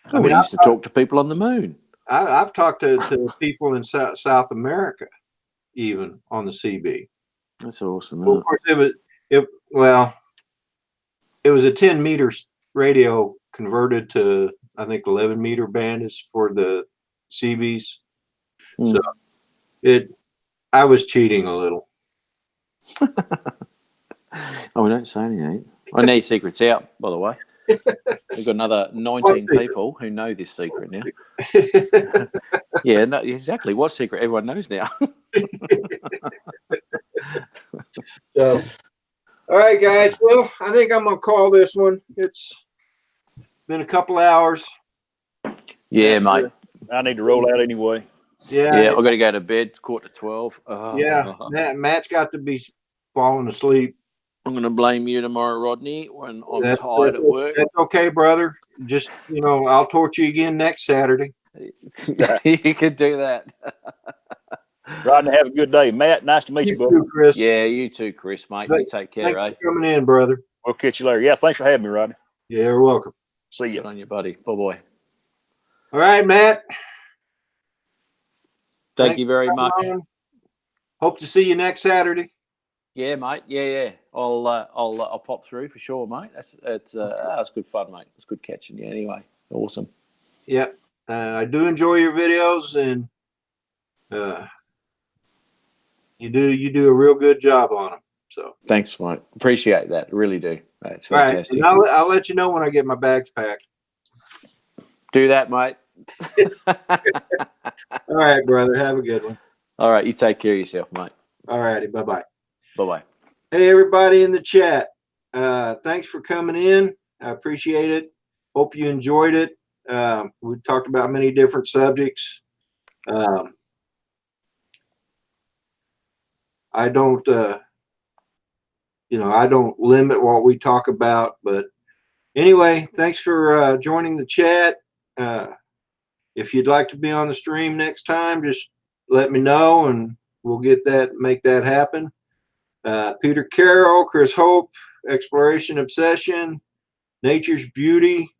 I mean, we used to talk to people on the moon.
I've talked to people in South America, even on the CB.
That's awesome.
Well, of course, it was a 10 meters radio converted to, I think, 11-meter band is for the CBs. So I was cheating a little.
Oh, we don't say anything. I know your secret's out, by the way. We've got another 19 people who know this secret now. Yeah, no, exactly. What secret? Everyone knows now.
So, all right, guys. Well, I think I'm going to call this one. It's been a couple hours.
Yeah, mate.
I need to roll out anyway.
Yeah,
I've got to go to bed. It's 11:45. Oh.
Yeah, Matt's got to be falling asleep.
I'm going to blame you tomorrow, Rodney, when I'm tired at work.
That's okay, brother. Just, I'll torture you again next Saturday.
You could do that.
Rodney, have a good day. Matt, nice to meet you, buddy.
Too, Chris.
Yeah, you too, Chris, mate. You take care,
Thanks for coming in, brother.
We'll catch you later. Yeah, thanks for having me, Rodney.
Yeah, you're welcome.
See you.
Good on you, buddy. Bye-bye.
All right, Matt.
Thank you very much.
Hope to see you next Saturday.
Yeah, mate. Yeah. I'll pop through for sure, mate. That's good fun, mate. It's good catching you anyway. Awesome.
Yep. I do enjoy your videos, and you do a real good job on them. So
Thanks, Mike. Appreciate that. Really do. That's
all right,
fantastic.
and I'll let you know when I get my bags packed.
Do that, mate.
All right, brother. Have a good one.
All right. You take care of yourself, mate.
All righty. Bye-bye.
Bye-bye.
Hey, everybody in the chat. Thanks for coming in. I appreciate it. Hope you enjoyed it. We talked about many different subjects. I don't, I don't limit what we talk about, but anyway, thanks for joining the chat. If you'd like to be on the stream next time, just let me know and we'll make that happen. Peter Carroll, Chris Hope, Exploration Obsession, Nature's Beauty,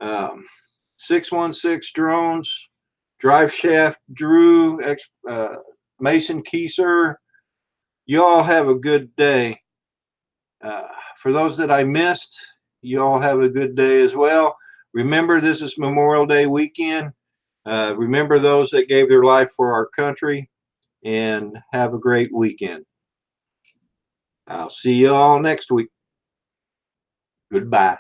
616 Drones, Drive Shaft Drew, Mason Kieser. You all have a good day. For those that I missed, you all have a good day as well. Remember, this is Memorial Day weekend. Remember those that gave their life for our country, and have a great weekend. I'll see you all next week. Goodbye.